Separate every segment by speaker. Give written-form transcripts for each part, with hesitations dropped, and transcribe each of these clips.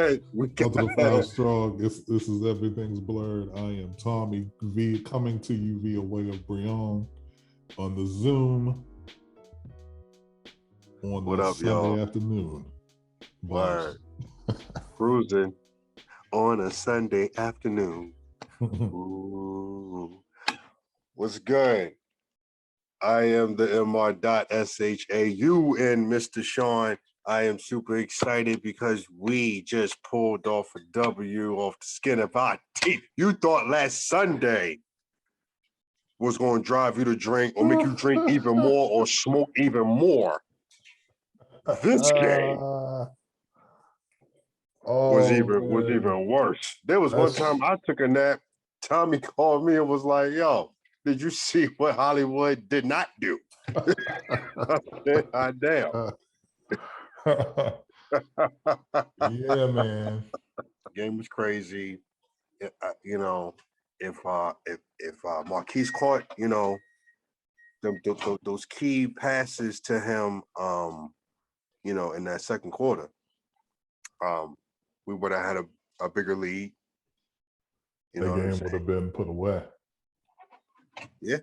Speaker 1: good.
Speaker 2: Welcome to the Five Strong. This is Everything's Blurred. I am Tommy V, coming to you via way of Brion on the Zoom on
Speaker 1: What
Speaker 2: the
Speaker 1: up,
Speaker 2: Sunday
Speaker 1: y'all?
Speaker 2: Afternoon.
Speaker 1: Word. Cruising on a Sunday afternoon. Ooh. What's good? I am the MR.SHAU and Mr. Sean. I am super excited because we just pulled off a W off the skin of our teeth. You thought last Sunday was going to drive you to drink or make you drink even more or smoke even more. This game was even worse. There was one time I took a nap. Tommy called me and was like, "Yo, did you see what Hollywood did not do?" Damn.
Speaker 2: Yeah, man.
Speaker 1: The game was crazy. You know, if Marquise caught, you know, those key passes to him, you know, in that second quarter, we would have had a bigger lead. You know,
Speaker 2: the game would have been put away.
Speaker 1: Yeah.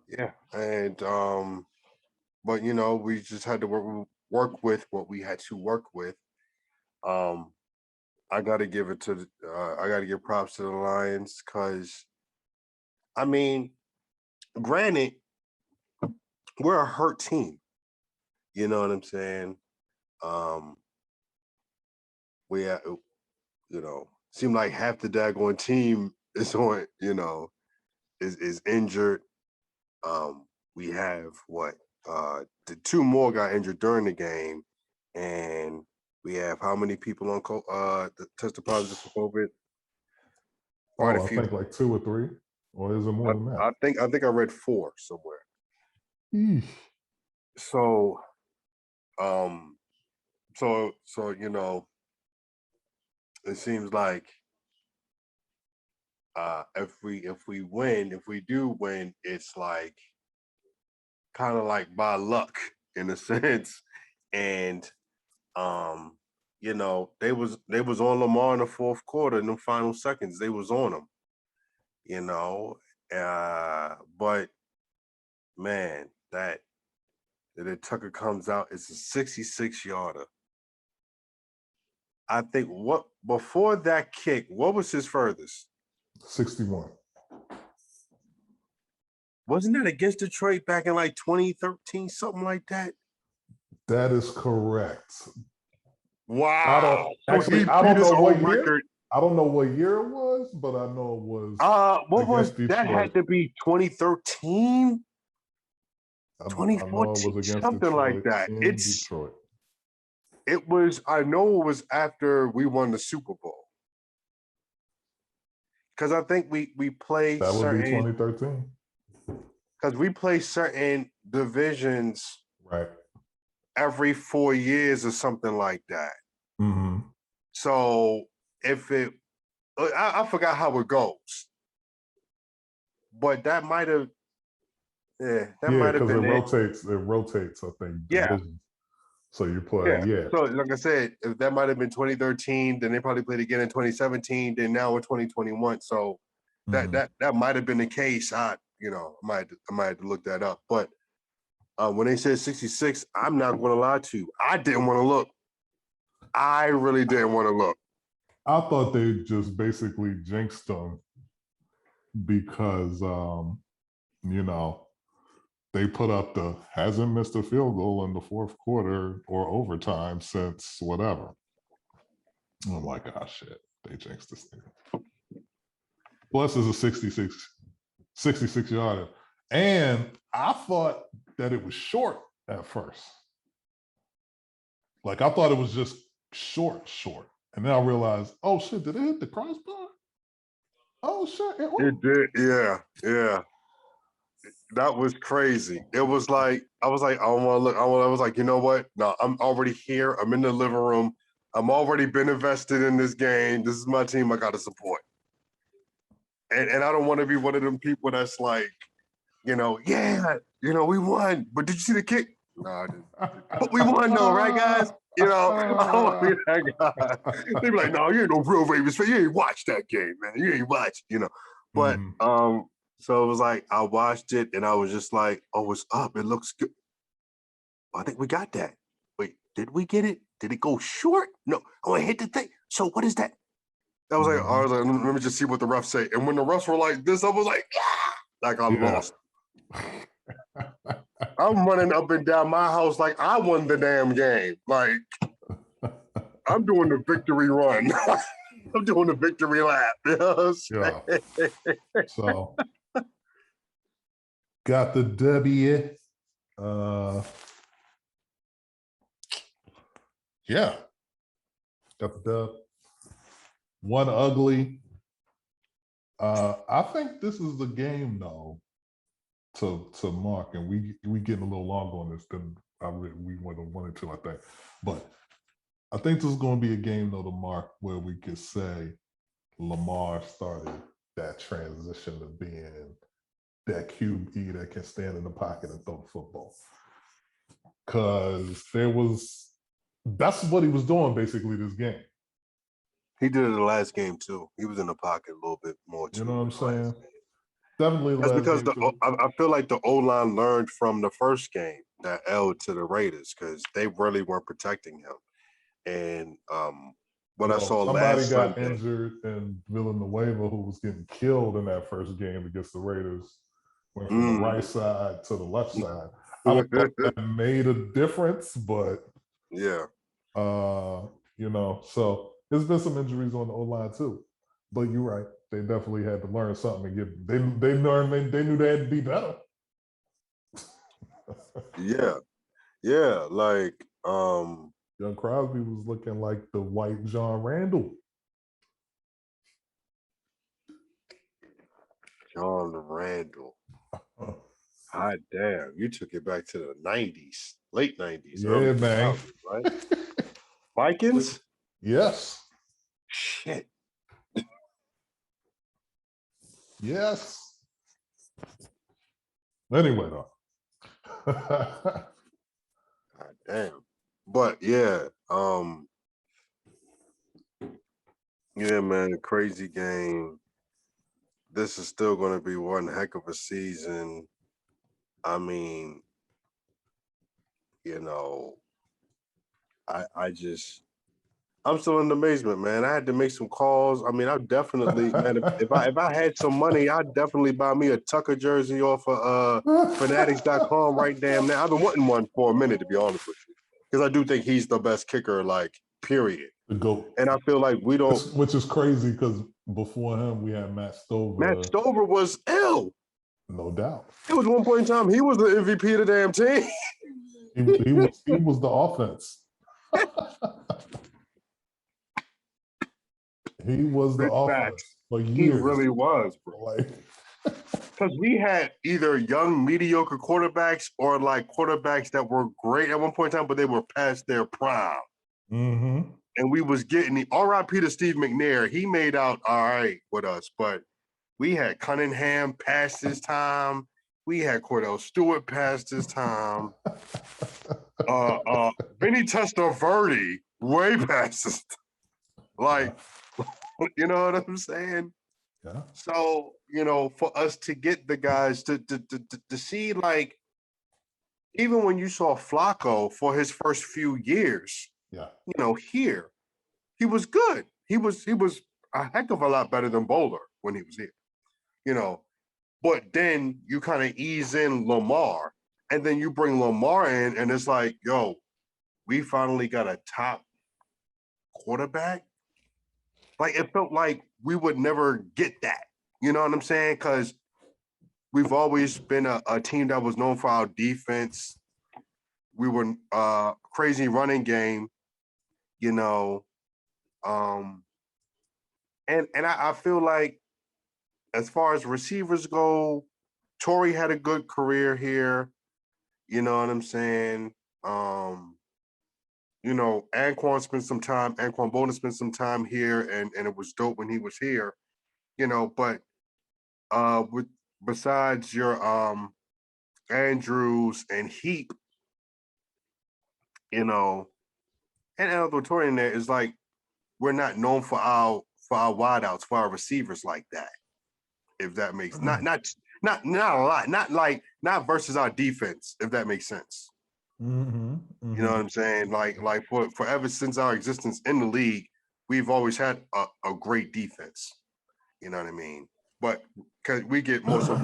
Speaker 1: Yeah, and but you know, we just had to work with what we had to work with. I got to give it to I got to give props to the Lions because, I mean, granted, we're a hurt team. You know what I'm saying? We, you know, seem like half the daggone team is on, you know, is injured. We have the two more got injured during the game, and we have how many people on that tested positive for COVID?
Speaker 2: Quite a few. I think like 2 or 3, or is it more than that?
Speaker 1: I think I read 4 somewhere. So, so you know, it seems like if we do win, it's like kind of like by luck in a sense, and you know, they was on Lamar in the fourth quarter in the final seconds. They was on him, you know, but man, that Tucker comes out, it's a 66-yarder. I think before that kick, what was his furthest?
Speaker 2: 61.
Speaker 1: Wasn't that against Detroit back in like 2013, something like that?
Speaker 2: That is correct.
Speaker 1: Wow.
Speaker 2: I don't know what year. I don't know what year it was, but I know it was.
Speaker 1: What was Detroit. That? Had to be 2013, 2014, something Detroit, like that. It's Detroit. It was. I know it was after we won the Super Bowl, because I think we played.
Speaker 2: That would be 2013.
Speaker 1: Because we play certain divisions,
Speaker 2: right,
Speaker 1: every 4 years or something like that.
Speaker 2: Mm-hmm.
Speaker 1: So if I forgot how it goes, but that might have, might have been
Speaker 2: it rotates, I think. Divisions. So you play,
Speaker 1: So like I said, if that might have been 2013, then they probably played again in 2017. Then now we're 2021. So that might have been the case. You know, I might have to look that up. But when they said 66, I'm not going to lie to you. I didn't want to look. I really didn't want to look.
Speaker 2: I thought they just basically jinxed them because, you know, they put up hasn't missed a field goal in the fourth quarter or overtime since whatever. I'm like, oh, shit, they jinxed this thing. Plus, it's a 66-yarder. And I thought that it was short at first. Like, I thought it was just short. And then I realized, oh, shit, did it hit the crossbar? Oh, shit.
Speaker 1: It did, yeah. That was crazy. It was like, I was like, I don't want to look. I was like, you know what? No, I'm already here. I'm in the living room. I'm already been invested in this game. This is my team I got to support. And I don't want to be one of them people that's like, you know, we won. But did you see the kick? No, I didn't. But we won though, right, guys? You know, I want to be that guy. They be like, no, you ain't no real Ravens fan. You ain't watched that game, man. You ain't watched, you know. But so it was like I watched it and I was just like, oh, it's up. It looks good. I think we got that. Wait, did we get it? Did it go short? No. Oh, I hit the thing. So what is that? I was like, all right, let me just see what the refs say. And when the refs were like this, I was like, yeah, like I lost. I'm running up and down my house like I won the damn game. Like I'm doing the victory run. I'm doing the victory lap. You know
Speaker 2: yeah. So got the W. Yeah. Got the dub. One ugly. I think this is the game though to mark, and we getting a little longer on this than we wanted to, I think. But I think this is going to be a game though to mark where we could say Lamar started that transition to being that QB that can stand in the pocket and throw the football. Because that's what he was doing basically this game.
Speaker 1: He did it the last game too. He was in the pocket a little bit more too.
Speaker 2: You know what I'm saying? Definitely.
Speaker 1: That's because I feel like the O-line learned from the first game, that L to the Raiders, because they really weren't protecting him. And what I saw
Speaker 2: somebody
Speaker 1: last
Speaker 2: got
Speaker 1: Sunday,
Speaker 2: injured in Villanueva who was getting killed in that first game against the Raiders. Went from the right side to the left side. I don't know if that made a difference, but
Speaker 1: yeah.
Speaker 2: You know, so there's been some injuries on the O-line too. But you're right. They definitely had to learn something and get they learned they knew they had to be better.
Speaker 1: Yeah. Yeah. Like
Speaker 2: Young Crosby was looking like the white John Randall.
Speaker 1: John Randall. Hot damn. You took it back to the 90s, late 90s.
Speaker 2: Yeah, man.
Speaker 1: Right? Vikings?
Speaker 2: Yes.
Speaker 1: Shit.
Speaker 2: Yes. Anyway, though.
Speaker 1: God damn. But yeah, yeah, man, crazy game. This is still going to be one heck of a season. I mean, you know, I'm still in amazement, man. I had to make some calls. I mean, I definitely, man, if I had some money, I'd definitely buy me a Tucker jersey off of fanatics.com right damn now. I've been wanting one for a minute, to be honest with you, because I do think he's the best kicker, like, period.
Speaker 2: The GOAT.
Speaker 1: And I feel like we don't.
Speaker 2: Which is crazy because before him, we had Matt Stover.
Speaker 1: Matt Stover was ill.
Speaker 2: No doubt.
Speaker 1: It was one point in time, he was the MVP of the damn team.
Speaker 2: he was the offense. He was the offense for years.
Speaker 1: He really was, bro.
Speaker 2: Like,
Speaker 1: because we had either young, mediocre quarterbacks or like quarterbacks that were great at one point in time, but they were past their prime.
Speaker 2: Mm-hmm.
Speaker 1: And we was getting the RIP to Steve McNair. He made out all right with us, but we had Cunningham past his time. We had Cordell Stewart past his time. Vinny Testaverde way past his time. Like, you know what I'm saying?
Speaker 2: Yeah.
Speaker 1: So, you know, for us to get the guys to see, like, even when you saw Flacco for his first few years,
Speaker 2: yeah,
Speaker 1: you know, here, he was good. He was a heck of a lot better than Bowler when he was here, you know. But then you kind of ease in Lamar, and then you bring Lamar in, and it's like, yo, we finally got a top quarterback. Like, it felt like we would never get that. You know what I'm saying? Because we've always been a team that was known for our defense. We were crazy running game, you know. And I feel like as far as receivers go, Torrey had a good career here. You know what I'm saying? You know, Anquan Bolden spent some time here, and it was dope when he was here, you know, but besides your Andrews and Heap, you know, and another Torrey in there is like we're not known for our wideouts, for our receivers like that. If that makes not a lot, not versus our defense, if that makes sense. You know what I'm saying? Like for ever since our existence in the league, we've always had a great defense. You know what I mean? But because we get more so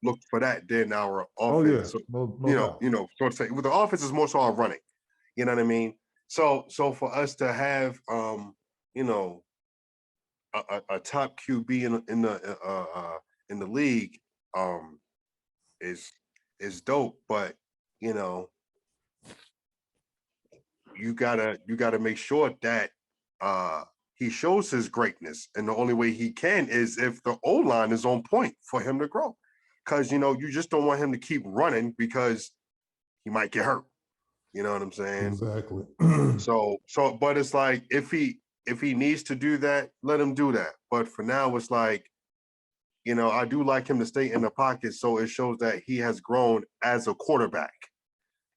Speaker 1: looked for that than our offense.
Speaker 2: Oh yeah,
Speaker 1: So,
Speaker 2: no doubt.
Speaker 1: so to say, with the offense is more so our running. You know what I mean? So for us to have you know, a top QB in the league is dope, but you know, you gotta make sure that he shows his greatness, and the only way he can is if the O-line is on point for him to grow, because you just don't want him to keep running because he might get hurt. You know what I'm saying?
Speaker 2: Exactly.
Speaker 1: But it's like if he needs to do that, let him do that. But for now, it's like, I do like him to stay in the pocket, so it shows that he has grown as a quarterback.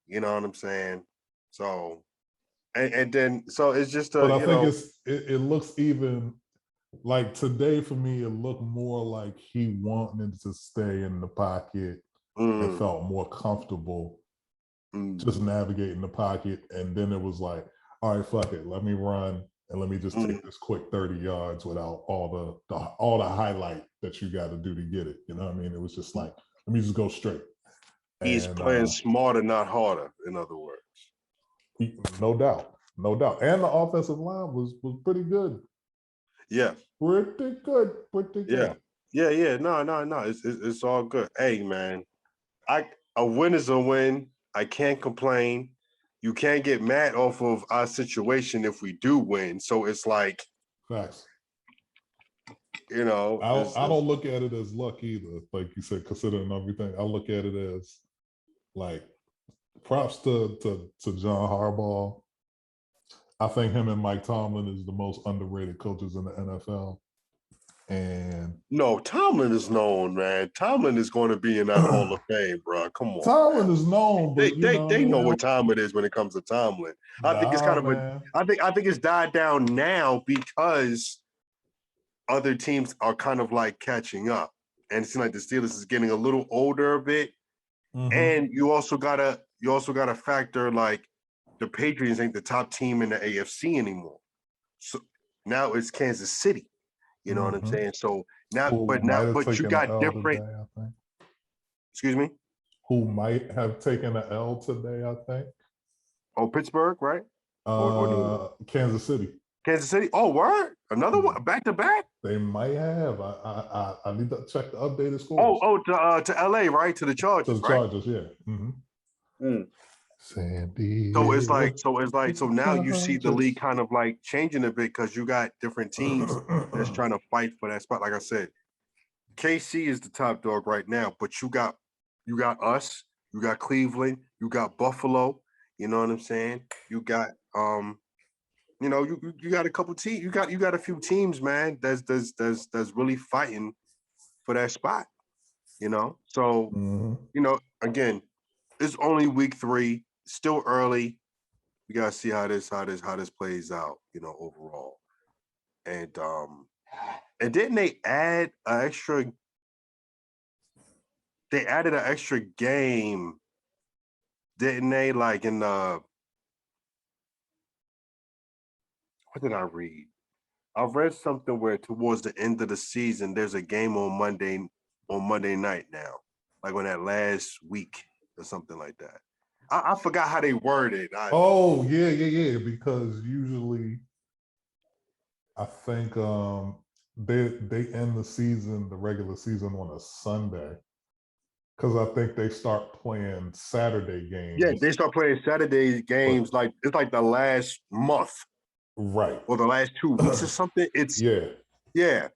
Speaker 1: You know what I'm saying? So, and then so it's just
Speaker 2: but I think it looks even like today for me. It looked more like he wanted to stay in the pocket and felt more comfortable just navigating the pocket. And then it was like, all right, fuck it, let me run and let me just take this quick 30 yards without all the highlight that you got to do to get it. You know what I mean? It was just like, let me just go straight.
Speaker 1: He's playing smarter, not harder, in other words.
Speaker 2: No doubt. And the offensive line was pretty good.
Speaker 1: Yeah.
Speaker 2: Pretty good.
Speaker 1: Yeah. No. It's all good. Hey, man, a win is a win. I can't complain. You can't get mad off of our situation if we do win. So it's like,
Speaker 2: facts.
Speaker 1: I don't
Speaker 2: look at it as luck either. Like you said, considering everything, I look at it as like props to John Harbaugh. I think him and Mike Tomlin is the most underrated coaches in the NFL. And
Speaker 1: no, Tomlin is known, man. Tomlin is going to be in that Hall of Fame, bro. Come on.
Speaker 2: Tomlin is known, but
Speaker 1: they know what time it is when it comes to Tomlin. I think it's kind of I think it's died down now because other teams are kind of like catching up. And it seems like the Steelers is getting a little older a bit. And you also gotta factor like the Patriots ain't the top team in the AFC anymore. So now it's Kansas City. You know what I'm saying? So now, but you got different.
Speaker 2: Today, I think.
Speaker 1: Excuse me?
Speaker 2: Who might have taken an L today, I think.
Speaker 1: Oh, Pittsburgh, right?
Speaker 2: Kansas City.
Speaker 1: Kansas City? Oh, word? Another one? Back to back?
Speaker 2: They might have. I need to check the updated scores.
Speaker 1: To LA, right? To the Chargers,
Speaker 2: to the Chargers, yeah. Sandy.
Speaker 1: So it's like so now you see the league kind of like changing a bit because you got different teams that's trying to fight for that spot. Like I said, KC is the top dog right now, but you got us, you got Cleveland, you got Buffalo. You know what I'm saying? You got you got a couple teams. You got a few teams, man. That's really fighting for that spot. So again, it's only week 3, still early. We gotta see how this plays out. Overall, and didn't they add an extra? They added an extra game, didn't they? Like in the what did I read? I read something where towards the end of the season, there's a game on Monday night now, like on that last week or something like that. I forgot how they worded.
Speaker 2: Yeah. Because usually, I think they end the regular season on a Sunday. Because I think they start playing Saturday games.
Speaker 1: Yeah, they start playing Saturday games like it's like the last month.
Speaker 2: Right.
Speaker 1: Or the last 2 weeks or something. It's yeah.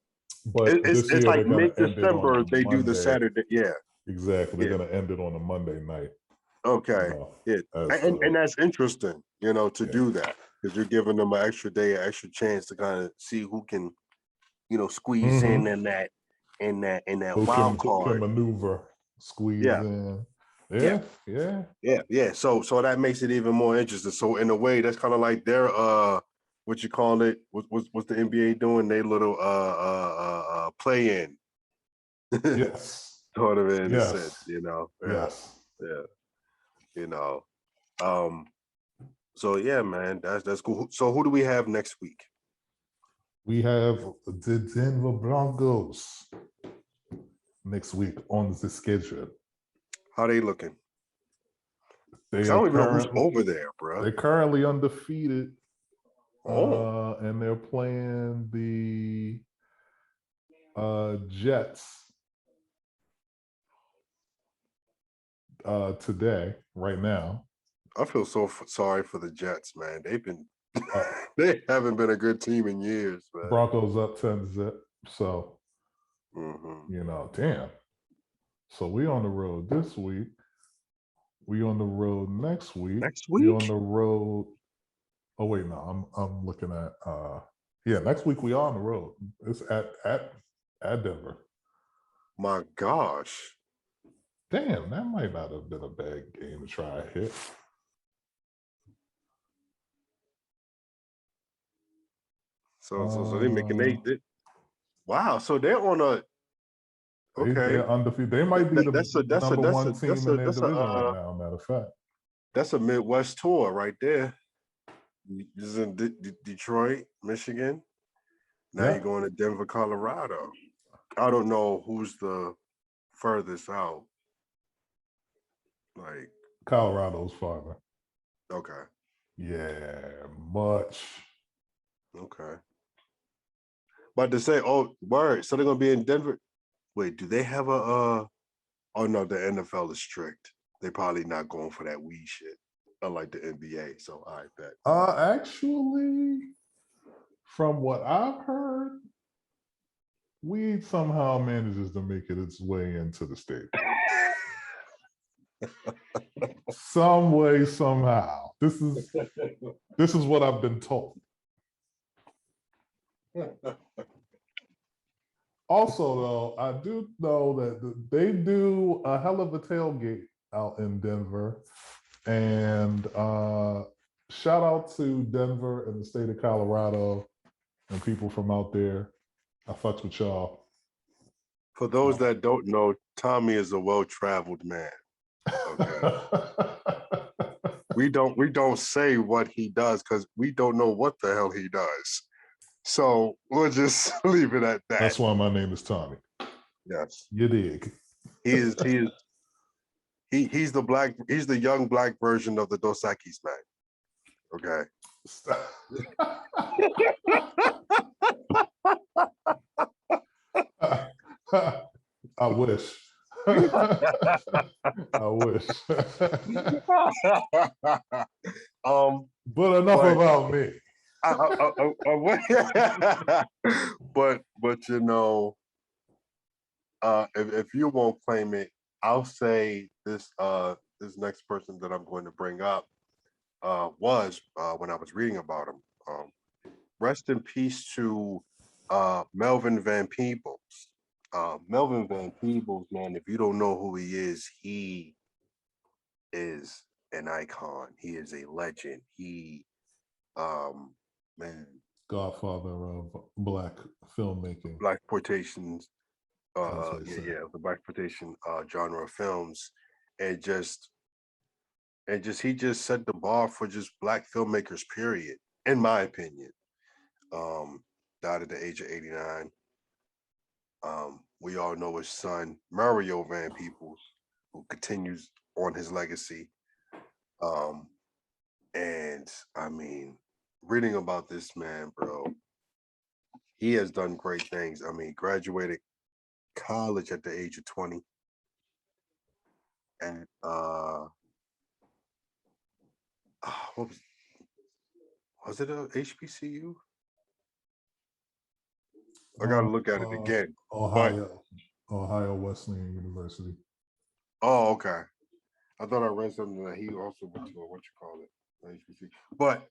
Speaker 2: But
Speaker 1: it's like mid-December they do the Saturday. Yeah.
Speaker 2: Exactly. They're gonna end it on a Monday night.
Speaker 1: Okay. And that's interesting, to do that. Because you're giving them an extra day, an extra chance to kind of see who can, squeeze in that
Speaker 2: who
Speaker 1: wild
Speaker 2: can
Speaker 1: card.
Speaker 2: maneuver, squeeze in.
Speaker 1: Yeah.
Speaker 2: Yeah.
Speaker 1: So that makes it even more interesting. So in a way, that's kind of like their what you call it? What's the NBA doing? They little play in.
Speaker 2: Yes.
Speaker 1: Sort of in a sense,
Speaker 2: Yes.
Speaker 1: you know.
Speaker 2: Yes.
Speaker 1: Yeah. You know. So yeah, man, that's cool. So who do we have next week?
Speaker 2: We have the Denver Broncos next week on the schedule.
Speaker 1: How they looking?
Speaker 2: They
Speaker 1: I
Speaker 2: are
Speaker 1: don't even know who's over there, bro.
Speaker 2: They're currently undefeated.
Speaker 1: Oh.
Speaker 2: And they're playing the Jets today, right now.
Speaker 1: I feel so sorry for the Jets, man. They haven't been a good team in years, man.
Speaker 2: Broncos up 10-0. So, you know, damn. So we on the road this week. We on the road next week. We on the road. Oh wait, no, I'm looking at next week we are on the road. It's at Denver.
Speaker 1: My gosh.
Speaker 2: Damn, that might not have been a bad game to try to hit.
Speaker 1: So they making they wow. So they're on a
Speaker 2: They're undefeated. They might be the number one team in their division right now. Matter of fact,
Speaker 1: that's a Midwest tour right there. This is in Detroit, Michigan. Now you're going to Denver, Colorado. I don't know who's the furthest out. Like
Speaker 2: Colorado's farther.
Speaker 1: Okay.
Speaker 2: Yeah, much.
Speaker 1: Okay. But to say, oh, word, so they're gonna be in Denver. Wait, do they have a oh no, the NFL is strict. They probably not going for that weed shit, unlike the NBA. So I bet.
Speaker 2: Actually, from what I've heard, weed somehow manages to make its way into the state. Some way, somehow. This is what I've been told. Also, though, I do know that they do a hell of a tailgate out in Denver. And shout out to Denver and the state of Colorado and people from out there. I fucks with y'all.
Speaker 1: For those that don't know, Tommy is a well-traveled man. Okay. we don't say what he does because we don't know what the hell he does. So we'll just leave it at that.
Speaker 2: That's why my name is Tommy.
Speaker 1: Yes.
Speaker 2: You dig.
Speaker 1: He's the young black version of the Dos Equis man. Okay.
Speaker 2: I wish. I wish. But enough about me.
Speaker 1: But you know, if you won't claim it, I'll say this next person that I'm going to bring up was when I was reading about him. Rest in peace to Melvin Van Peebles. Melvin Van Peebles, man, if you don't know who he is an icon. He is a legend. He man,
Speaker 2: godfather of black filmmaking,
Speaker 1: black exploitations, the black exploitation genre of films, and he just set the bar for just black filmmakers, period, in my opinion. Died at the age of 89. We all know his son, Mario Van Peebles, who continues on his legacy. And I mean, reading about this man, bro, he has done great things. I mean, graduated college at the age of 20. And what was it a HBCU? I gotta look at it again.
Speaker 2: Ohio Wesleyan University.
Speaker 1: Oh, okay. I thought I read something that he also went to HBCU. But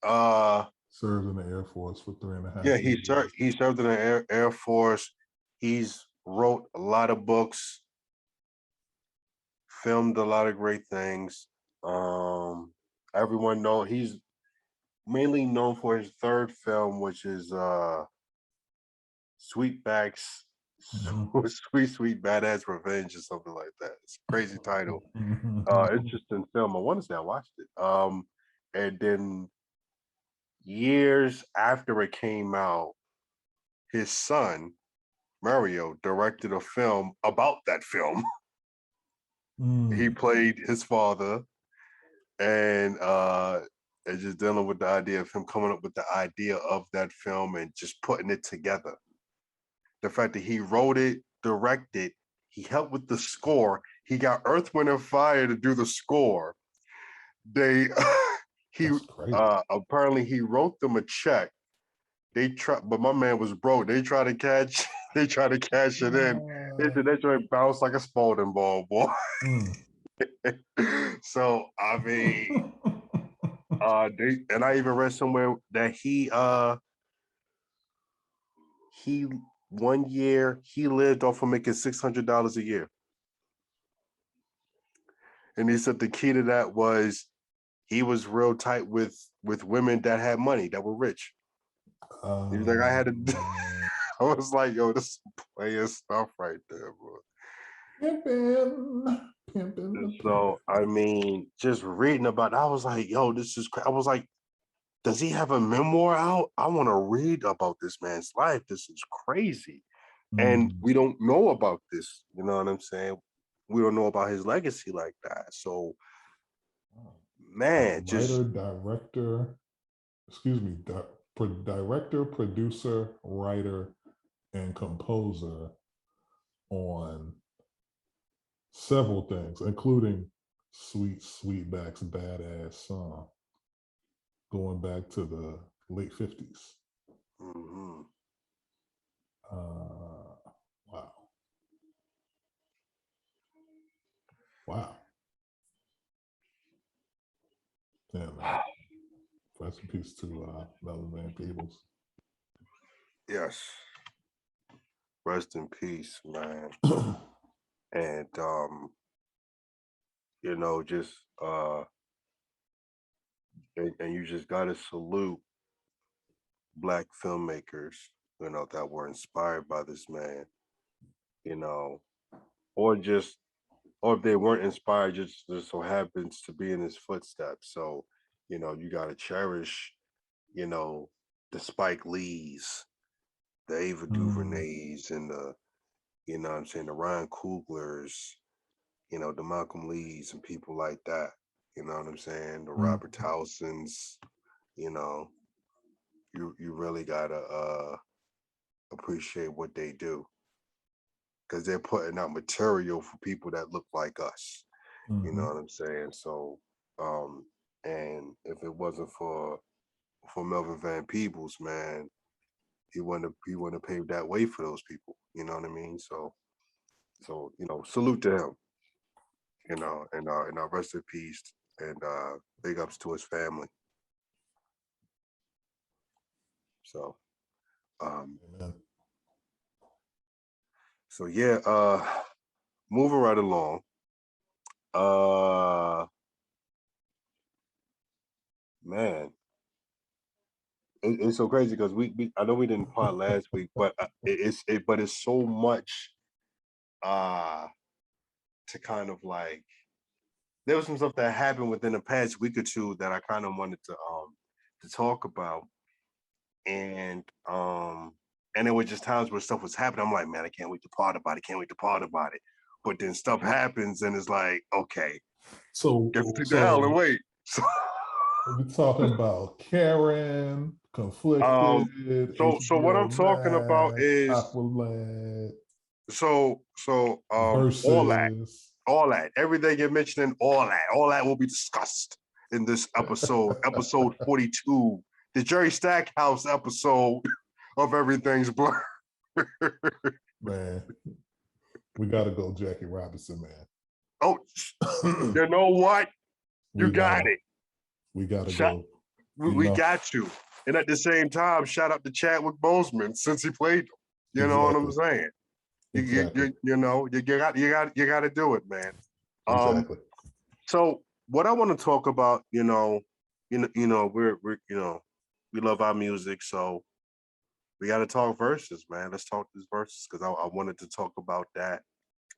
Speaker 2: served in the Air Force for 3.5
Speaker 1: years.
Speaker 2: Yeah,
Speaker 1: he served in the Air Force. He's wrote a lot of books, filmed a lot of great things. Everyone know he's mainly known for his third film, which is Sweetback's Sweet Badass Revenge or something like that. It's a crazy title. Interesting film. I want to say I watched it. And then years after it came out, his son Mario directed a film about that film. He played his father, and just dealing with the idea of him coming up with the idea of that film and just putting it together. The fact that he wrote it, directed, he helped with the score. He got Earth, Wind, and Fire to do the score. They he apparently he wrote them a check. They tried, but my man was broke. They tried to cash it in. They said that joint bounced like a Spalding ball, boy. So I mean, and I even read somewhere that he 1 year he lived off of making $600 a year, and he said the key to that was he was real tight with women that had money, that were rich. He was like, I had to. I was like, yo, this is player stuff right there, bro. So I mean, just reading about it, I was like, yo, this is. I was like, does he have a memoir out? I want to read about this man's life. This is crazy. And we don't know about this. You know what I'm saying? We don't know about his legacy like that. So, man,
Speaker 2: director, producer, writer, and composer on several things, including Sweetback's Badass Song, going back to the late 50s. Wow. Damn, man. Rest in peace to Melvin Peebles.
Speaker 1: Yes. Rest in peace, man. And you know, just and you just gotta salute Black filmmakers, you know, that were inspired by this man, you know, or if they weren't inspired, just so happens to be in his footsteps. So, you know, you gotta cherish, you know, the Spike Lees, the Ava DuVernays, and the, you know what I'm saying, the Ryan Cooglers, you know, the Malcolm Lees and people like that. You know what I'm saying? The Robert Towsons, you know, you really gotta appreciate what they do, because they're putting out material for people that look like us. You know what I'm saying? So, and if it wasn't for Melvin Van Peebles, man, he wouldn't have paved that way for those people. You know what I mean? So you know, salute to him. You know, and rest in peace, and big ups to his family. So, so yeah, moving right along. Man, it's so crazy because we I know we didn't pod last week, but it's so much to kind of like, there was some stuff that happened within the past week or two that I kind of wanted to talk about, and there were just times where stuff was happening. I'm like, man, I can't wait to pod about it. But then stuff happens, and it's like, okay,
Speaker 2: so
Speaker 1: get the hell and wait.
Speaker 2: We're talking about Karen, conflicted.
Speaker 1: So what I'm talking about is
Speaker 2: VERZUZ.
Speaker 1: all that, everything you're mentioning, all that will be discussed in this episode, episode 42, the Jerry Stackhouse episode of Everything's Blurred.
Speaker 2: Man, we gotta go Jackie Robinson, man.
Speaker 1: Oh, you know what? You got it.
Speaker 2: We gotta go.
Speaker 1: We got to. And at the same time, shout out to Chadwick Boseman since he played him. You know what I'm saying? Exactly. You know, you got to do it, man.
Speaker 2: Exactly.
Speaker 1: So what I want to talk about, we're we love our music, so we got to talk verses, man. Let's talk these verses because I wanted to talk about that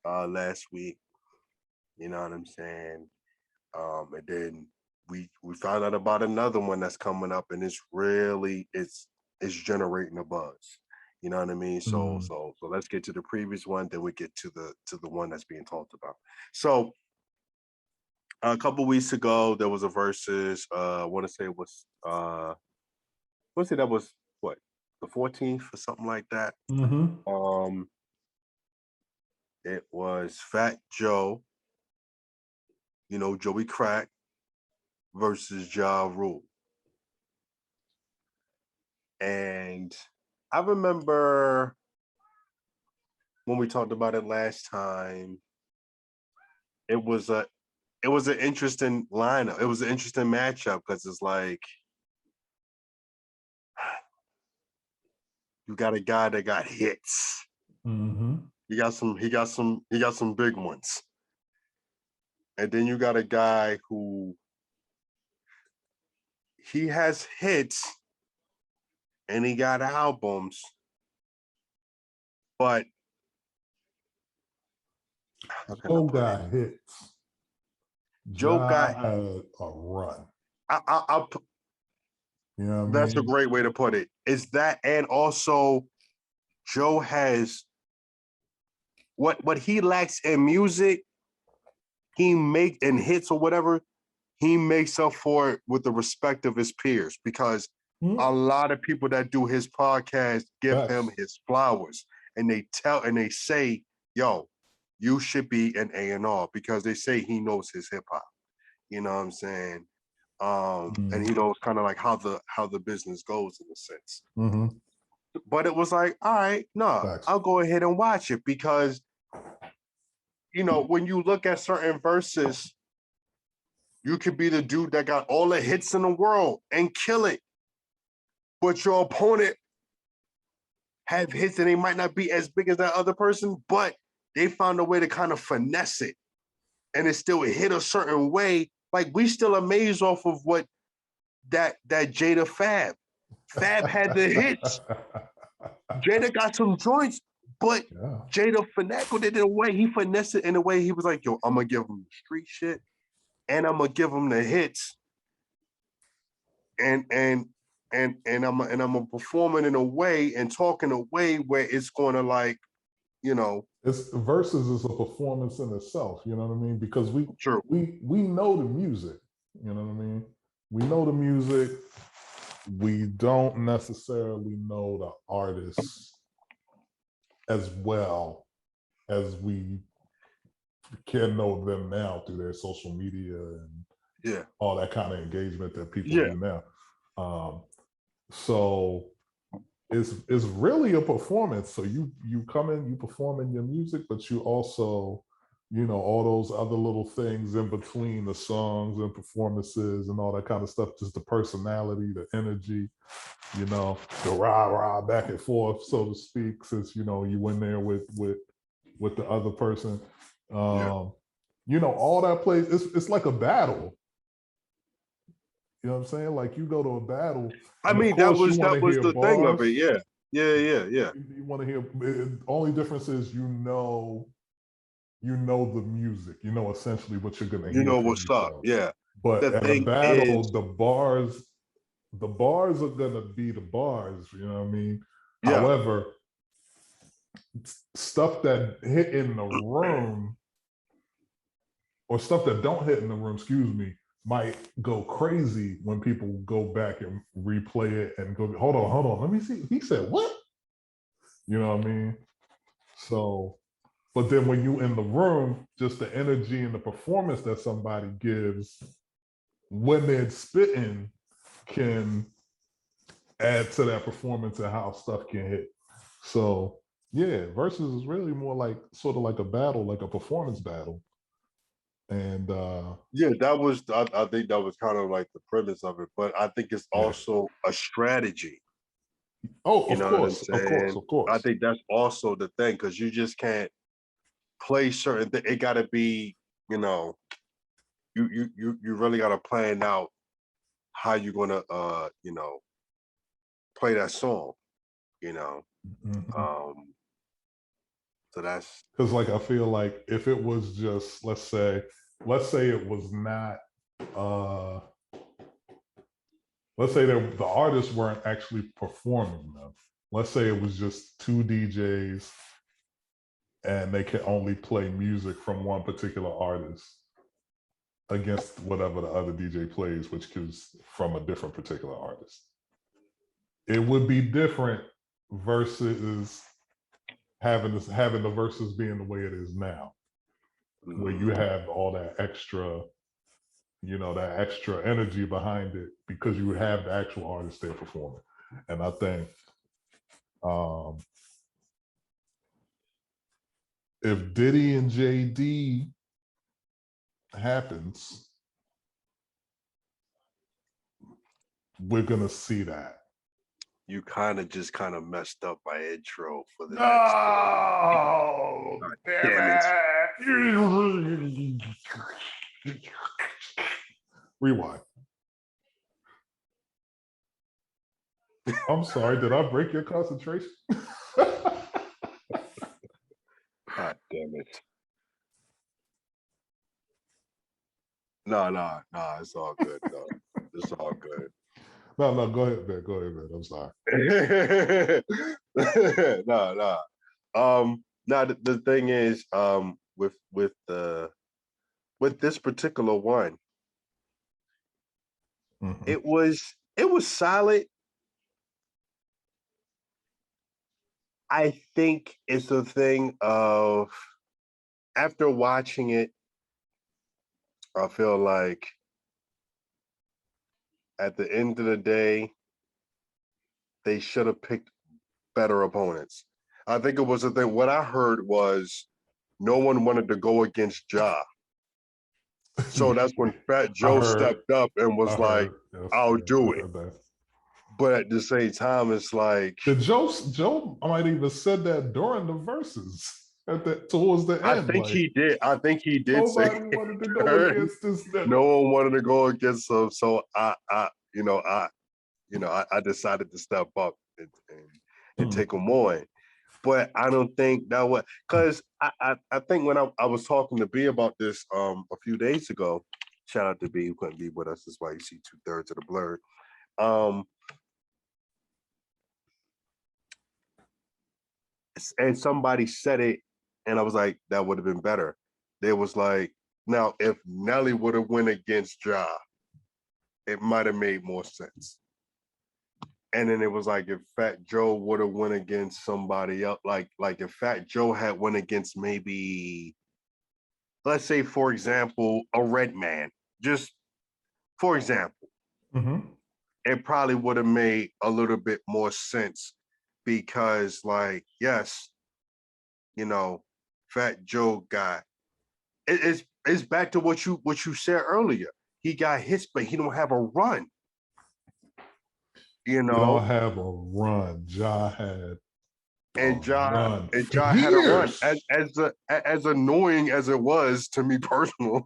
Speaker 1: last week. You know what I'm saying? And then we found out about another one that's coming up, and it's generating a buzz. You know what I mean? So let's get to the previous one, then we get to the one that's being talked about. So a couple weeks ago, there was a versus. I want to say it was. Let's say that was what, the 14th or something like that. Um, it was Fat Joe, Joey Crack versus Ja Rule, and I remember when we talked about it last time. It was an interesting lineup. It was an interesting matchup because it's like you got a guy that got hits. He got some big ones. And then you got a guy who he has hits and he got albums, but
Speaker 2: Joe got hits.
Speaker 1: Joe got
Speaker 2: had a run.
Speaker 1: That's a great way to put it. Is that, and also Joe has what he lacks in music, he make in hits or whatever, he makes up for it with the respect of his peers because a lot of people that do his podcast give him his flowers and they say, yo, you should be an A&R because they say he knows his hip hop. You know what I'm saying? And he knows kind of like how the business goes in a sense. But it was like, all right, no, I'll go ahead and watch it because, when you look at certain verses, you could be the dude that got all the hits in the world and kill it. But your opponent have hits and they might not be as big as that other person, but they found a way to kind of finesse it. And it still hit a certain way. Like we still amazed off of what that Jada Fab. Fab had the hits. Jada got some joints, but Jada finagled it in a way. He finessed it in a way he was like, yo, I'm gonna give him the street shit and I'm gonna give him the hits. And I'm gonna perform it in a way and talk in a way where it's gonna
Speaker 2: it's versus is a performance in itself, you know what I mean? Because we know the music, you know what I mean? We know the music. We don't necessarily know the artists as well as we can know them now through their social media and all that kind of engagement that people do now. So it's really a performance. So you come in, you perform in your music, but you also, all those other little things in between the songs and performances and all that kind of stuff, just the personality, the energy, the rah-rah back and forth, so to speak, since, you in there with the other person. All that plays, it's like a battle. You know what I'm saying? Like you go to a battle.
Speaker 1: I mean, that was the bars. Thing of it. Yeah.
Speaker 2: You want to hear. The only difference is you know the music. You know essentially what you're gonna hear.
Speaker 1: You know what's up. Yeah.
Speaker 2: But at a battle, the bars are gonna be the bars. You know what I mean? Yeah. However, stuff that hit in the room or stuff that don't hit in the room, might go crazy when people go back and replay it and go, hold on, let me see. He said what? You know what I mean? So, but then when you in the room, just the energy and the performance that somebody gives when they're spitting can add to that performance and how stuff can hit. So yeah, versus is really more like sort of like a battle, like a performance battle. And
Speaker 1: that was I think that was kind of like the premise of it, but I think it's also a strategy.
Speaker 2: Of course.
Speaker 1: I think that's also the thing because you just can't play certain things. It got to be you know, you really gotta plan out how you're gonna play that song, you know. Um so that's
Speaker 2: Because like I feel like if it was just let's say it was not uh let's say the artists weren't actually performing them. Let's say it was just two DJs and they can only play music from one particular artist against whatever the other DJ plays, which is from a different particular artist. It would be different versus having the verses being the way it is now, where you have all that extra, that extra energy behind it because you have the actual artist there performing. And I think if Diddy and JD happens, we're gonna see that.
Speaker 1: you just kind of messed up my intro for the next
Speaker 2: No,
Speaker 1: God
Speaker 2: damn it. Rewind. I'm sorry, did I break your concentration?
Speaker 1: God damn it. No, it's all good. No, it's all good.
Speaker 2: No, go ahead, man. Go ahead, man. I'm sorry.
Speaker 1: No. Now the thing is, with this particular one, it was solid. I think it's a thing of after watching it, I feel like at the end of the day, they should have picked better opponents. I think it was a thing. What I heard was no one wanted to go against Ja. So that's when Fat Joe stepped up and was like, I'll do it. But at the same time, it's like
Speaker 2: Joe might even said that during the verses towards the end.
Speaker 1: I think he did. I think he did.
Speaker 2: Nobody wanted to go against this.
Speaker 1: No one wanted to go against him. So I decided to step up and take him on. But I don't think that was because I think when I was talking to B about this a few days ago, shout out to B who couldn't be with us. That's why you see 2/3 of the blurred. And somebody said it, and I was like, that would have been better. There was like, now if Nelly would have went against Ja, it might have made more sense. And then it was like if Fat Joe would have went against somebody else, like if Fat Joe had went against maybe, let's say for example, a Redman, just for example, it probably would have made a little bit more sense because, like, yes, Fat Joe got it's back to what you said earlier. He got hits, but he don't have a run. You
Speaker 2: don't have a run. Ja had
Speaker 1: Ja had a run. As annoying as it was to me personally,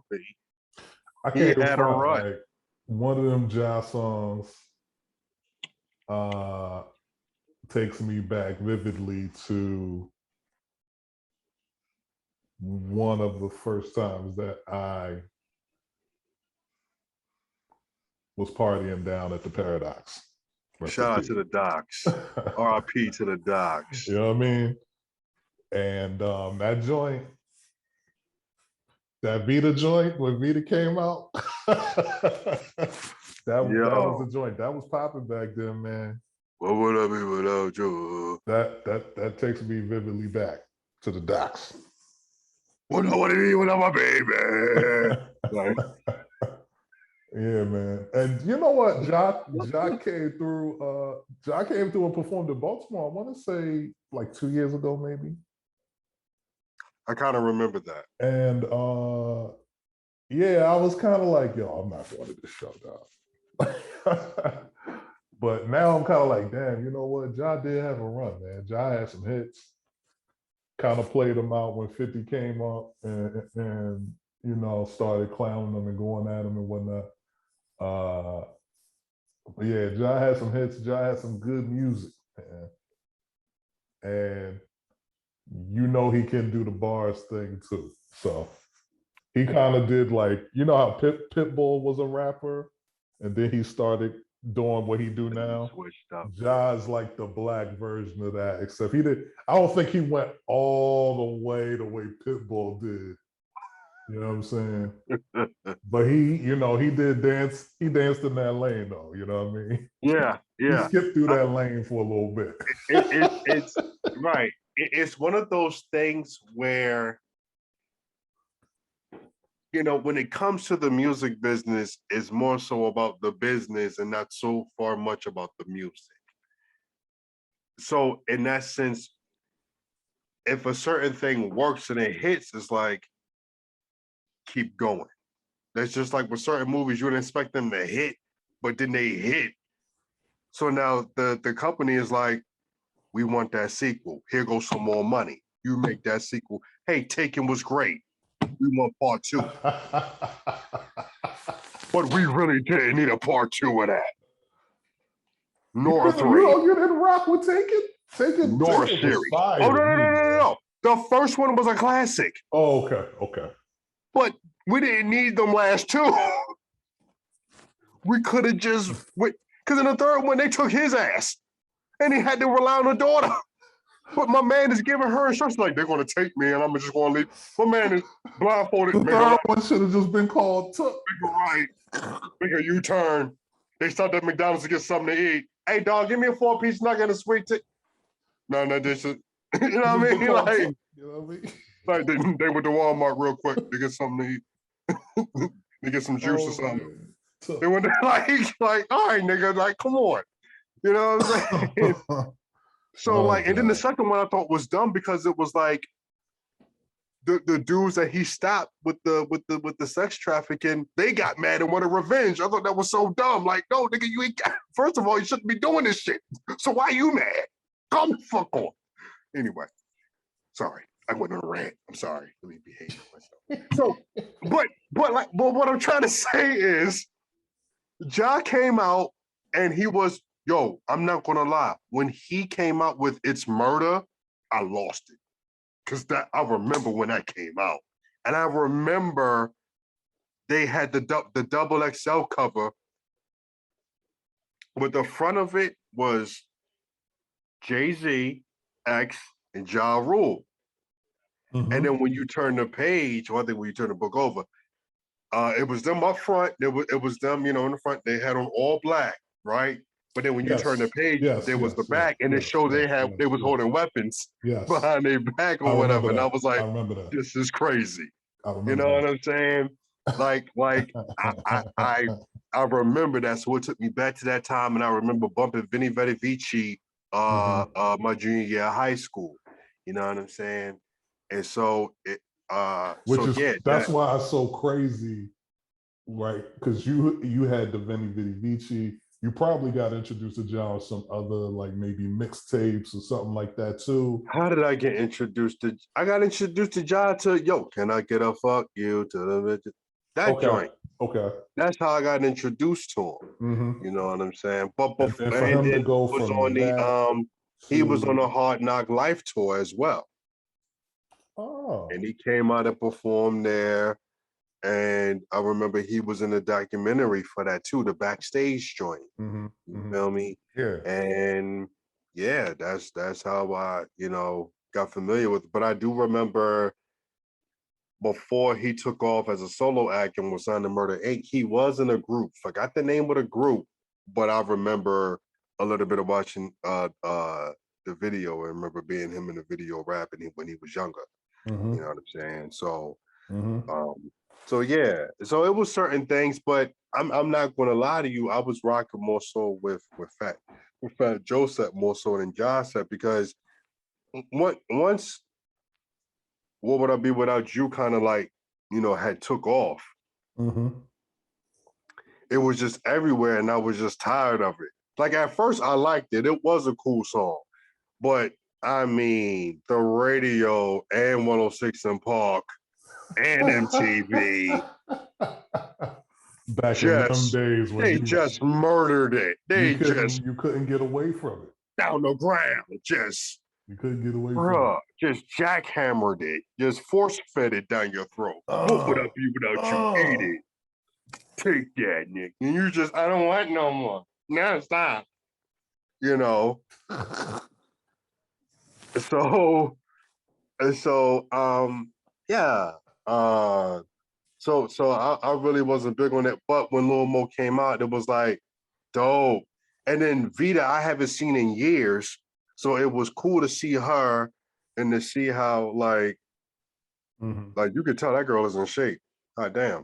Speaker 2: he had a run. Like, one of them Ja songs takes me back vividly to one of the first times that I was partying down at the Paradox.
Speaker 1: Shout out to the Docks. RIP to the Docks.
Speaker 2: You know what I mean? And that joint, that Vita joint, when Vita came out, that was the joint. That was popping back then, man.
Speaker 1: What would I be without you?
Speaker 2: That takes me vividly back to the Docks.
Speaker 1: What would I be without my baby? Like,
Speaker 2: yeah, man. And you know what? Ja came through. Ja came through and performed in Baltimore. I want to say like 2 years ago, maybe.
Speaker 1: I kind of remember that.
Speaker 2: And yeah, I was kind of like, yo, I'm not going to this show, dog. But now I'm kind of like, damn, you know what? Ja did have a run, man. Ja had some hits. Kind of played them out when 50 came up, and started clowning him and going at him and whatnot. But yeah, Ja had some hits. Ja had some good music, man. And he can do the bars thing too. So he kind of did like, how Pitbull was a rapper, and then he started doing what he do now.
Speaker 1: Switched up.
Speaker 2: Ja's like the black version of that, except he did. I don't think he went all the way Pitbull did. You know what I'm saying? But he did dance. He danced in that lane, though. You know what I mean?
Speaker 1: Yeah.
Speaker 2: He skipped through that lane for a little bit.
Speaker 1: It's right. It's one of those things where, when it comes to the music business, it's more so about the business and not so far much about the music. So in that sense, if a certain thing works and it hits, it's like, keep going. That's just like with certain movies, you would expect them to hit, but then they hit. So now the company is like, we want that sequel. Here goes some more money. You make that sequel. Hey, Taken was great. We want part 2. But we really didn't need a part 2 of that. Nor 3.
Speaker 2: You didn't rock with Taken?
Speaker 1: Nor series.
Speaker 2: Fire.
Speaker 1: Oh, no. The first one was a classic.
Speaker 2: Oh, okay.
Speaker 1: But we didn't need them last 2. We could have just went, because in the third one, they took his ass. And he had to rely on the daughter. But my man is giving her instructions like, they're going to take me and I'm just going to leave. My man is blindfolded.
Speaker 2: The third one should have just been called Took.
Speaker 1: Right. Make a U-turn. They stopped at McDonald's to get something to eat. Hey, dog, give me a 4-piece nugget and a sweet tea. No, this is, you know what I mean? Like,
Speaker 2: you know what I mean?
Speaker 1: Like they went to Walmart real quick to get something to eat. To get some juice or something. They went to like, all right, nigga, like, come on. You know what I'm saying? So and then the second one I thought was dumb because it was like the dudes that he stopped with the sex trafficking, they got mad and wanted revenge. I thought that was so dumb. Like, no, nigga, you ain't got, first of all, you shouldn't be doing this shit. So why you mad? Come the fuck on. Anyway, sorry. I went on a rant. I'm sorry. Let me behave myself. So, but what I'm trying to say is, Ja came out and he was, I'm not gonna lie. When he came out with It's Murder, I lost it. Cause I remember when that came out. And I remember they had the double XL cover, but the front of it was Jay-Z, X, and Ja Rule. Mm-hmm. And then when you turn the page, or I think when you turn the book over, it was them up front. It was them, in the front. They had on all black, right? But then when you turn the page, there was the back, and it showed they was holding weapons behind their back or whatever. And I was like, this is crazy. You know what I'm saying? Like I remember that. So it took me back to that time, and I remember bumping Vinny Vetti Vici my junior year of high school. You know what I'm saying? And so
Speaker 2: that's why it's so crazy, right? Because you had the Vinny Vetti Vici. You probably got introduced to Ja or some other, like maybe mixtapes or something like that too.
Speaker 1: How did I get introduced to? I got introduced to Ja to can I get a fuck you to the that joint?
Speaker 2: Okay,
Speaker 1: that's how I got introduced to him. Mm-hmm. You know what I'm saying? But before
Speaker 2: for him to go from
Speaker 1: he was on a Hard Knock Life tour as well.
Speaker 2: Oh,
Speaker 1: and he came out and performed there. And I remember he was in the documentary for that too, the backstage joint. Mm-hmm. You feel me?
Speaker 2: Yeah.
Speaker 1: And yeah, that's how I, got familiar with it. But I do remember before he took off as a solo act and was signed to Murder Inc., he was in a group. Forgot the name of the group, but I remember a little bit of watching the video. I remember being him in the video rapping when he was younger. Mm-hmm. You know what I'm saying? So so yeah, so it was certain things, but I'm not gonna lie to you. I was rocking more so with Fat Joe set more so than Ja set, because once What Would I Be Without You kind of like, had took off. Mm-hmm. It was just everywhere, and I was just tired of it. Like at first I liked it. It was a cool song. But I mean, the radio and 106 in Park and MTV.
Speaker 2: Back in them days when
Speaker 1: they just murdered it.
Speaker 2: You couldn't get away from it.
Speaker 1: Down the ground,
Speaker 2: you couldn't get away from it.
Speaker 1: Just jackhammered it, just force fed it down your throat. What would I be without you? Eat it. Take that, Nick. And you just, I don't want no more. Now stop. You know. So yeah. So I really wasn't big on it. But when Lil Mo came out, it was like dope. And then Vita, I haven't seen in years. So it was cool to see her and to see how like you could tell that girl is in shape. God damn.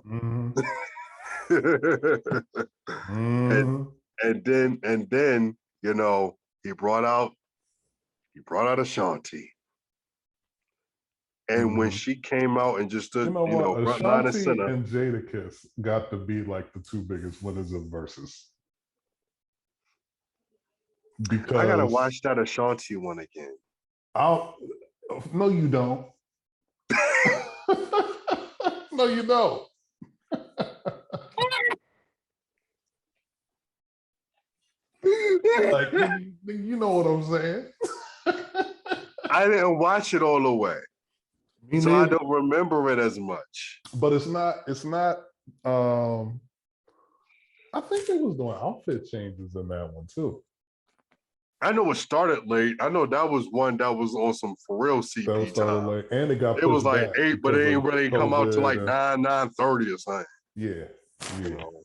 Speaker 1: And then, you know, he brought out Ashanti. And when she came out and just stood, front and center.
Speaker 2: And Jadakiss got to be like the two biggest winners of VERZUZ. Because
Speaker 1: I gotta watch that Ashanti one again.
Speaker 2: No, you don't. No, you don't. Like, you know what I'm saying?
Speaker 1: I didn't watch it all the way. So I don't remember it as much.
Speaker 2: But it's not I think they was doing outfit changes in that one too.
Speaker 1: I know it started late. I know that was one that was on some for real CP time.
Speaker 2: Late. And it
Speaker 1: was like 8, but it ain't really come out to like 9:30 or something.
Speaker 2: Yeah.
Speaker 1: You know.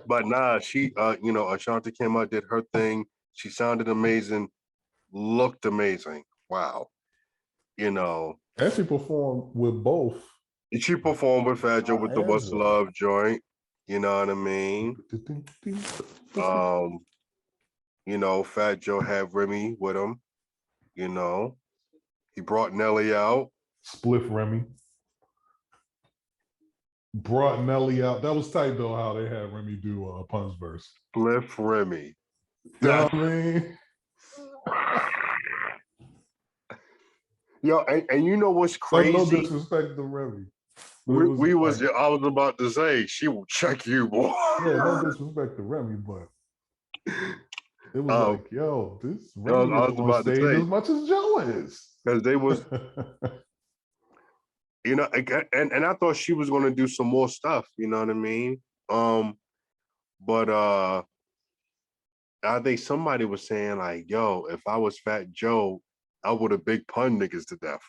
Speaker 1: But nah, she Ashanti came out, did her thing. She sounded amazing, looked amazing. Wow. You know.
Speaker 2: And she performed with both.
Speaker 1: She performed with Fat Joe with the What's Love joint. You know what I mean? You know, Fat Joe had Remy with him. You know, he brought Nelly out.
Speaker 2: Spliff Remy. Brought Nelly out. That was tight though, how they had Remy do a Pun's verse.
Speaker 1: Spliff Remy.
Speaker 2: You know what I mean?
Speaker 1: Yo, and you know what's crazy?
Speaker 2: No disrespect to Remy.
Speaker 1: I was about to say, she will check you, boy.
Speaker 2: Yeah, no disrespect to Remy, but it was like, yo, this Remy is on stage as much as Joe is.
Speaker 1: Because they was, you know, and I thought she was going to do some more stuff, you know what I mean? But I think somebody was saying like, yo, if I was Fat Joe, I would have Big Pun niggas to death.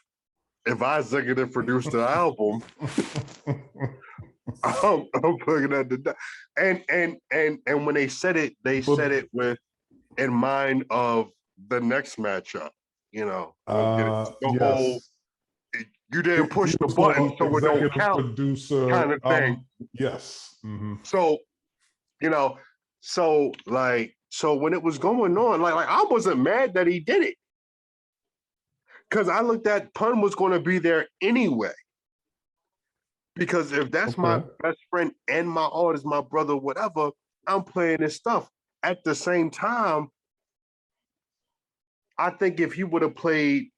Speaker 1: If I executive produced the album, I'm putting that to death. And when they said it, said it with in mind of the next matchup. You know, whole you didn't push the button, so it don't count producer, kind of thing.
Speaker 2: Yes.
Speaker 1: So, you know, so when it was going on, like I wasn't mad that he did it. Because I looked at Pun was going to be there anyway. Because if that's my best friend and my artist, my brother, whatever, I'm playing his stuff. At the same time, I think if he would have played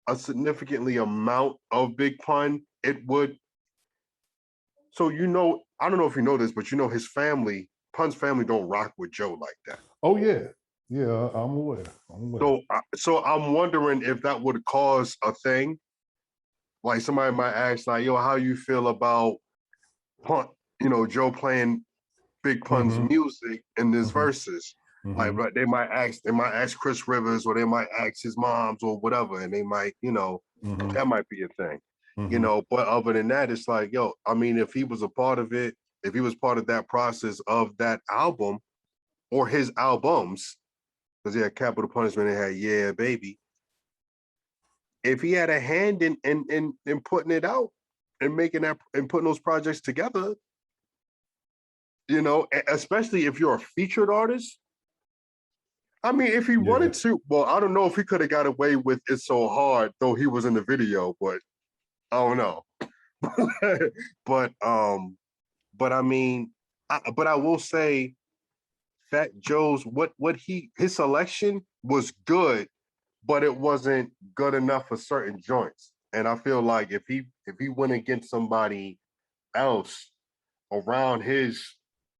Speaker 1: a significantly amount of Big Pun, it would. So, you know, I don't know if you know this, but you know his family, Pun's family don't rock with Joe like that.
Speaker 2: Oh, yeah. Yeah, I'm aware.
Speaker 1: So I'm wondering if that would cause a thing. Like somebody might ask, like, yo, how you feel about Pun, you know, Joe playing Big Pun's music in this verses? Like, but they might ask Chris Rivers, or they might ask his moms or whatever, and they might, you know, that might be a thing. You know, but other than that, it's like, yo, I mean, if he was a part of it, if he was part of that process of that album or his albums, because he had Capital Punishment and had Yeah Baby. If he had a hand in putting it out and making that and putting those projects together, you know, especially if you're a featured artist. I mean, if he wanted to, well, I don't know if he could have got away with It's So Hard, though he was in the video, but I don't know. but I mean, but I will say Fat Joe's his selection was good, but it wasn't good enough for certain joints. And I feel like if he went against somebody else around his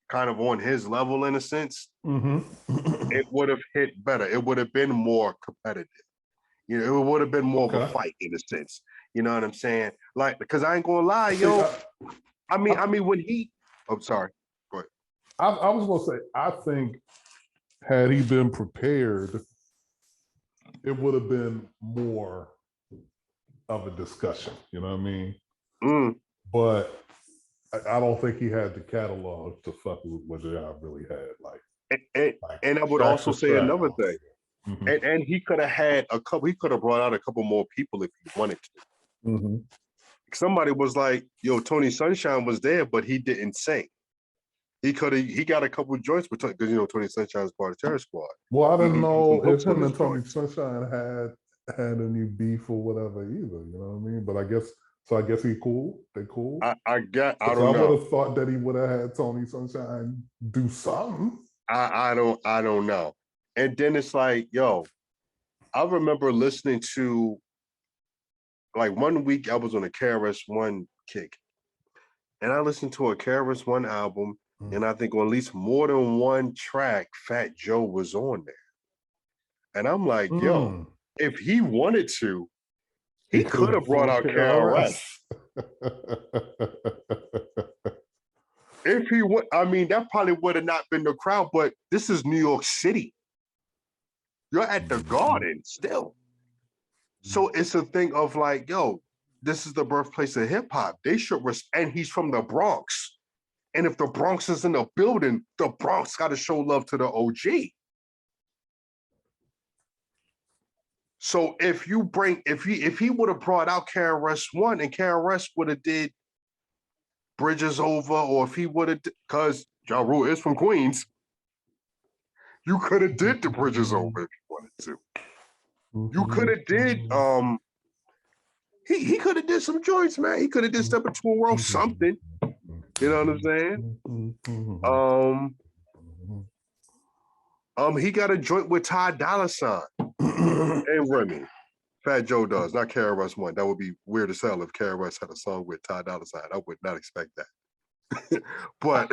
Speaker 1: kind of on his level in a sense, it would have hit better. It would have been more competitive. You know, it would have been more of a fight in a sense. You know what I'm saying? Like, because I ain't gonna lie, yo. I mean, when he, I'm sorry. Go ahead.
Speaker 2: I was gonna say, I think had he been prepared, it would have been more of a discussion. You know what I mean? But I don't think he had the catalog to fuck with what I really had.
Speaker 1: And I would also say another thing. And he could have had a couple. He could have brought out a couple more people if he wanted to. Somebody was like, "Yo, Tony Sunshine was there, but he didn't sing." He got a couple joints because Tony Sunshine is part of Terror Squad.
Speaker 2: Well, I didn't know if him and Tony Sunshine had any beef or whatever either. You know what I mean? But I guess he cool. They cool.
Speaker 1: I don't know.
Speaker 2: I would have thought that he would have had Tony Sunshine do something.
Speaker 1: I don't know. And then it's like, yo, I remember listening to, like, one week I was on a KRS-One kick, and I listened to a KRS-One album, and I think on at least more than one track, Fat Joe was on there. And I'm like, yo, if he wanted to, he could have brought out KRS. If he would, I mean, that probably would have not been the crowd, but this is New York City. You're at the Garden still. So it's a thing of like, yo, this is the birthplace of hip hop. They should and he's from the Bronx. And if the Bronx is in the building, the Bronx got to show love to the OG. So if he would have brought out KRS-One and KRS would have did Bridges Over, or if he would have, because Ja Rule is from Queens, you could have did the Bridges Over if you wanted to. You could have did he could have did some joints, man. He could have did Step Into a World, something. You know what I'm saying? He got a joint with Ty Dolla $ign and Remy. Fat Joe does, not KRS-One. That would be weird as hell if KRS had a song with Ty Dolla $ign. I would not expect that. But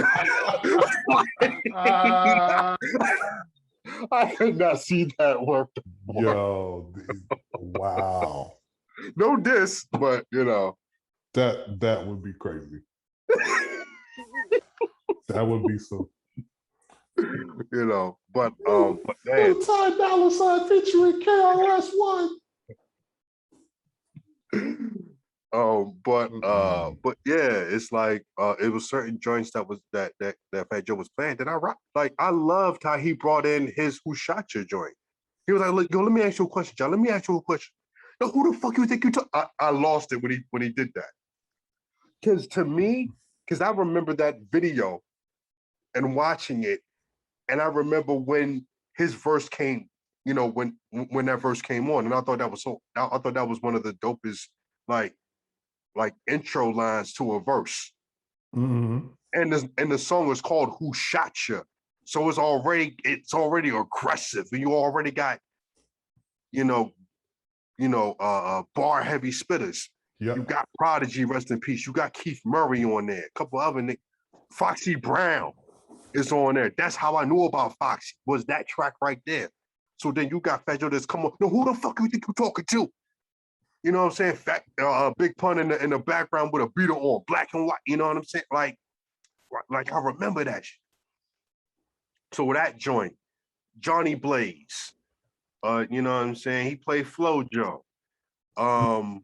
Speaker 1: I could not see that work.
Speaker 2: Yo, wow.
Speaker 1: No diss, but
Speaker 2: that would be crazy. That would be so.
Speaker 1: But man,
Speaker 2: Ty Dolla $ign featuring KRS-One.
Speaker 1: But yeah, it's like it was certain joints that Fat Joe was playing that I rock. Like, I loved how he brought in his Who Shot Ya joint. He was like, "Look, yo, let me ask you a question, John. Let me ask you a question. Yo, who the fuck you think you talk?" I lost it when he did that. Because I remember that video and watching it, and I remember when his verse came, when that verse came on, and I thought that was one of the dopest like intro lines to a verse. And the song is called Who Shot Ya? So it's already aggressive, and you already got bar heavy spitters. Yep. You got Prodigy, rest in peace. You got Keith Murray on there. A couple other niggas. Foxy Brown is on there. That's how I knew about Foxy, was that track right there. So then you got Fat Joe that's come on. No, who the fuck you think you're talking to? You know what I'm saying? Big Pun in the background with a beater on, black and white. You know what I'm saying? Like I remember that shit. So that joint, Johnny Blaze. You know what I'm saying? He played Flo Joe. Like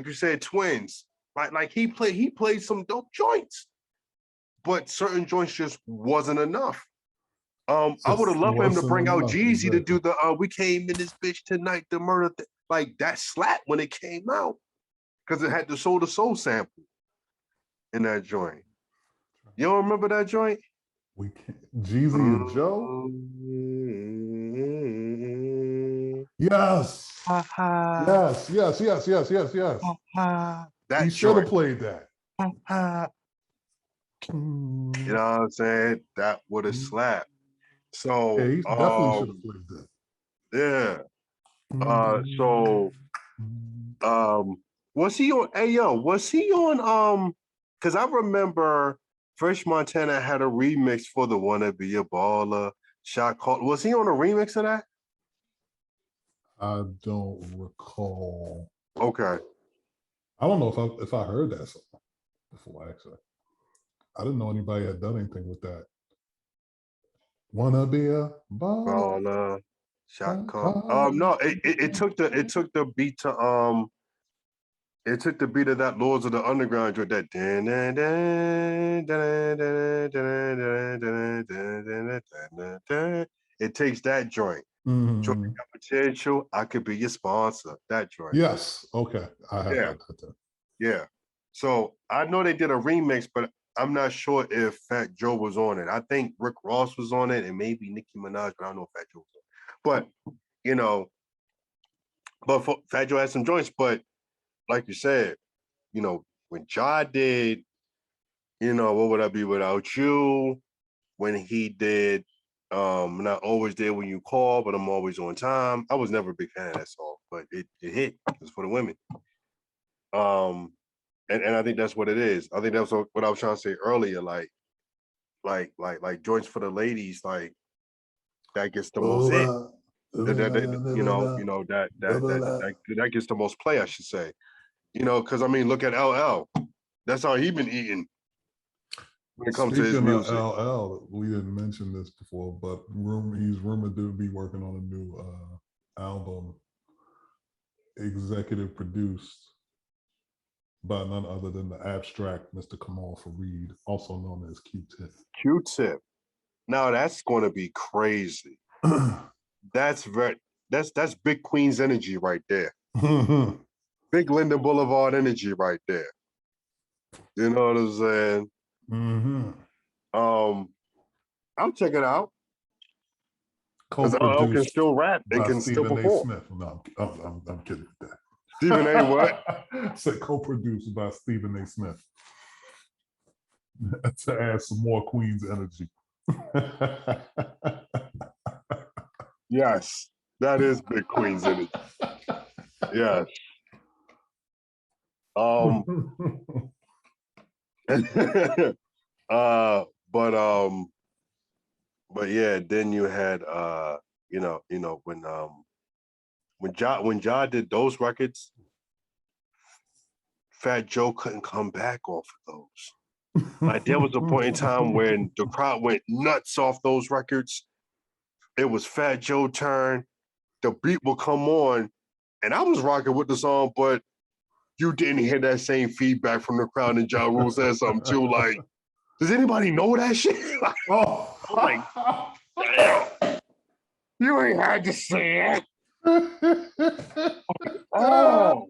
Speaker 1: you said, Twins. Like he played some dope joints, but certain joints just wasn't enough. I would have loved for him to bring out Jeezy to do the "We Came in This Bitch Tonight" the murder like that slap when it came out, because it had the Soul to Soul sample in that joint. You don't remember that joint?
Speaker 2: We can't. Jeezy and Joe. Yes. Yes. He should have played that.
Speaker 1: You know what I'm saying? That would have slapped. So
Speaker 2: yeah, he definitely should have played that.
Speaker 1: Yeah. So was he on was he on because I remember Fresh Montana had a remix for the Wanna Be a Baller shot called. Was he on a remix of that?
Speaker 2: I don't recall.
Speaker 1: Okay.
Speaker 2: I don't know if I heard that song before. Actually, I didn't know anybody had done anything with that. Wanna be a baller?
Speaker 1: Baller shot call.
Speaker 2: Baller.
Speaker 1: No, it took the beat to it took the beat of that Lords of the Underground with that. It takes that joint. Joint
Speaker 2: Mm-hmm.
Speaker 1: potential. I could be your sponsor. That joint.
Speaker 2: Yes. Okay. I have
Speaker 1: Yeah,
Speaker 2: heard that. Then.
Speaker 1: yeah. So I know they did a remix, but I'm not sure if Fat Joe was on it. I think Rick Ross was on it, and maybe Nicki Minaj, but I don't know if Fat Joe was on it. But you know, Fat Joe had some joints. But like you said, when Ja did, what would I be without you? When he did, not always there when you call, but I'm always on time. I was never a big fan of that song, but it hit. It's for the women. Um, and I think that's what it is. I think that's what I was trying to say earlier. Like joints for the ladies, like that gets the most hit. That gets the most play, I should say. Because I mean, look at LL. That's how he been eating when it comes to his
Speaker 2: Speaking of
Speaker 1: music.
Speaker 2: LL, we didn't mention this before, but he's rumored to be working on a new album, executive produced by none other than the abstract Mr. Kamal Fareed, also known as Q-Tip.
Speaker 1: Q-Tip. Now that's going to be crazy. That's big Queens energy right there. Big Linda Boulevard energy right there. You know what I'm saying?
Speaker 2: Mm-hmm.
Speaker 1: I'll check it out. Because LL can
Speaker 2: Co-produced
Speaker 1: still rap and
Speaker 2: by
Speaker 1: can still
Speaker 2: Stephen A.
Speaker 1: perform.
Speaker 2: Smith. No, I'm kidding with that.
Speaker 1: Stephen A. what?
Speaker 2: Said co-produced by Stephen A. Smith to add some more Queen's energy.
Speaker 1: Yes, that is big Queens energy. Yes. uh, but yeah, then you had when Ja did those records, Fat Joe couldn't come back off of those. Like there was a point in time when the crowd went nuts off those records. It was Fat Joe turn. The beat will come on, and I was rocking with the song, but you didn't hear that same feedback from the crowd. And Ja Rule said something too, like, "Does anybody know that shit?"
Speaker 2: Oh,
Speaker 1: like, damn, you ain't had to say it. Oh,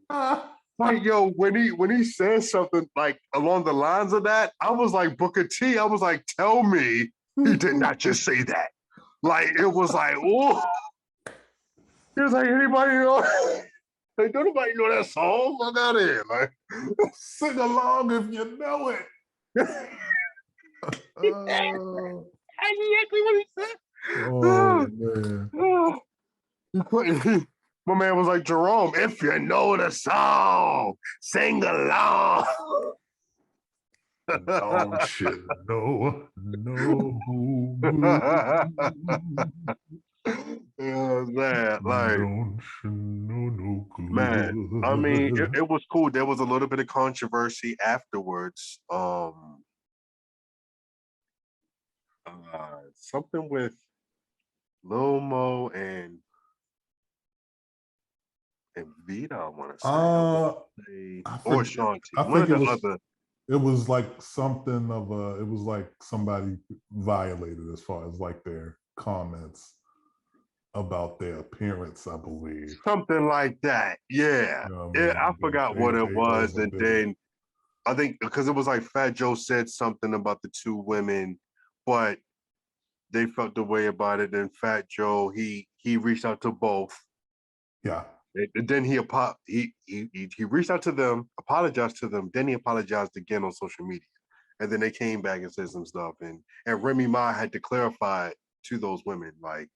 Speaker 1: like yo, when he said something like along the lines of that, I was like Booker T. I was like, tell me he did not just say that. Like it was like, oh, he was like, anybody know? Like, don't nobody know that song? Fuck out of here, like
Speaker 2: sing along if you know it.
Speaker 1: Exactly what he said.
Speaker 2: Oh man.
Speaker 1: My man was like, Jerome, if you know the song, sing along.
Speaker 2: Don't you know?
Speaker 1: Man, like,
Speaker 2: Don't you know no
Speaker 1: man, I mean,
Speaker 2: good?
Speaker 1: it was cool. There was a little bit of controversy afterwards. Something with Lil Mo and Vita, I want to say, or Shanti,
Speaker 2: I
Speaker 1: one of
Speaker 2: think
Speaker 1: the other.
Speaker 2: it was like something of a, it was like somebody violated as far as like their comments about their appearance, I believe.
Speaker 1: Something like that. Yeah.
Speaker 2: You know what I
Speaker 1: Yeah, I
Speaker 2: mean?
Speaker 1: forgot what it
Speaker 2: They
Speaker 1: was. And
Speaker 2: overdid it.
Speaker 1: then I think because it was like Fat Joe said something about the two women, but they felt the way about it. And Fat Joe, he reached out to both.
Speaker 2: Yeah.
Speaker 1: And then he reached out to them, apologized to them, then he apologized again on social media. And then they came back and said some stuff. And Remy Ma had to clarify to those women, like,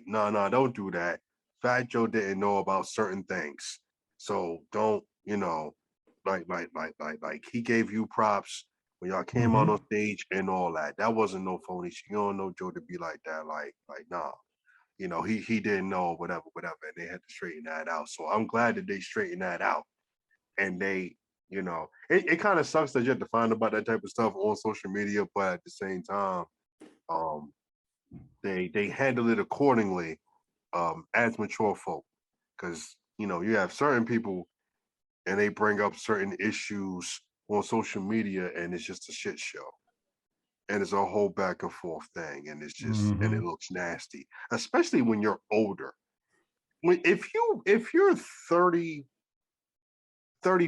Speaker 1: no, don't do that. Fat Joe didn't know about certain things. So don't, like he gave you props when y'all came out on stage and all that. That wasn't no phony shit. You don't know Joe to be like that. Like nah. He didn't know, whatever, and they had to straighten that out. So I'm glad that they straightened that out. And they, it kind of sucks that you have to find about that type of stuff on social media, but at the same time, they handle it accordingly, as mature folk. Because you have certain people and they bring up certain issues on social media and it's just a shit show. And it's a whole back and forth thing, and it's just and it looks nasty, especially when you're older. If you're 30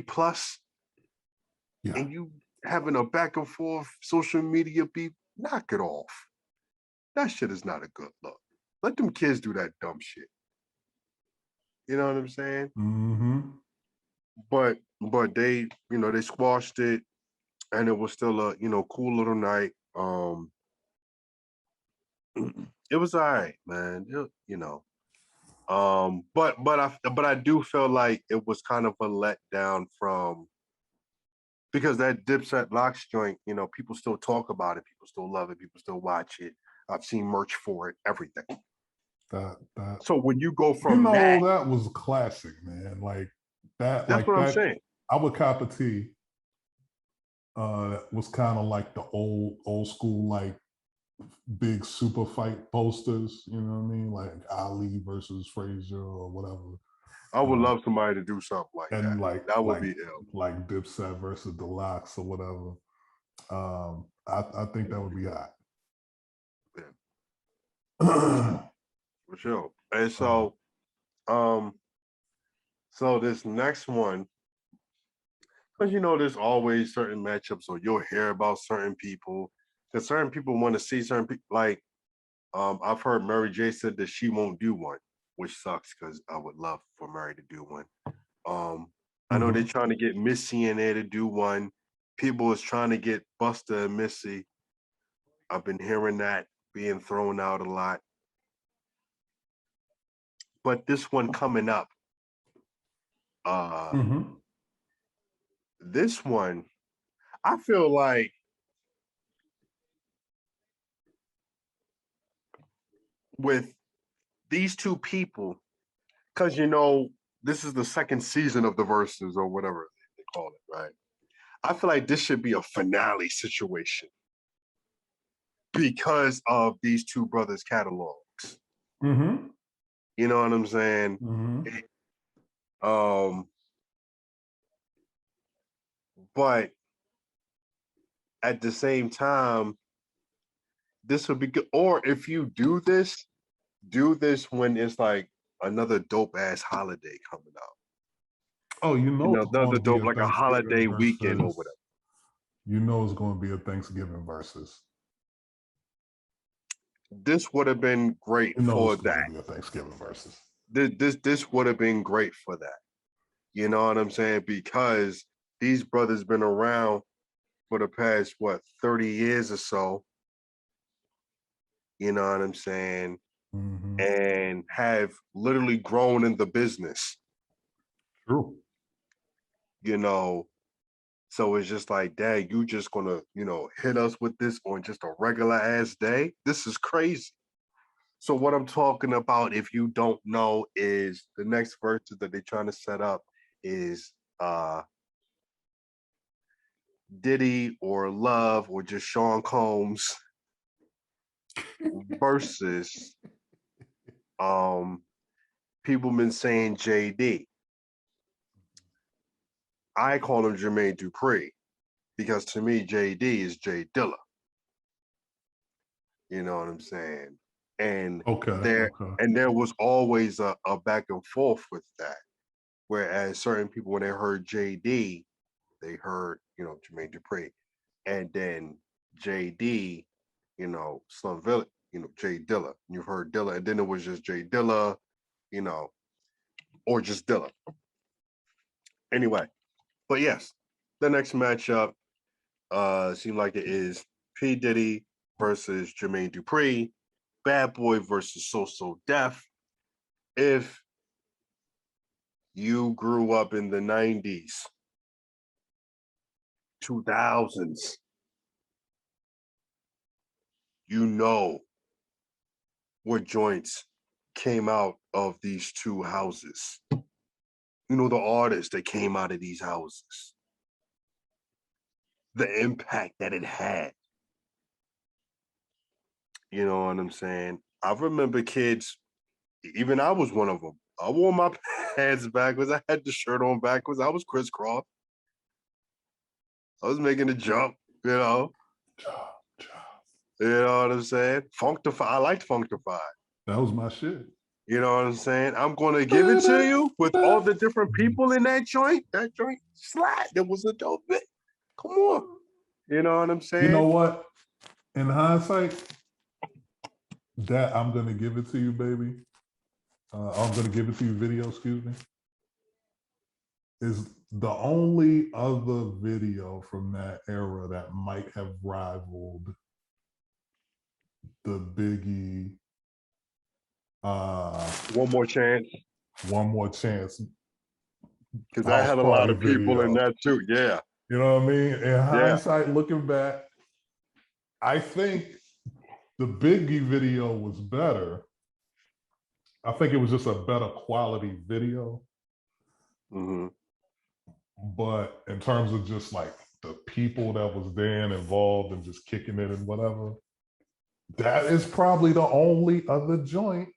Speaker 1: plus, and you having a back and forth social media beef, knock it off. That shit is not a good look. Let them kids do that dumb shit. You know what I'm saying? But they they squashed it, and it was still a cool little night. It was all right, man. But I do feel like it was kind of a letdown from, because that Dipset Locks joint, people still talk about it, people still love it, people still watch it. I've seen merch for it, everything. So when you go from
Speaker 2: that was classic, man. Like that.
Speaker 1: That's what I'm saying.
Speaker 2: I would cop a tee. Was kind of like the old school, like big super fight posters. You know what I mean? Like Ali versus Frazier or whatever.
Speaker 1: I would love somebody to do something like that.
Speaker 2: And like
Speaker 1: that would be ill.
Speaker 2: Like Dipset versus the Locks or whatever. I think that would be hot.
Speaker 1: Yeah. For sure. And so, so this next one, because there's always certain matchups, or you'll hear about certain people, because certain people want to see certain people. Like, I've heard Mary J said that she won't do one, which sucks because I would love for Mary to do one. I know they're trying to get Missy in there to do one. People is trying to get Busta and Missy. I've been hearing that being thrown out a lot. But this one coming up, this one, I feel like with these two people, because this is the second season of the VERZUZ or whatever they call it, right? I feel like this should be a finale situation because of these two brothers' catalogs. You know what I'm saying? But at the same time, this would be good. Or if you do this when it's like another dope ass holiday coming out.
Speaker 2: Oh,
Speaker 1: another dope, like a holiday weekend or whatever.
Speaker 2: It's going to be a Thanksgiving versus.
Speaker 1: This would have been great for that.
Speaker 2: Be a Thanksgiving versus.
Speaker 1: This would have been great for that. You know what I'm saying? Because these brothers been around for the past 30 years or so. You know what I'm saying? And have literally grown in the business.
Speaker 2: True.
Speaker 1: So it's just like, Dad, you just gonna, hit us with this on just a regular ass day? This is crazy. So what I'm talking about, if you don't know, is the next verses that they're trying to set up is Diddy or Love or just Sean Combs versus people been saying JD. I call him Jermaine Dupri because to me JD is Jay Dilla. You know what I'm saying? And there was always a back and forth with that. Whereas certain people, when they heard JD, they heard, Jermaine Dupri. And then JD, Slum Village, Jay Dilla. You've heard Dilla, and then it was just Jay Dilla, or just Dilla. Anyway, but yes, the next matchup seemed like it is P. Diddy versus Jermaine Dupri, Bad Boy versus So Def. If you grew up in the 90s, 2000s, you know what joints came out of these two houses. You know the artists that came out of these houses. The impact that it had. You know what I'm saying? I remember kids, even I was one of them. I wore my pants backwards. I had the shirt on backwards. I was crisscross. I was making a jump, you know. You know what I'm saying? Funkify. I liked Funkify.
Speaker 2: That was my shit.
Speaker 1: You know what I'm saying? I'm gonna give it to you with all the different people in that joint. That joint slide. There was a dope bit. Come on. You know what I'm saying?
Speaker 2: You know what? In hindsight, that I'm gonna give it to you, baby. I'm gonna give it to you, video. Excuse me. Is the only other video from that era that might have rivaled the Biggie.
Speaker 1: One more chance.
Speaker 2: One more chance.
Speaker 1: Because I had a lot of people in that too. Yeah.
Speaker 2: You know what I mean? In hindsight, looking back, I think the Biggie video was better. I think it was just a better quality video.
Speaker 1: Mm-hmm.
Speaker 2: But in terms of just like the people that was there and involved and just kicking it and whatever, that is probably the only other joint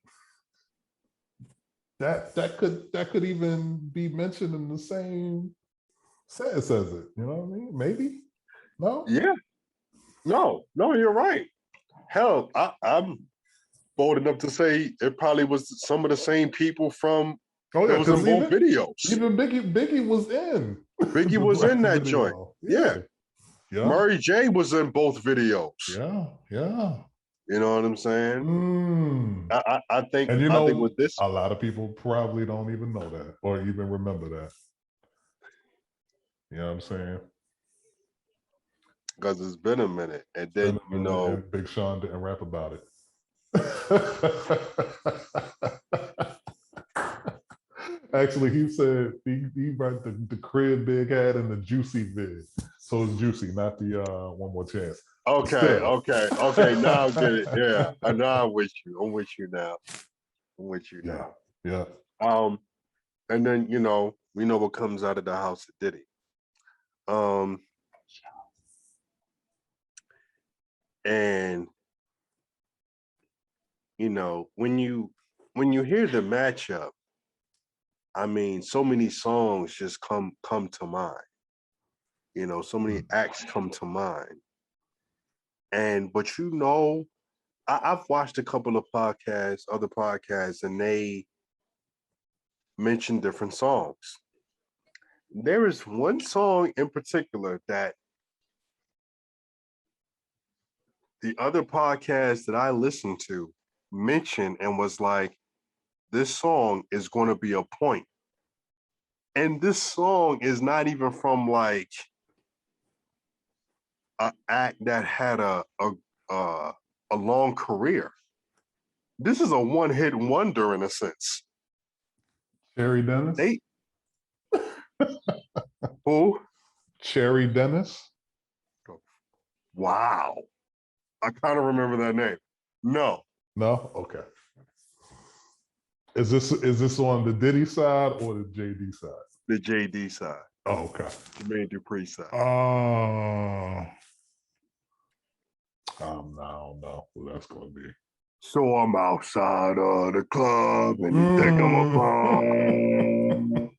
Speaker 2: that could even be mentioned in the same sentence as it. You know what I mean? Maybe? No?
Speaker 1: Yeah. No, you're right. Hell, I'm bold enough to say it probably was some of the same people from that was in both videos.
Speaker 2: Even Biggie was in.
Speaker 1: Biggie was in that joint. Yeah. Murray J was in both videos.
Speaker 2: Yeah.
Speaker 1: You know what I'm saying? I think,
Speaker 2: and
Speaker 1: I think with this,
Speaker 2: a lot of people probably don't even know that or even remember that. You know what I'm saying?
Speaker 1: Because it's been a minute, and then you know,
Speaker 2: and Big Sean didn't rap about it. Actually, he said he wrote the crib Big had and the Juicy vid. So it's Juicy, not the One More Chance.
Speaker 1: Okay. Now I get it. Yeah, I know. I'm with you. I'm with you now.
Speaker 2: Yeah.
Speaker 1: And then you know, we know what comes out of the house of Diddy. And you know, when you hear the matchup, I mean, so many songs just come to mind. You know, so many acts come to mind. But you know, I've watched a couple of podcasts, other podcasts, and they mention different songs. There is one song in particular that the other podcast that I listened to mentioned and was like, this song is going to be a point. And this song is not even from like an act that had a long career. This is a one-hit wonder in a sense.
Speaker 2: Cherry Dennis?
Speaker 1: Who?
Speaker 2: Cherry Dennis?
Speaker 1: Wow. I kind of remember that name. No.
Speaker 2: Okay. Is this on the Diddy side or the JD side?
Speaker 1: The JD side.
Speaker 2: Oh, okay.
Speaker 1: The Jermaine Dupri side.
Speaker 2: I don't know who that's gonna be.
Speaker 1: So I'm outside of the club and you think I'm a bum.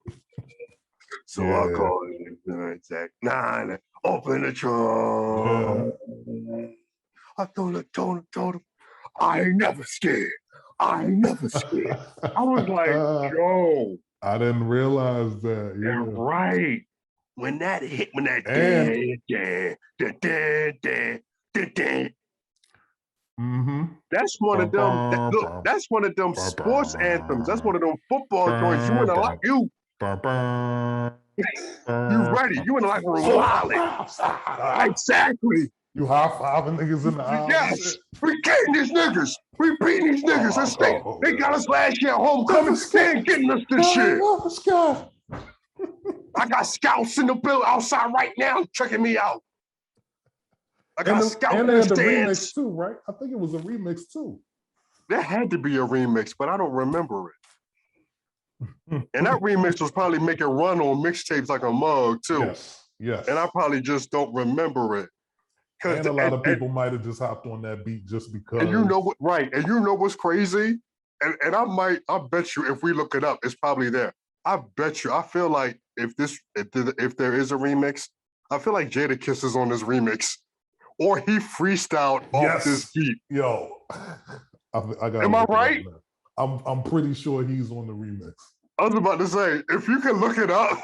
Speaker 1: So I call it Zach 9, open the trunk. I told him, I ain't never scared. I was like, yo.
Speaker 2: I didn't realize that.
Speaker 1: Yeah. Right. When that hit, that's one of them. Look, that's one of them sports anthems. That's one of them football joints. You in the locker room. You ready? You in the locker room. Exactly.
Speaker 2: You high-fiving niggas in the aisle.
Speaker 1: Yes, we getting these niggas. We beating these niggas. They got us last year at homecoming. They ain't getting us this year. I got scouts in the building outside right now checking me out. I got scouts in the
Speaker 2: remix too, right? I think it was a remix too.
Speaker 1: There had to be a remix, but I don't remember it. And that remix was probably making run on mixtapes like a mug too.
Speaker 2: Yes.
Speaker 1: And I probably just don't remember it.
Speaker 2: And a lot of people might have just hopped on that beat just because.
Speaker 1: And you know what? Right. And you know what's crazy? And I bet you if we look it up, it's probably there. I bet you. I feel like if there is a remix, I feel like Jada Kiss is on this remix, or he freestyled off this beat.
Speaker 2: Yo, I got.
Speaker 1: Am I right?
Speaker 2: I'm pretty sure he's on the remix.
Speaker 1: I was about to say, if you can look it up,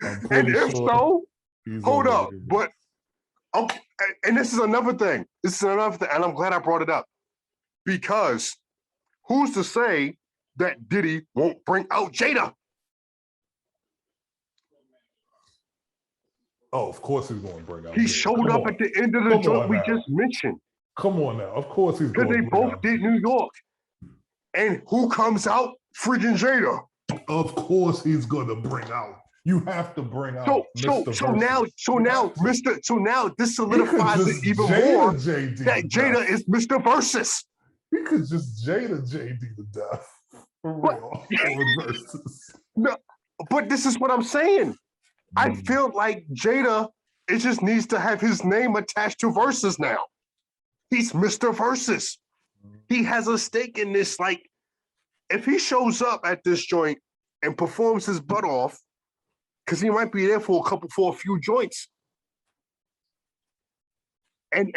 Speaker 1: and if so, hold up. But okay, and this is another thing. And I'm glad I brought it up because who's to say that Diddy won't bring out Jada?
Speaker 2: Oh, of course he's going to bring out.
Speaker 1: He showed up at the end of the joint we just mentioned.
Speaker 2: Come on now, of course he's going to.
Speaker 1: Because they both did New York, and who comes out? Friggin' Jada.
Speaker 2: Of course he's going to bring out. You have to bring out.
Speaker 1: So now this solidifies it even more that Jada is Mr. VERZUZ.
Speaker 2: He could just Jada JD to death. For real.
Speaker 1: No, but this is what I'm saying. I feel like Jada, it just needs to have his name attached to VERZUZ now. He's Mr. VERZUZ. He has a stake in this. Like, if he shows up at this joint and performs his butt off, because he might be there for a few joints. And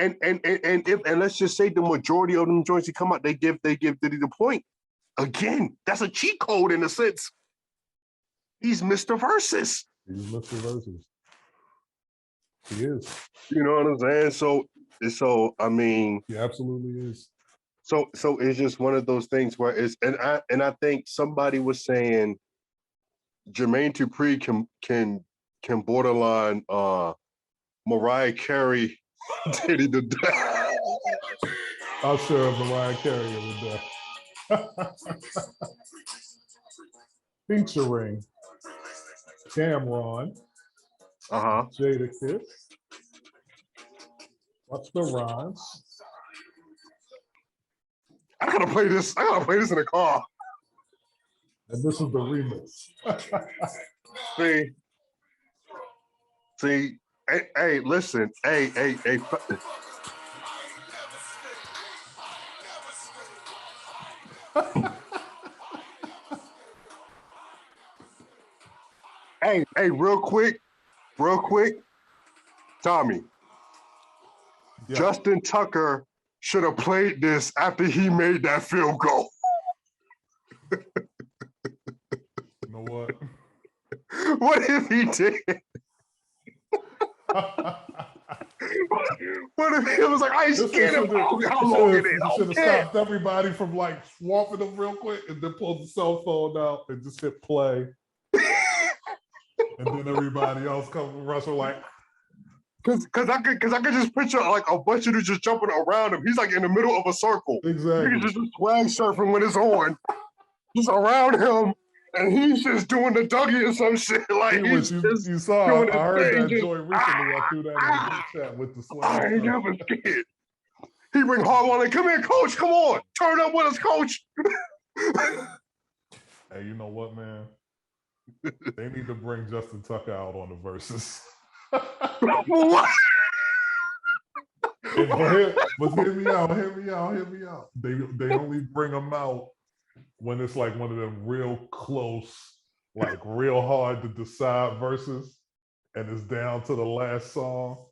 Speaker 1: let's just say the majority of them joints he come out, they give Diddy the point. Again, that's a cheat code in a sense. He's Mr. VERZUZ.
Speaker 2: He's Mr. VERZUZ. He is.
Speaker 1: You know what I'm saying? So I mean,
Speaker 2: he absolutely is.
Speaker 1: So it's just one of those things where it's and I think somebody was saying Jermaine Dupri can borderline Mariah Carey Diddy to death.
Speaker 2: I'll share Mariah Carey to death. Featuring Cameron, Jada Kiss. Watch the rhymes.
Speaker 1: I gotta play this in the car.
Speaker 2: And this is the remix.
Speaker 1: See, hey, listen, hey. Hey, real quick, Tommy. Yeah. Justin Tucker should have played this after he made that field goal.
Speaker 2: You know what?
Speaker 1: What if he did? What if he was like, I ain't scared of how long it is?
Speaker 2: You should have stopped everybody from like swamping them real quick and then pulled the cell phone out and just hit play. And then everybody else comes and Russell like,
Speaker 1: Cause I could just picture like a bunch of dudes just jumping around him. He's like in the middle of a circle.
Speaker 2: Exactly.
Speaker 1: He's just swag surfing with his horn, just around him, and he's just doing the Dougie or some shit. Like
Speaker 2: you saw. I heard that joint recently. I threw that in the chat with the swag.
Speaker 1: I ain't never scared. He bring Harlem like, come here, coach. Come on, turn up with us, coach.
Speaker 2: Hey, you know what, man? They need to bring Justin Tucker out on the VERZUZ.
Speaker 1: What?
Speaker 2: But hear me out. They only bring them out when it's like one of them real close, like real hard to decide verses, and it's down to the last song,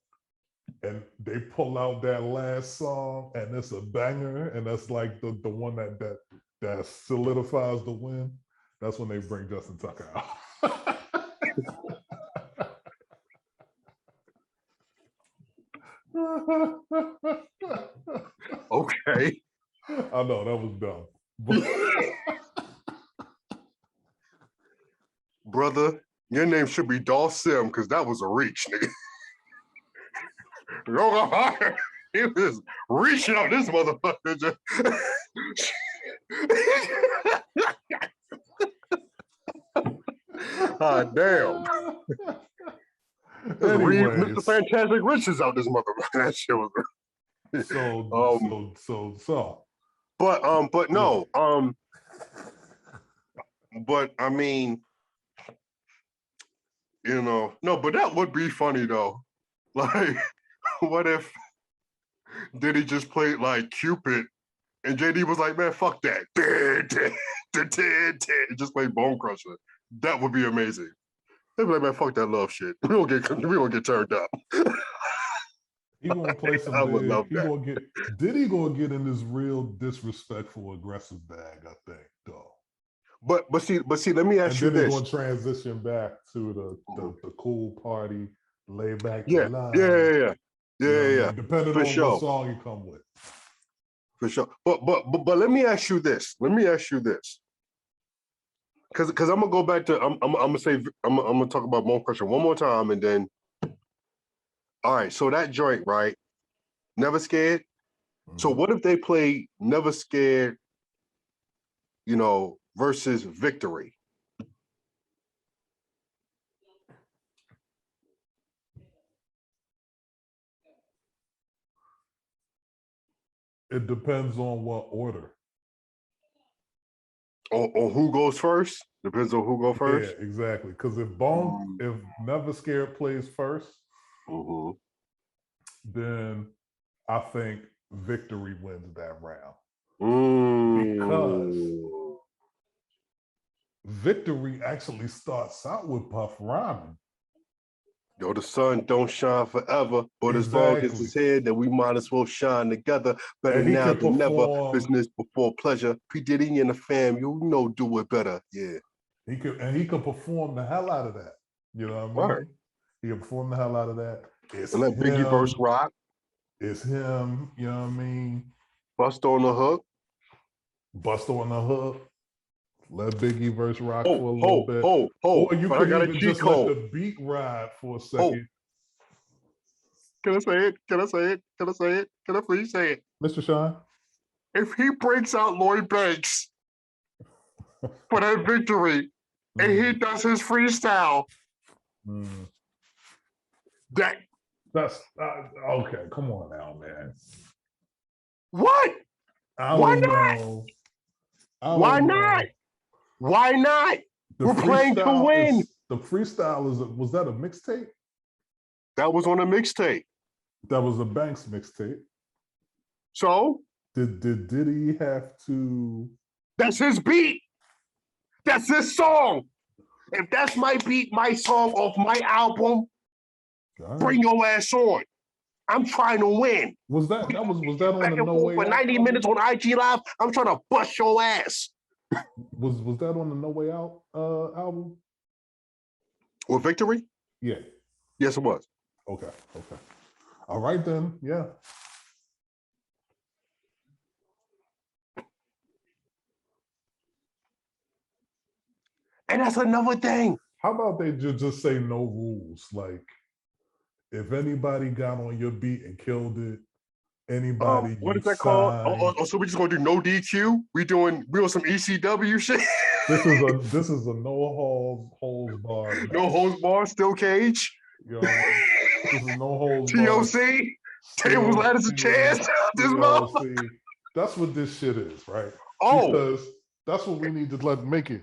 Speaker 2: and they pull out that last song, and it's a banger, and that's like the one that solidifies the win. That's when they bring Justin Tucker out.
Speaker 1: Okay.
Speaker 2: I know that was dumb.
Speaker 1: Brother, your name should be Dolph Sim because that was a reach, nigga. He was reaching out this motherfucker. Damn. Just read Mr. Fantastic Riches out this motherfucker. That shit was but no, but I mean, you know, no, but that would be funny though. Like, what if Diddy just played like Cupid and JD was like, man, fuck that. Just play Bone Crusher. That would be amazing. They'd be like, man, fuck that love shit. We don't get turned up.
Speaker 2: He gonna play some.
Speaker 1: I would love
Speaker 2: he
Speaker 1: that.
Speaker 2: gonna get Diddy gonna get in this real disrespectful, aggressive bag, I think, though.
Speaker 1: But see, let me ask you this.
Speaker 2: And then they're gonna transition back to the cool party, lay back.
Speaker 1: Yeah.
Speaker 2: Depending on what song you come with.
Speaker 1: For sure. But let me ask you this. Because I'm gonna go back to I'm gonna talk about Bone Crusher one more time, and then all right. So that joint, right? Never Scared. Mm-hmm. So what if they play Never Scared, you know, versus Victory?
Speaker 2: It depends on what order.
Speaker 1: On who goes first? Depends on who goes first?
Speaker 2: Yeah, exactly. Because if Never Scared plays first, then I think Victory wins that round. Because Victory actually starts out with Puff rhyming.
Speaker 1: Yo, the sun don't shine forever, but as long as it's here, then we might as well shine together. Better now than never. Business before pleasure. P. Diddy and the fam, you know, do it better. Yeah.
Speaker 2: He could perform the hell out of that. You know what I mean? Right. He can perform the hell out of that.
Speaker 1: It's and let Biggie verse rock.
Speaker 2: It's him, you know what I mean?
Speaker 1: Bust on the hook.
Speaker 2: Let Biggie verse rock for a little bit. Or you could even just let the beat ride for a second.
Speaker 1: Can I say it? Can I please say it?
Speaker 2: Mr. Sean?
Speaker 1: If he breaks out Lloyd Banks for that Victory and he does his freestyle,
Speaker 2: that's okay. Come on now, man.
Speaker 1: What? Why not? Why not? Why not? We're playing to win.
Speaker 2: The freestyle was that a mixtape?
Speaker 1: That was on a mixtape.
Speaker 2: That was a Banks mixtape.
Speaker 1: So?
Speaker 2: Did Diddy have to?
Speaker 1: That's his beat. That's his song. If that's my beat, my song off my album, bring your ass on. I'm trying to win.
Speaker 2: Was that on the No Way
Speaker 1: for 90
Speaker 2: Out
Speaker 1: minutes on IG Live? I'm trying to bust your ass.
Speaker 2: Was that on the No Way Out album?
Speaker 1: Or Victory?
Speaker 2: Yeah.
Speaker 1: Yes, it was.
Speaker 2: Okay. All right then. Yeah.
Speaker 1: And that's another thing.
Speaker 2: How about they just say no rules? Like, if anybody got on your beat and killed it, anybody.
Speaker 1: What is that called? So we're just gonna do no DQ? We doing some ECW shit?
Speaker 2: This is a no holds bar.
Speaker 1: No holds bar, still cage.
Speaker 2: Yo, this is no holds
Speaker 1: bar. TOC, tables, ladders, and chairs. This motherfucker.
Speaker 2: That's what this shit is, right?
Speaker 1: Because
Speaker 2: that's what we need to make it.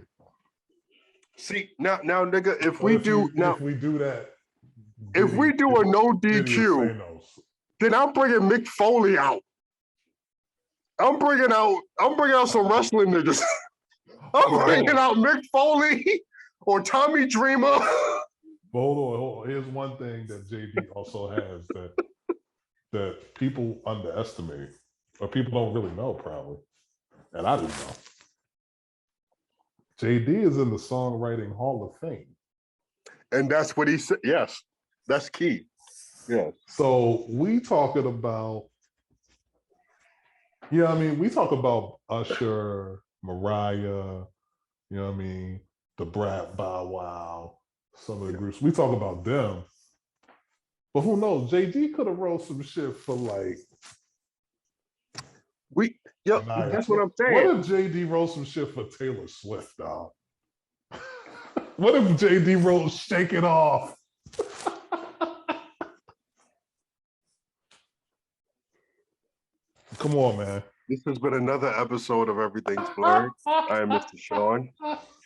Speaker 1: See now, nigga, if we do
Speaker 2: that,
Speaker 1: if we do a no DQ, then I'm bringing Mick Foley out. I'm bringing out some wrestling niggas. I'm bringing out Mick Foley or Tommy Dreamer.
Speaker 2: Hold on. Here's one thing that JD also has that people underestimate, or people don't really know probably, and I didn't know. JD is in the Songwriting Hall of Fame.
Speaker 1: And that's what he said. Yes, that's key. Yeah.
Speaker 2: So we talking about, we talk about Usher, Mariah, you know what I mean, the Brat, Bow Wow, some of the groups. We talk about them. But who knows? JD could have wrote some shit for like
Speaker 1: That's what I'm
Speaker 2: What
Speaker 1: saying.
Speaker 2: if JD wrote some shit for Taylor Swift, dog? What if JD wrote Shake It Off? Come on, man.
Speaker 1: This has been another episode of Everything's Blurred. I am Mr. Sean.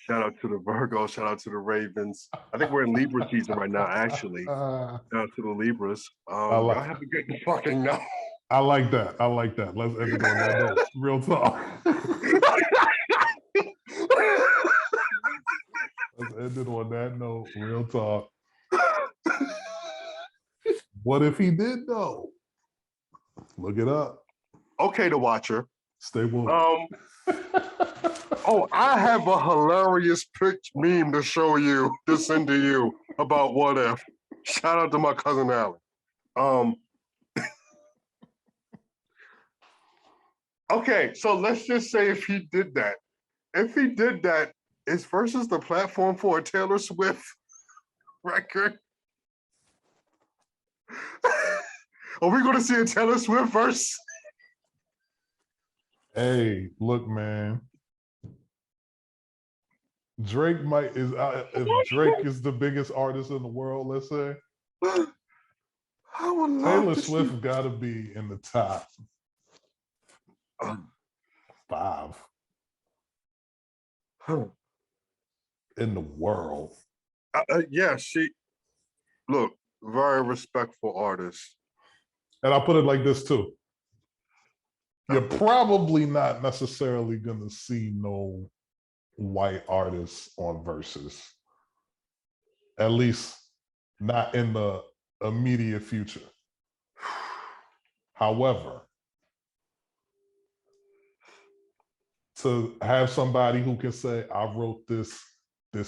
Speaker 1: Shout out to the Virgo. Shout out to the Ravens. I think we're in Libra season right now, actually. Shout out to the Libras. Y'all have a good fucking night.
Speaker 2: I like that. I like that. Let's end it on that note. Real talk. Let's end it on that note. Real talk. What if he did know? Look it up.
Speaker 1: Okay, the Watcher.
Speaker 2: Stay woke.
Speaker 1: Oh, I have a hilarious meme to show you, to send to you about what if. Shout out to my cousin Alan. Okay, so let's just say if he did that. If he did that, is Versus the platform for a Taylor Swift record? Are we going to see a Taylor Swift verse?
Speaker 2: Hey, look, man. Drake if Drake is the biggest artist in the world, let's say,
Speaker 1: I would love
Speaker 2: Taylor
Speaker 1: to
Speaker 2: Swift got to be in the top 5 in the world.
Speaker 1: Yeah, look, very respectful artist.
Speaker 2: And I put it like this too. You're probably not necessarily going to see no white artists on Versus. At least not in the immediate future. However, to have somebody who can say, I wrote this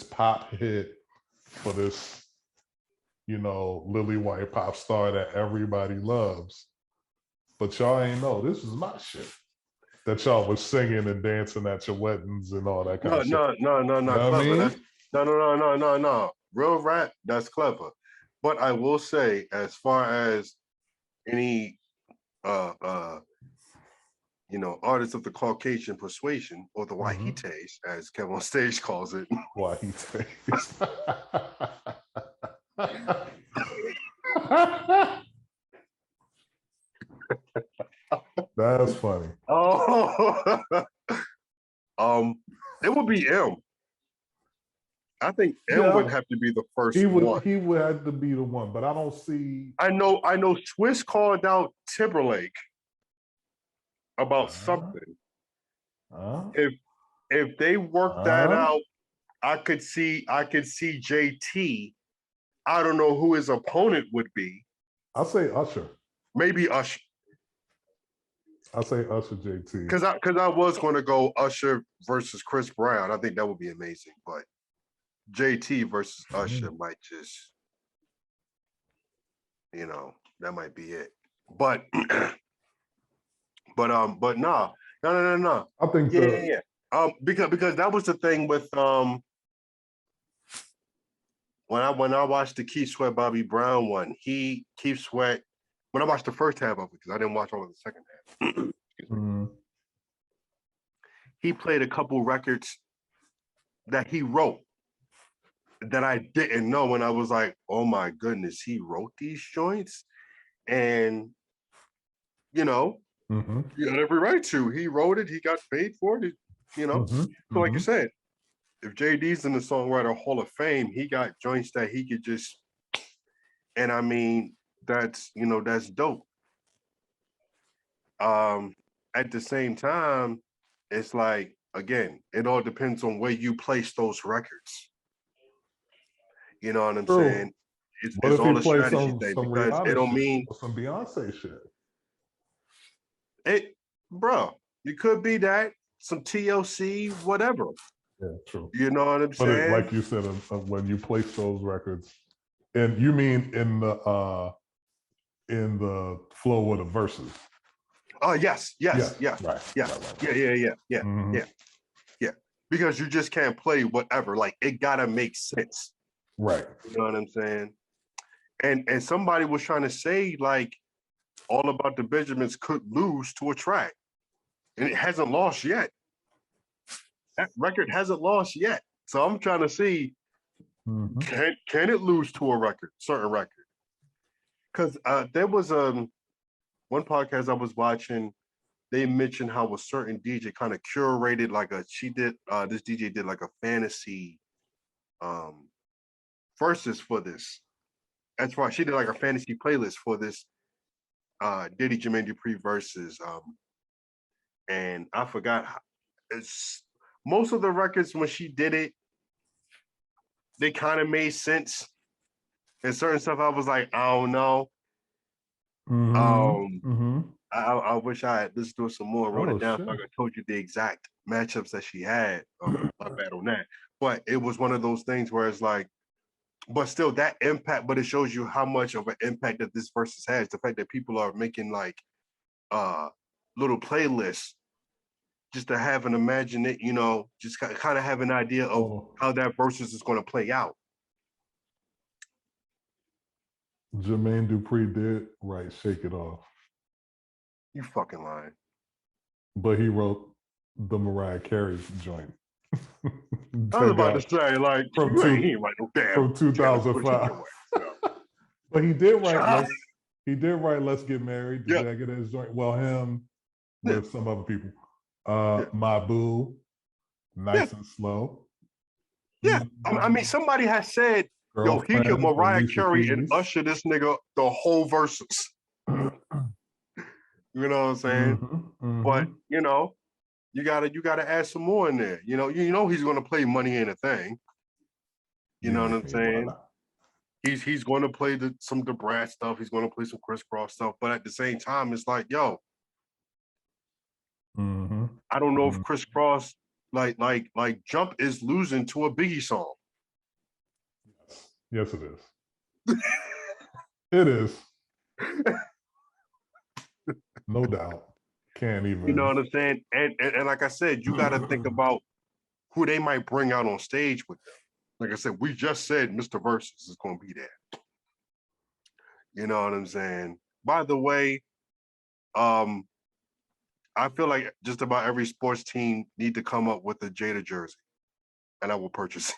Speaker 2: pop hit for this, lily white pop star that everybody loves, but y'all ain't know this is my shit that y'all was singing and dancing at your weddings and all that kind of shit.
Speaker 1: No,
Speaker 2: You know
Speaker 1: clever.
Speaker 2: No.
Speaker 1: Real rap, that's clever. But I will say, as far as any artists of the Caucasian persuasion, or the Wahites, as Kevin on Stage calls it.
Speaker 2: Wahites. That's funny.
Speaker 1: Oh, it would be M. I think M would have to be the first one.
Speaker 2: He would have to be the one, but I don't see.
Speaker 1: I know. Swiss called out Timberlake about something. If they work that out, I could see JT. I don't know who his opponent would be.
Speaker 2: I'll say Usher.
Speaker 1: Maybe Usher.
Speaker 2: I'll say Usher, JT.
Speaker 1: Because I was going to go Usher versus Chris Brown. I think that would be amazing. But JT versus Usher might just, that might be it. But no.
Speaker 2: I think
Speaker 1: because that was the thing with when I watched the Keith Sweat Bobby Brown one, Keith Sweat, when I watched the first half of it, because I didn't watch all of the second half. He played a couple records that he wrote that I didn't know, and I was like, oh my goodness, he wrote these joints? And he had every right to. He wrote it, he got paid for it, So like you said, if JD's in the Songwriter Hall of Fame, he got joints that he could just, and I mean, that's dope. At the same time, it's like, again, it all depends on where you place those records. You know what I'm saying? It's all a strategy thing, because it don't mean
Speaker 2: some Beyonce shit.
Speaker 1: It could be that, some TLC, whatever.
Speaker 2: Yeah, true.
Speaker 1: You know what I'm saying?
Speaker 2: Like you said, when you place those records, and you mean in the flow of the verses.
Speaker 1: Oh, yes.
Speaker 2: Right.
Speaker 1: Yeah. Because you just can't play whatever. Like, it gotta make sense.
Speaker 2: Right.
Speaker 1: You know what I'm saying? And somebody was trying to say like All About the Benjamins could lose to a track, and it hasn't lost yet. That record hasn't lost yet. So I'm trying to see, can it lose to a record, certain record? Because there was one podcast I was watching. They mentioned how a certain DJ kind of curated like this DJ did like a fantasy verses for this. That's why she did like a fantasy playlist for this Diddy Jermaine Dupri verses. And I forgot it's most of the records when she did it, they kind of made sense. And certain stuff I was like, I don't know. I wish I had listened to it some more, wrote it down, so I told you the exact matchups that she had. My bad on that. But it was one of those things where it's like, but still that impact, but it shows you how much of an impact that this versus has. The fact that people are making like little playlists just to have an imagine, just kind of have an idea of how that versus is going to play out.
Speaker 2: Jermaine Dupri did write Shake It Off.
Speaker 1: You fucking lying.
Speaker 2: But he wrote the Mariah Carey joint.
Speaker 1: I was about to say, like,
Speaker 2: from 2005. But he did write Let's Get Married. The Jagged Edge joint. Well, him with some other people. My Boo, Nice and Slow.
Speaker 1: Yeah. I mean, somebody has said, yo, he could Mariah Carey and usher this nigga the whole verses. You know what I'm saying? But you gotta add some more in there. You know he's gonna play Money Ain't a Thing. You know what I'm saying? He's gonna play some DeBrat stuff. He's gonna play some Chris Cross stuff. But at the same time, it's like, yo, I don't know if Chris Cross like Jump is losing to a Biggie song.
Speaker 2: Yes, it is. It is. No doubt. Can't even.
Speaker 1: You know what I'm saying? And like I said, you got to think about who they might bring out on stage with them. Like I said, we just said Mr. VERZUZ is going to be there. You know what I'm saying? By the way, I feel like just about every sports team need to come up with a Jada jersey, and I will purchase it.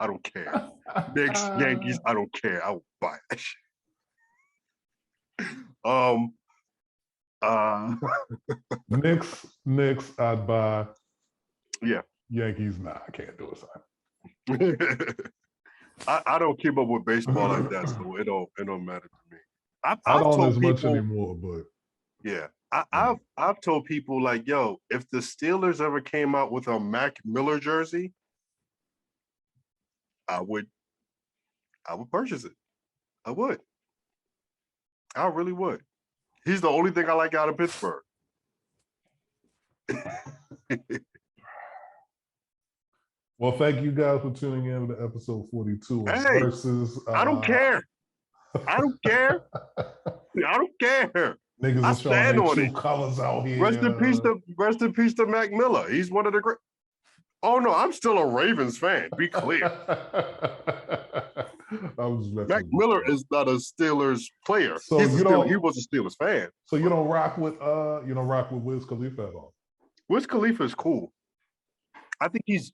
Speaker 1: I don't care. Knicks, Yankees, I don't care. I will buy that shit.
Speaker 2: Knicks, I'd buy.
Speaker 1: Yeah.
Speaker 2: Yankees, nah, I can't do it, son.
Speaker 1: I don't keep up with baseball like that, so it don't matter to me.
Speaker 2: I don't as much anymore, but
Speaker 1: yeah. I've told people like, yo, if the Steelers ever came out with a Mac Miller jersey, I would purchase it. I would. I really would. He's the only thing I like out of Pittsburgh.
Speaker 2: Well, thank you guys for tuning in to episode 42 of VERZUZ.
Speaker 1: I don't care. I don't care. I don't care.
Speaker 2: Niggas are showing their true colors out here.
Speaker 1: Rest in peace to Mac Miller. He's one of the great. Oh no, I'm still a Ravens fan. Be clear. Mac Miller is not a Steelers player.
Speaker 2: So
Speaker 1: he was a Steelers fan.
Speaker 2: So you don't rock with Wiz Khalifa at all?
Speaker 1: Wiz Khalifa is cool. I think he's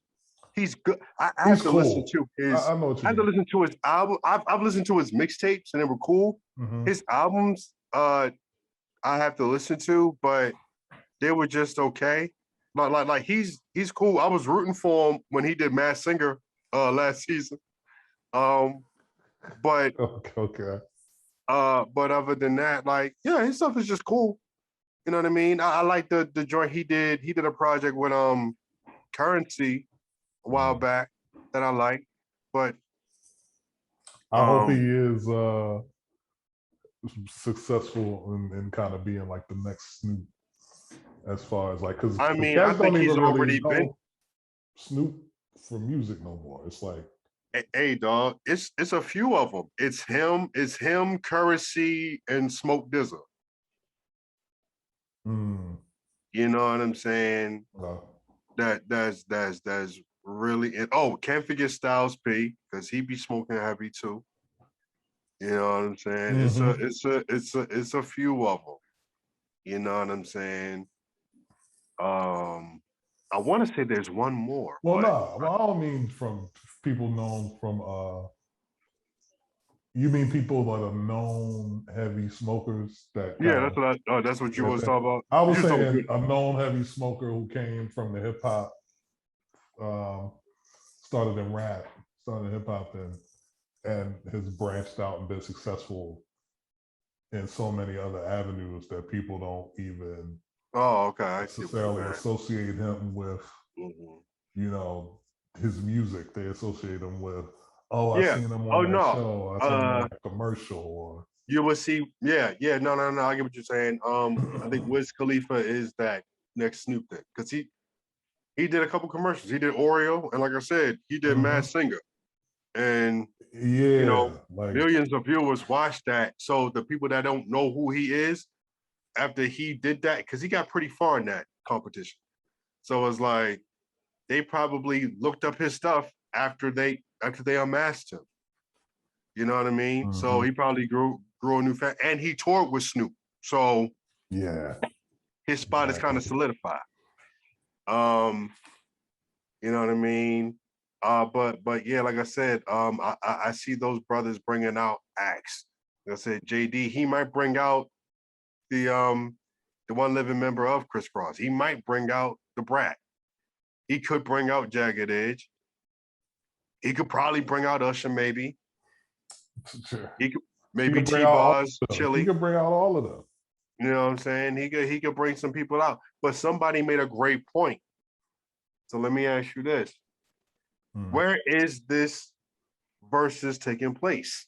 Speaker 1: good. I have to listen to his. I have to listen to his album. I've listened to his mixtapes and they were cool. His albums, I have to listen to, but they were just okay. Like he's cool. I was rooting for him when he did Masked Singer last season. But
Speaker 2: okay.
Speaker 1: But other than that, like, yeah, his stuff is just cool. You know what I mean? I like the joint he did. He did a project with Currency a while back that I like. But
Speaker 2: I hope he is successful in kind of being like the next Snoop, as far as like, because
Speaker 1: I mean, I think he's already been
Speaker 2: Snoop for music no more. It's like,
Speaker 1: hey dog, it's a few of them. It's him, Currency, and Smoke DZA. You know what I'm saying? That's really it. Oh, can't forget Styles P, because he be smoking heavy too. You know what I'm saying? It's a few of them. You know what I'm saying? I want to say there's one more,
Speaker 2: Well,
Speaker 1: but
Speaker 2: no, well, I don't mean from people known from. You mean people that are known heavy smokers that
Speaker 1: yeah,
Speaker 2: kind
Speaker 1: that's
Speaker 2: of
Speaker 1: what that's what you
Speaker 2: that
Speaker 1: was
Speaker 2: thing.
Speaker 1: talking about.
Speaker 2: I was
Speaker 1: You was talking
Speaker 2: saying
Speaker 1: good.
Speaker 2: a known heavy smoker who came from the hip hop, um, started in rap, started in hip hop, and has branched out and been successful in so many other avenues that people don't even
Speaker 1: Oh, okay. I see what
Speaker 2: necessarily
Speaker 1: you're
Speaker 2: associate him with,
Speaker 1: saying. Hmm.
Speaker 2: you know, his music. They associate him with, oh, I
Speaker 1: Yeah.
Speaker 2: seen him on
Speaker 1: Oh
Speaker 2: that
Speaker 1: no.
Speaker 2: show, I seen him on that commercial, or
Speaker 1: You will see. Yeah, yeah. No, no, no. I get what you're saying. I think Wiz Khalifa is that next Snoop thing because he did a couple commercials. He did Oreo, and like I said, he did Mad
Speaker 2: Mhm.
Speaker 1: Singer, and you know,
Speaker 2: Yeah, like
Speaker 1: millions of viewers watched that. So the people that don't know who he is after he did that, because he got pretty far in that competition. So it's like they probably looked up his stuff after they unmasked him. You know what I mean? So
Speaker 2: mhm.
Speaker 1: he probably grew a new fan, and he toured with Snoop. So
Speaker 2: Yeah,
Speaker 1: his spot is kind
Speaker 2: exactly.
Speaker 1: of solidified. Um, you know what I mean? But yeah, like I said, I see those brothers bringing out acts. Like I said, JD, he might bring out the one living member of Criss Cross. He might bring out the Brat. He could bring out Jagged Edge. He could probably bring out Usher, maybe.
Speaker 2: Sure.
Speaker 1: He could
Speaker 2: He
Speaker 1: maybe
Speaker 2: could bring
Speaker 1: T
Speaker 2: out all
Speaker 1: Bars,
Speaker 2: of them. He
Speaker 1: Chili.
Speaker 2: could bring out all of them.
Speaker 1: You know what I'm saying? He could bring some people out. But somebody made a great point. So let me ask you this.
Speaker 2: Hmm.
Speaker 1: Where is this versus taking place?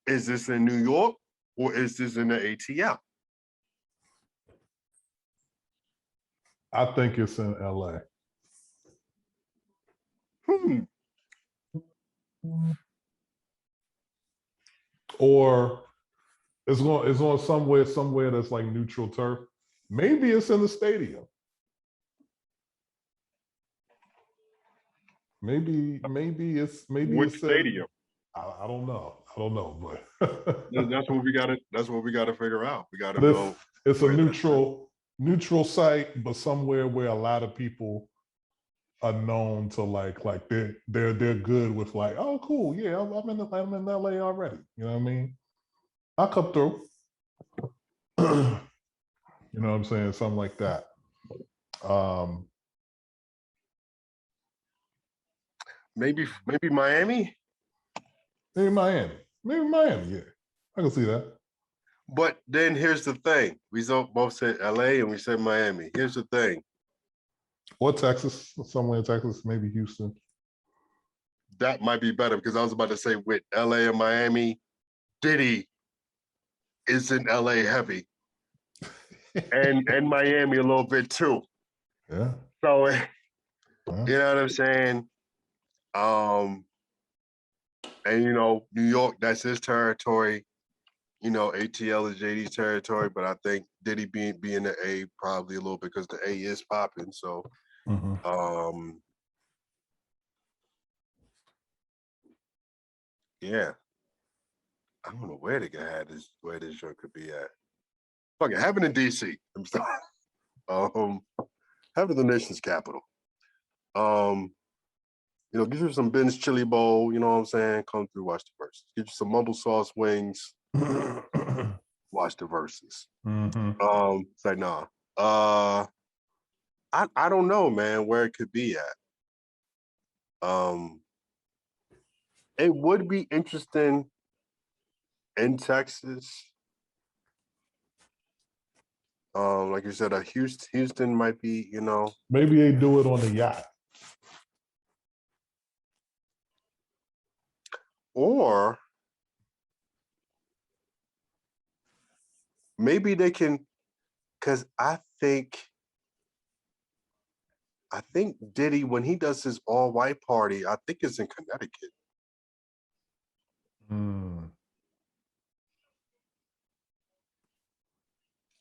Speaker 1: Is this in New York or is this in the ATL?
Speaker 2: I think it's in LA.
Speaker 1: Hmm.
Speaker 2: Or it's going somewhere that's like neutral turf. Maybe it's in the stadium. Maybe
Speaker 1: Which
Speaker 2: it's in.
Speaker 1: stadium?
Speaker 2: I don't know. I don't know, but
Speaker 1: That's what we gotta figure out. We gotta
Speaker 2: but
Speaker 1: know
Speaker 2: it's a
Speaker 1: where this is.
Speaker 2: neutral site, but somewhere where a lot of people are known to like they're good with like, oh cool, yeah, I'm in LA already. You know what I mean? I'll come through. You know what I'm saying? Something like that. Um,
Speaker 1: Maybe Miami.
Speaker 2: maybe Miami. Maybe Miami, yeah. I can see that.
Speaker 1: But then here's the thing. We both said LA and we said Miami. Here's the thing.
Speaker 2: Or Texas, somewhere in Texas, maybe Houston.
Speaker 1: That might be better because I was about to say with LA and Miami, Diddy is in LA heavy. And Miami a little bit too.
Speaker 2: Yeah.
Speaker 1: So
Speaker 2: Yeah.
Speaker 1: you know what I'm saying? Um, and you know, New York, that's his territory. You know, ATL is JD's territory, but I think Diddy being the A probably a little bit because the A is popping. So
Speaker 2: Mhm.
Speaker 1: um yeah. I don't know where they could have this where this joint could be at. Fucking have it in DC. I'm sorry. Um have it the nation's capital. Um You know, get you some Ben's chili bowl, you know what I'm saying? Come through, watch the verses. Get you some mumble sauce wings, watch the verses.
Speaker 2: Mhm.
Speaker 1: It's like, nah. Uh I don't know, man, where it could be at. Um it would be interesting in Texas. Like you said, Houston might be, you know,
Speaker 2: Maybe they do it on the yacht.
Speaker 1: or maybe they can, because I think Diddy, when he does his all white party, I think it's in Connecticut.
Speaker 2: Mm.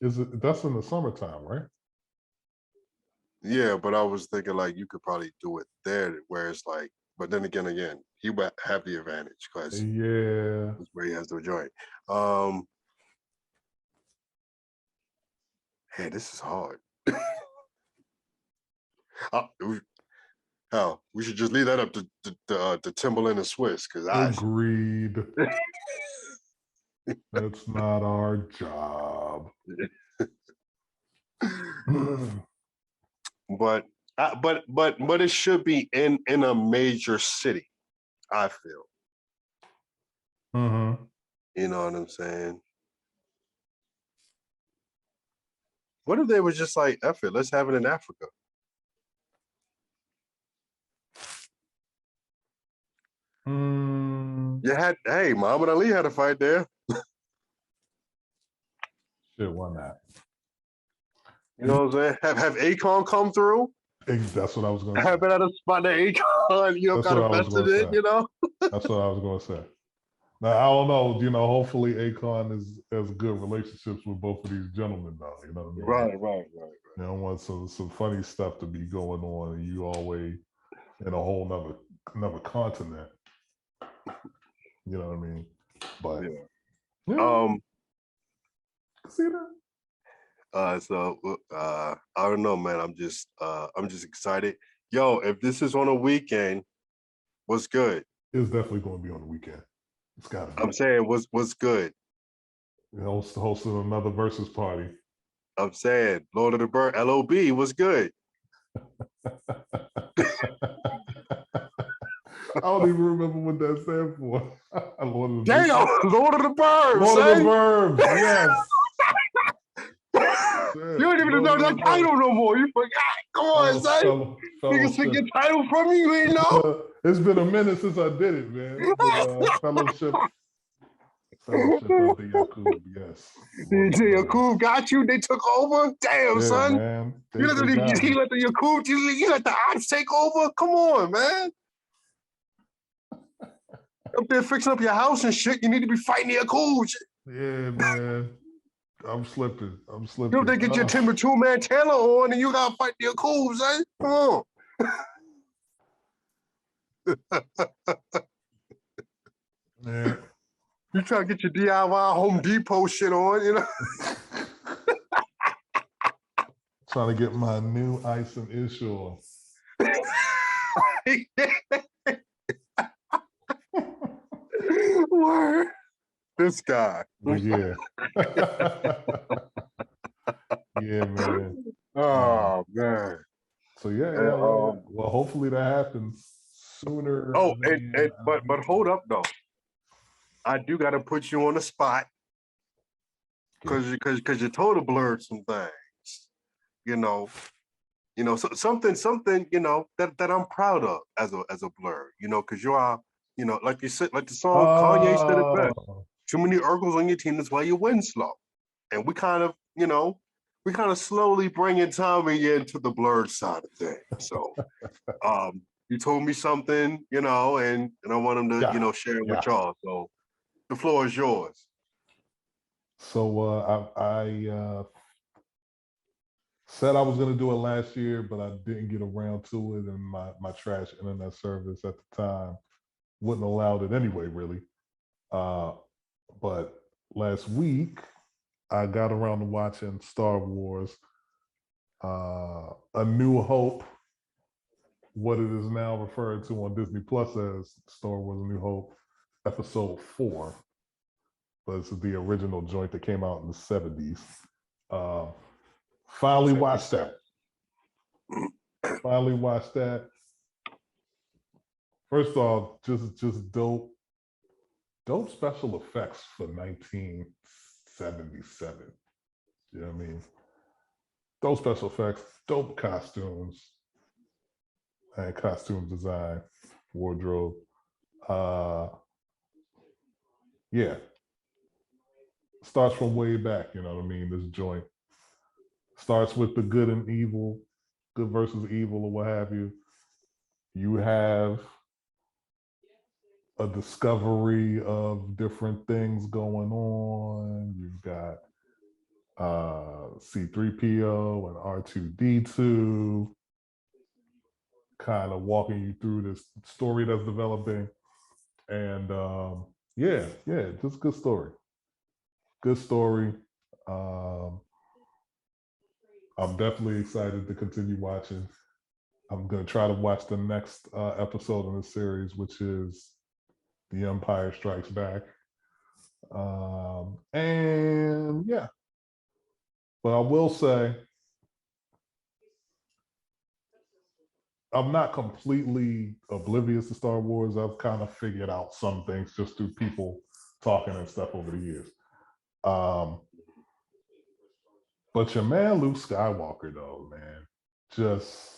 Speaker 2: Is it that's in the summertime, right?
Speaker 1: Yeah, but I was thinking like you could probably do it there where it's like But then again, he would have the advantage because
Speaker 2: Yeah.
Speaker 1: that's where he has the joint. Hey, this is hard. We should just leave that up to Timberland and Swiss because
Speaker 2: Agreed. That's not our job.
Speaker 1: but it should be in a major city. I feel.
Speaker 2: Mm-hmm.
Speaker 1: You know what I'm saying? What if they was just like, F it, let's have it in Africa? Hey, Muhammad Ali had a fight there.
Speaker 2: Shit, why not?
Speaker 1: You know what I'm saying? Have Akon come through?
Speaker 2: That's what I was going to say.
Speaker 1: Have it at a spot that Akon, got invested in, you know?
Speaker 2: That's what I was going to say. Now, I don't know, hopefully Akon has good relationships with both of these gentlemen now, you know what I mean?
Speaker 1: Right.
Speaker 2: You don't want some funny stuff to be going on and you always in a whole another continent. You know what I mean? But
Speaker 1: yeah.
Speaker 2: See that?
Speaker 1: I don't know, man. I'm just excited. Yo, if this is on a weekend, what's good?
Speaker 2: It's definitely going to be on the weekend. It's got to be.
Speaker 1: I'm saying, what's good?
Speaker 2: Hosting another versus party.
Speaker 1: I'm saying, Lord of the Bird, LOB, what's good?
Speaker 2: I don't even remember what that stands for.
Speaker 1: Lord of the Birds.
Speaker 2: Lord of the Birds, yes.
Speaker 1: You don't even know that title no more. You forgot. Come on, son. Niggas took your title from you, you ain't know?
Speaker 2: It's been a minute since I did it, man. But, Fellowship of the Yakub, yes.
Speaker 1: DJ Yakub got you. They took over. Damn, son.
Speaker 2: Man.
Speaker 1: You let the Yakub, you let the ops take over. Come on, man. Up there fixing up your house and shit. You need to be fighting the Yakub.
Speaker 2: Yeah, man. I'm slipping.
Speaker 1: You have to get your Timber 2-man Taylor on and you gotta fight the Yakub, son. Come on.
Speaker 2: Yeah.
Speaker 1: You try to get your DIY Home Depot shit on, you know?
Speaker 2: Trying to get my new ice and issue on.
Speaker 1: Word. This guy.
Speaker 2: Yeah. Yeah, man.
Speaker 1: Oh, man.
Speaker 2: So well, hopefully that happens sooner.
Speaker 1: But hold up though. I do got to put you on the spot because you told blurred some things. Something that I'm proud of as a blur. Because you are, like you said, like the song Kanye said it best. Too many Urkels on your team, that's why you win slow. And we kind of slowly bringing Tommy into the blurred side of things. So you told me something, and I want him to, share it with y'all. So the floor is yours.
Speaker 2: So I said I was going to do it last year, but I didn't get around to it, and my trash internet service at the time wouldn't allow it anyway, really. But last week, I got around to watching Star Wars, A New Hope, what it is now referred to on Disney Plus as Star Wars A New Hope, Episode 4. But it's the original joint that came out in the 70s. Finally watched that. First off, just dope special effects for 1977. You know what I mean? Dope special effects, dope costumes, and costume design, wardrobe. Yeah. Starts from way back, you know what I mean? This joint starts with the good and evil, good versus evil, or what have you. You have a discovery of different things going on. You've got C3PO and R2D2 kind of walking you through this story that's developing. And yeah, just good story. Good story. I'm definitely excited to continue watching. I'm going to try to watch the next episode in the series, which is The Empire Strikes Back. And yeah, but I will say, I'm not completely oblivious to Star Wars. I've kind of figured out some things just through people talking and stuff over the years. But your man Luke Skywalker, though, man, just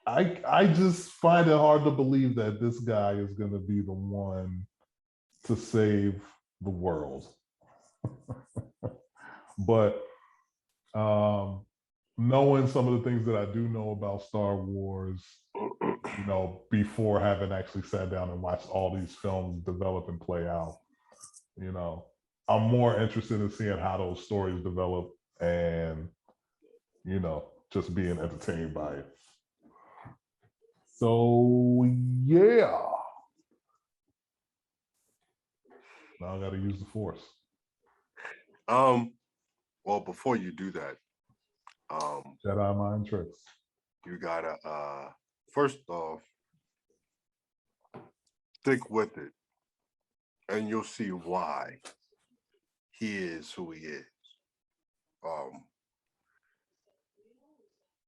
Speaker 2: I just find it hard to believe that this guy is going to be the one to save the world. But knowing some of the things that I do know about Star Wars, you know, before having actually sat down and watched all these films develop and play out, you know, I'm more interested in seeing how those stories develop and, you know, just being entertained by it. So yeah. Now I got to use the Force.
Speaker 1: Well, before you do that,
Speaker 2: Jedi mind tricks.
Speaker 1: you gotta first off stick with it, and you'll see why he is who he is.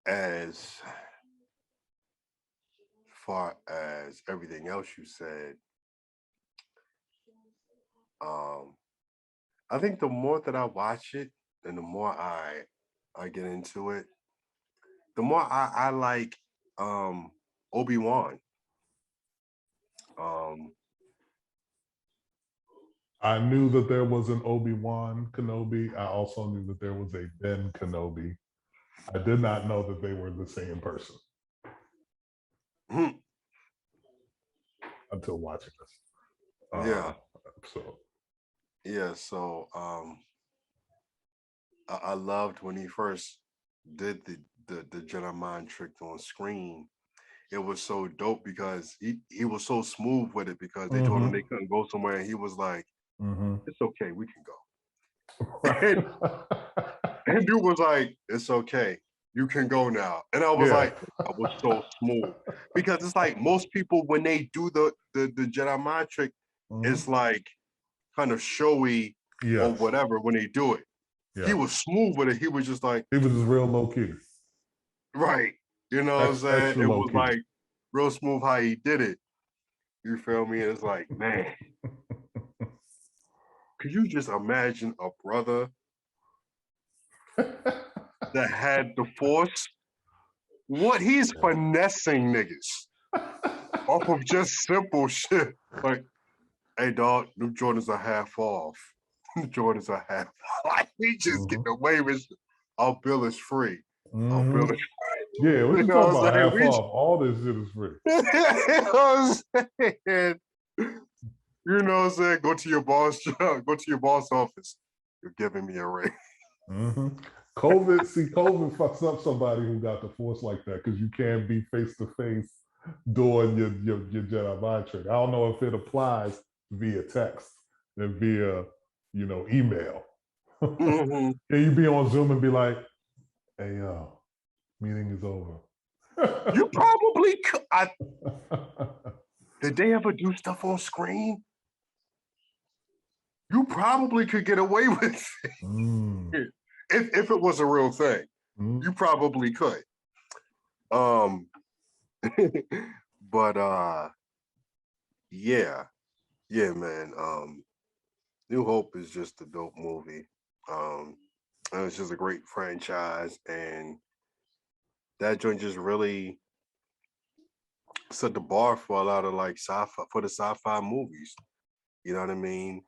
Speaker 1: As far as everything else you said, I think the more that I watch it and the more I get into it, the more I like Obi-Wan.
Speaker 2: I knew that there was an Obi-Wan Kenobi. I also knew that there was a Ben Kenobi. I did not know that they were the same person until watching this.
Speaker 1: Yeah.
Speaker 2: So
Speaker 1: Yeah. So I loved when he first did the Jedi mind trick on screen. It was so dope because he was so smooth with it because they told him they couldn't go somewhere and he was like, it's okay, we can go. And dude was like, it's okay, you can go now. And I was like, I was so smooth. Because it's like most people when they do the Jedi mind trick, it's like kind of showy or whatever when they do it. He was smooth with it. He was just like,
Speaker 2: he was just real low key.
Speaker 1: Right. You know what I'm saying? It was like real smooth how he did it. You feel me? And it's like, man, could you just imagine a brother that had the Force? What he's finessing niggas off of just simple shit. Like, hey dog, new Jordans are half off. New Jordans are half off. Like, we just getting away with shit. Our bill is free. Our bill is free.
Speaker 2: Yeah, what you talking about? Half off. All this shit is free.
Speaker 1: You know what I'm saying? You know what I'm saying? Go to your boss office. You're giving me a raise.
Speaker 2: COVID fucks up somebody who got the Force like that because you can't be face to face doing your Jedi mind trick. I don't know if it applies via text and via, you know, email. Can you be on Zoom and be like, hey, meeting is over?
Speaker 1: You probably could. Did they ever do stuff on screen? You probably could get away with it. If it was a real thing. You probably could. But yeah, man. New Hope is just a dope movie. And it's just a great franchise, and that joint just really set the bar for a lot of like the sci-fi movies. You know what I mean?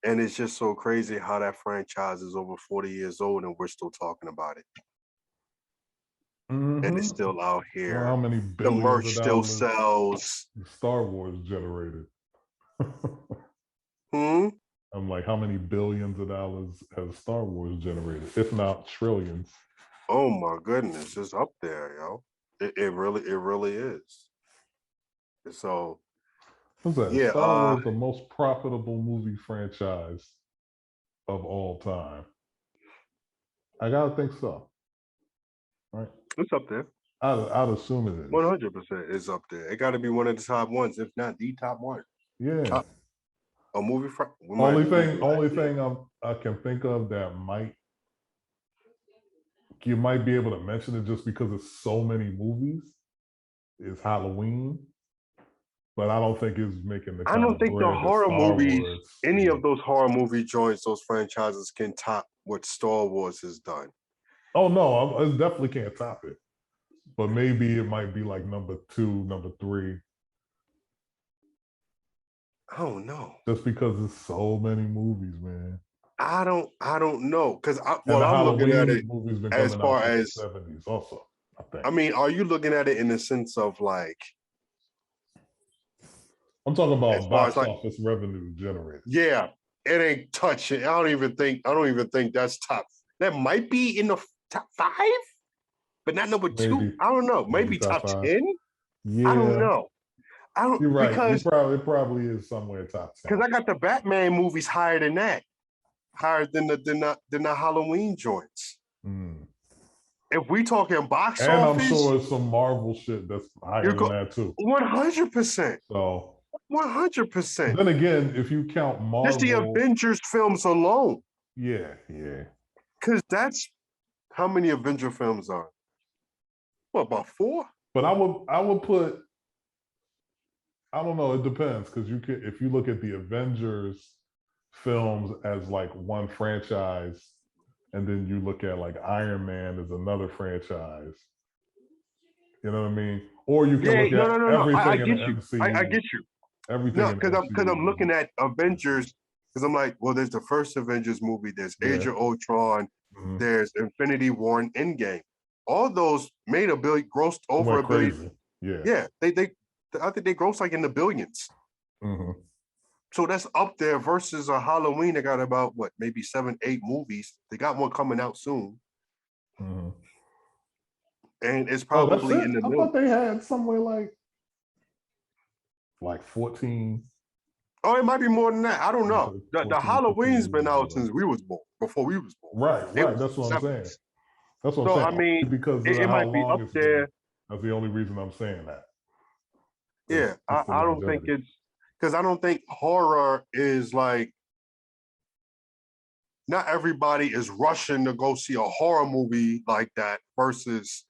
Speaker 1: And it's just so crazy how that franchise is over 40 years old and we're still talking about it. And it's still out here.
Speaker 2: Well, how many
Speaker 1: the
Speaker 2: billions
Speaker 1: merch
Speaker 2: of
Speaker 1: still
Speaker 2: dollars
Speaker 1: sells.
Speaker 2: Star Wars generated? I'm like, how many billions of dollars has Star Wars generated, if not trillions?
Speaker 1: Oh my goodness, it's up there, yo. It really is. So
Speaker 2: What's that? Is
Speaker 1: yeah,
Speaker 2: Star Wars the most profitable movie franchise of all time? I gotta think so. Right?
Speaker 1: it's up there.
Speaker 2: I'd assume it is.
Speaker 1: 100% is up there. It got to be one of the top ones, if not the top one.
Speaker 2: Yeah.
Speaker 1: Top a movie. We might be
Speaker 2: Only thing I can think of that might you might be able to mention it just because it's so many movies is Halloween, but I don't think it's making the
Speaker 1: I
Speaker 2: kind
Speaker 1: don't
Speaker 2: of
Speaker 1: think the
Speaker 2: bread that
Speaker 1: horror
Speaker 2: Star
Speaker 1: movies,
Speaker 2: Wars
Speaker 1: any of
Speaker 2: is.
Speaker 1: those horror movie joints, those franchises can top what Star Wars has done.
Speaker 2: Oh no, I definitely can't top it. But maybe it might be like number two, number three,
Speaker 1: I don't know.
Speaker 2: just because there's so many movies, man.
Speaker 1: I don't know because
Speaker 2: And the
Speaker 1: I'm looking at
Speaker 2: Halloween
Speaker 1: it
Speaker 2: movie's been
Speaker 1: as
Speaker 2: coming out
Speaker 1: far
Speaker 2: since the
Speaker 1: as,
Speaker 2: 70s, also, I think.
Speaker 1: I mean, are you looking at it in the sense of like,
Speaker 2: I'm talking
Speaker 1: as
Speaker 2: about
Speaker 1: far as
Speaker 2: box
Speaker 1: like,
Speaker 2: office revenue generated.
Speaker 1: yeah, it ain't touching. I don't even think that's top. That might be in the top five, but not number two.
Speaker 2: Maybe,
Speaker 1: I don't know.
Speaker 2: maybe
Speaker 1: Maybe
Speaker 2: top
Speaker 1: top
Speaker 2: five.
Speaker 1: 10. I don't
Speaker 2: Yeah,
Speaker 1: know. I don't
Speaker 2: you're right. You
Speaker 1: because
Speaker 2: probably is somewhere top 10.
Speaker 1: I got the Batman movies higher than that, higher than the Halloween joints.
Speaker 2: Mm.
Speaker 1: If we talking box
Speaker 2: And I'm
Speaker 1: office,
Speaker 2: sure it's some Marvel shit that's
Speaker 1: you
Speaker 2: higher than
Speaker 1: go
Speaker 2: that too.
Speaker 1: 100%,
Speaker 2: So
Speaker 1: 100%.
Speaker 2: then again, if you count
Speaker 1: Just the
Speaker 2: Marvel,
Speaker 1: Avengers films alone,
Speaker 2: yeah.
Speaker 1: because that's how many Avenger films are. What, about four?
Speaker 2: But I would put, I don't know, it depends because you could, if you look at the Avengers films as like one franchise, and then you look at like Iron Man as another franchise. You know what I mean? Or you can
Speaker 1: Yeah,
Speaker 2: look at
Speaker 1: no. I
Speaker 2: everything in the
Speaker 1: get you. I
Speaker 2: MCU,
Speaker 1: get you.
Speaker 2: everything
Speaker 1: No,
Speaker 2: in the
Speaker 1: because I'm
Speaker 2: MCU.
Speaker 1: looking at Avengers, because I'm like, well, there's the first Avengers movie, there's Age
Speaker 2: Yeah.
Speaker 1: of Ultron,
Speaker 2: Mm-hmm.
Speaker 1: there's Infinity War and Endgame. All those made a billion, grossed over
Speaker 2: Went
Speaker 1: a billion.
Speaker 2: crazy. Yeah.
Speaker 1: Yeah, they I think they grossed like in the billions.
Speaker 2: Mm-hmm.
Speaker 1: So that's up there versus a Halloween. They got about what, maybe 7, 8 movies. They got one coming out soon,
Speaker 2: Mm-hmm.
Speaker 1: and it's
Speaker 2: Oh, that's
Speaker 1: probably
Speaker 2: it.
Speaker 1: in the
Speaker 2: I thought
Speaker 1: millions.
Speaker 2: they had somewhere like 14.
Speaker 1: Oh, it might be more than that. I don't know. The
Speaker 2: 14, 15
Speaker 1: Halloween's been
Speaker 2: movies
Speaker 1: out
Speaker 2: or
Speaker 1: since we was born, before we was born. It
Speaker 2: right.
Speaker 1: was
Speaker 2: That's what I'm saying.
Speaker 1: 70s.
Speaker 2: That's what I'm
Speaker 1: So
Speaker 2: saying.
Speaker 1: I mean,
Speaker 2: Only because of
Speaker 1: it
Speaker 2: how
Speaker 1: might be
Speaker 2: long
Speaker 1: up
Speaker 2: it's been.
Speaker 1: there.
Speaker 2: That's the only reason I'm saying that.
Speaker 1: Yeah,
Speaker 2: It's the
Speaker 1: I don't think
Speaker 2: longevity.
Speaker 1: it's because I don't think horror is like, not everybody is rushing to go see a horror movie like that versus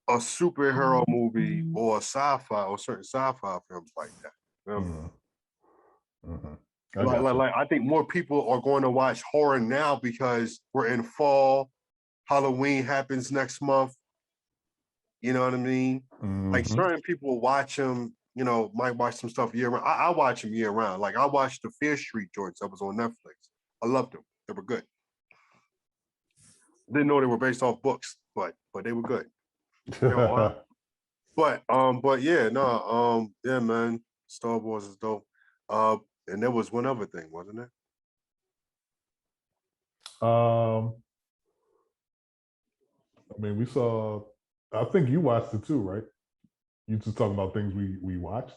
Speaker 1: a superhero movie or a sci-fi or certain sci-fi films like that. You know?
Speaker 2: Mm-hmm. Mm-hmm. I got you.
Speaker 1: Like I think more people are going to watch horror now because we're in fall. Halloween happens next month. You know what I mean? Like
Speaker 2: Mm-hmm.
Speaker 1: certain people watch them, might watch some stuff year round. I watch them year round. Like I watched the Fear Street joints that was on Netflix. I loved them. They were good. Didn't know they were based off books, but they were good. They were wild. But yeah, no, yeah, man. Star Wars is dope. And there was one other thing, wasn't it?
Speaker 2: um, I mean, we saw. I think you watched it too, right? You just talking about things we watched.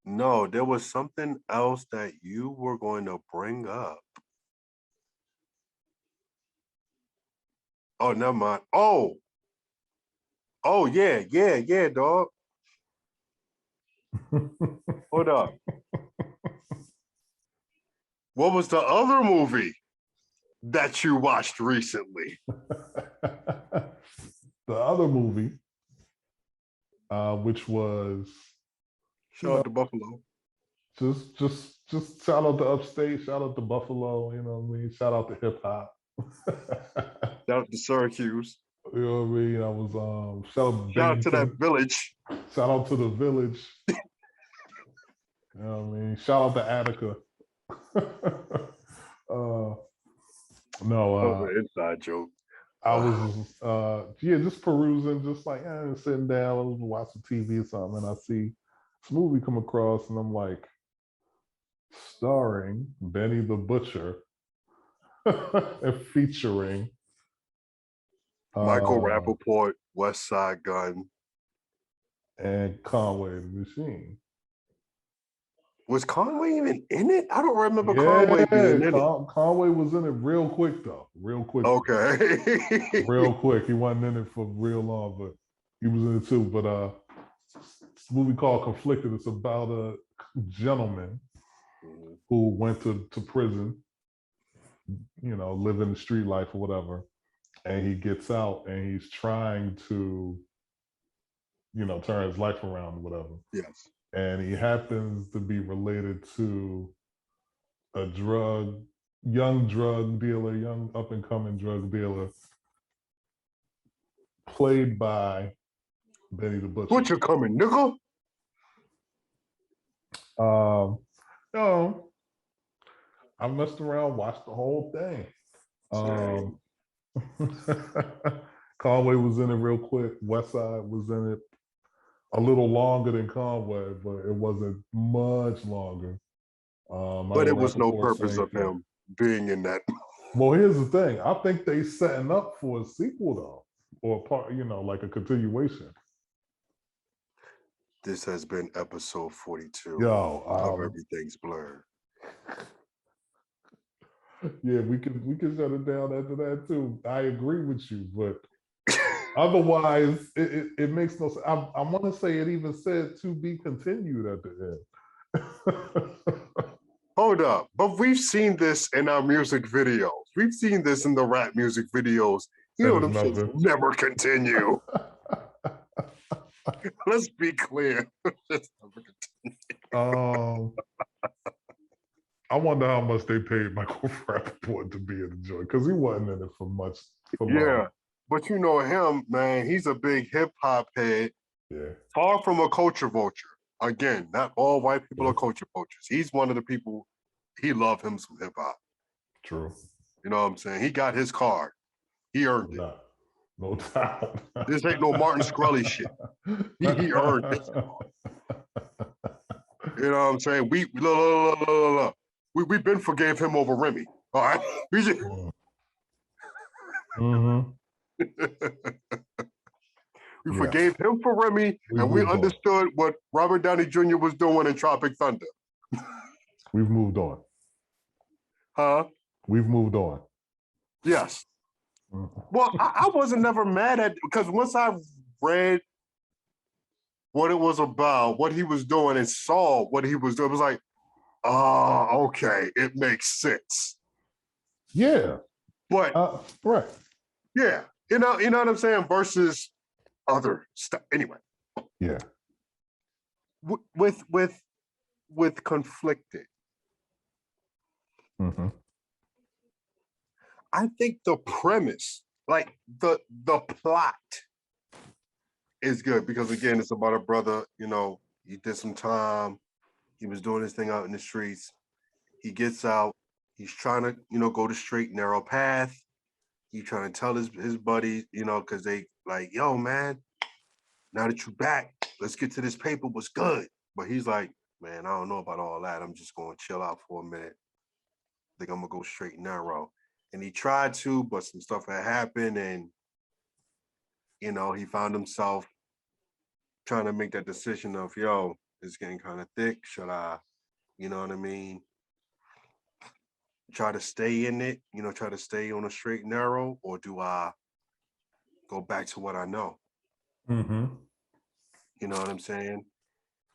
Speaker 1: No, there was something else that you were going to bring up. Oh, never mind. Oh, yeah, dog. Hold up. What was the other movie that you watched recently?
Speaker 2: The other movie, which was, you
Speaker 1: Shout
Speaker 2: know,
Speaker 1: out to Buffalo.
Speaker 2: just shout out to Upstate, shout out to Buffalo. You know what I mean? Shout out to hip hop.
Speaker 1: Shout out to Syracuse.
Speaker 2: You know what I mean? I was shout out to
Speaker 1: Shout out to that
Speaker 2: Binghamton.
Speaker 1: village.
Speaker 2: Shout out to the village. You know what I mean? Shout out to Attica. uh, no,
Speaker 1: That was an inside joke.
Speaker 2: I was just perusing, just like sitting down, watching TV or something, and I see this movie come across, and I'm like, starring Benny the Butcher and featuring
Speaker 1: Michael
Speaker 2: uh,
Speaker 1: Rappaport, West Side Gun.
Speaker 2: and Conway the Machine.
Speaker 1: Was Conway even in it? I don't remember Conway
Speaker 2: Yeah,
Speaker 1: being in it.
Speaker 2: Conway was in it real quick though, real quick,
Speaker 1: Okay.
Speaker 2: real quick. He wasn't in it for real long, but he was in it too. But this movie called Conflicted. It's about a gentleman who went to prison, living the street life or whatever, and he gets out and he's trying to, turn his life around or whatever.
Speaker 1: Yes.
Speaker 2: And he happens to be related to a young drug dealer, young up and coming drug dealer, played by Benny the Butcher.
Speaker 1: Butcher coming, nigga.
Speaker 2: No, I messed around, watched the whole thing. Conway was in it real quick. Westside was in it a little longer than Conway, but it wasn't much longer.
Speaker 1: But it was no purpose of him being in that.
Speaker 2: Well, here's the thing. I think they setting up for a sequel though, or a part, like a continuation.
Speaker 1: This has been episode 42
Speaker 2: of
Speaker 1: Everything's Blurred.
Speaker 2: Yeah, we can shut it down after that too. I agree with you, but otherwise, it makes no sense. I want to say it even said to be continued at the end.
Speaker 1: Hold up, but we've seen this in our music videos. We've seen this in the rap music videos. Them shits never continue. Let's be clear.
Speaker 2: I wonder how much they paid Michael Rappaport to be in the joint, because he wasn't in it for much.
Speaker 1: Yeah, but you know him, man. He's a big hip hop head.
Speaker 2: Yeah.
Speaker 1: Far from a culture vulture. Again, not all white people are culture vultures. He's one of the people, he loved him some hip hop.
Speaker 2: True.
Speaker 1: You know what I'm saying? He got his card. He earned it.
Speaker 2: No doubt.
Speaker 1: This ain't no Martin Scully shit. He earned it. You know what I'm saying? We've been forgave him over Remy. All right. We just... We forgave him for Remy, and we understood what Robert Downey Jr. was doing in Tropic Thunder.
Speaker 2: We've moved on.
Speaker 1: Huh?
Speaker 2: We've moved on.
Speaker 1: Yes. Well, I wasn't never mad at, because once I read what it was about, what he was doing, and saw what he was doing, it was like, oh, okay, it makes sense.
Speaker 2: Yeah.
Speaker 1: But
Speaker 2: right.
Speaker 1: Yeah. You know what I'm saying? Versus other stuff. Anyway.
Speaker 2: Yeah.
Speaker 1: With Conflicted. I think the premise, like the plot, is good, because again, it's about a brother, he did some time, he was doing his thing out in the streets, he gets out, he's trying to, go the straight narrow path. He's trying to tell his buddies, because they like, yo, man, now that you're back, let's get to this paper, what's good? But he's like, man, I don't know about all that. I'm just going to chill out for a minute. I think I'm going to go straight narrow. And he tried to, but some stuff had happened, and, he found himself trying to make that decision of, yo, it's getting kind of thick. Should I, you know what I mean? Try to stay in it, try to stay on a straight and narrow, or do I go back to what I know? You know what I'm saying?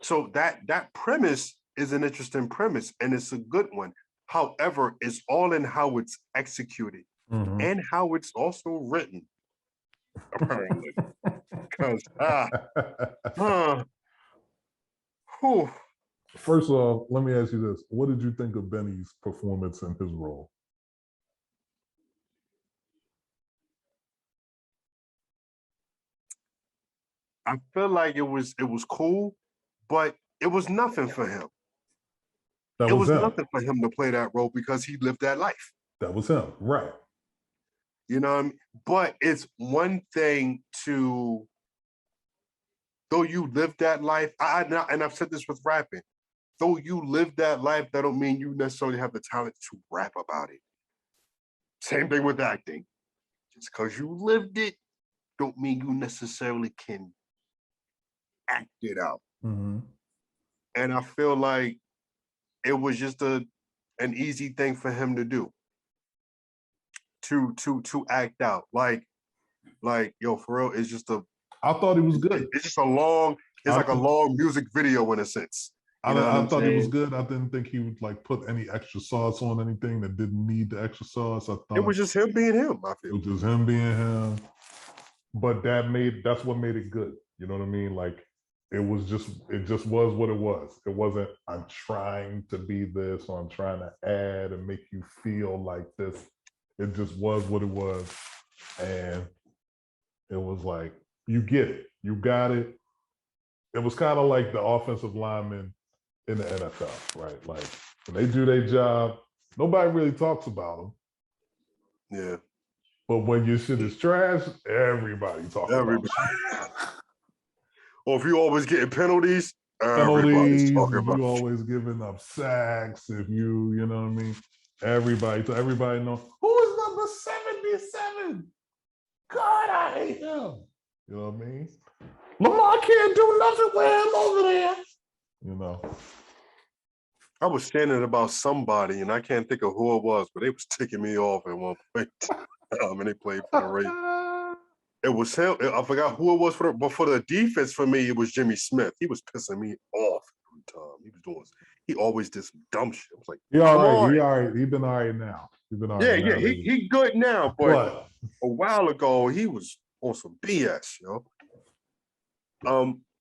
Speaker 1: So that premise is an interesting premise, and it's a good one. However, it's all in how it's executed and how it's also written, apparently. Because
Speaker 2: First of all, let me ask you this. What did you think of Benny's performance in his role?
Speaker 1: I feel like it was cool, but it was nothing for him. It was nothing for him to play that role, because he lived that life.
Speaker 2: That was him, right?
Speaker 1: You know what I mean? But it's one thing to, though you live that life, and I've said this with rapping, though you live that life, that don't mean you necessarily have the talent to rap about it. Same thing with acting. Just because you lived it don't mean you necessarily can act it out.
Speaker 2: Mm-hmm.
Speaker 1: And I feel like it was just an easy thing for him to do. To act out. Like yo, for real, it's just
Speaker 2: I thought he was good.
Speaker 1: it's just a long, it's like a long music video in a sense. You know what
Speaker 2: I
Speaker 1: I'm
Speaker 2: thought
Speaker 1: saying?
Speaker 2: he was good. I didn't think he would like put any extra sauce on anything that didn't need the extra sauce. I thought
Speaker 1: It was just him being him, I feel.
Speaker 2: it was just him being him. But that's what made it good. You know what I mean? Like it just was what it was. It wasn't I'm trying to be this or I'm trying to add and make you feel like this. It just was what it was. And it was like, you get it. You got it. It was kind of like the offensive linemen in the NFL, right? Like when they do their job, nobody really talks about them.
Speaker 1: Yeah.
Speaker 2: But when your shit is trash, everybody talks about it.
Speaker 1: Or if you always getting penalties,
Speaker 2: Penalties,
Speaker 1: everybody's talking
Speaker 2: if
Speaker 1: about
Speaker 2: you
Speaker 1: it.
Speaker 2: always giving up sacks, if you know what I mean? Everybody knows who is number 77? God, I hate him. You know what I mean? Lamar can't do nothing with him over there. You know.
Speaker 1: I was standing about somebody, and I can't think of who it was, but they was ticking me off at one point. And they played for the Ravens. It was him. I forgot who it was but for the defense for me, it was Jimmy Smith. He was pissing me off every time. He always did some dumb shit. I was like,
Speaker 2: He all
Speaker 1: come
Speaker 2: right.
Speaker 1: on.
Speaker 2: He all right. He been all right now. He's been all right.
Speaker 1: Yeah. He good now, but a while ago he was on some BS, yo.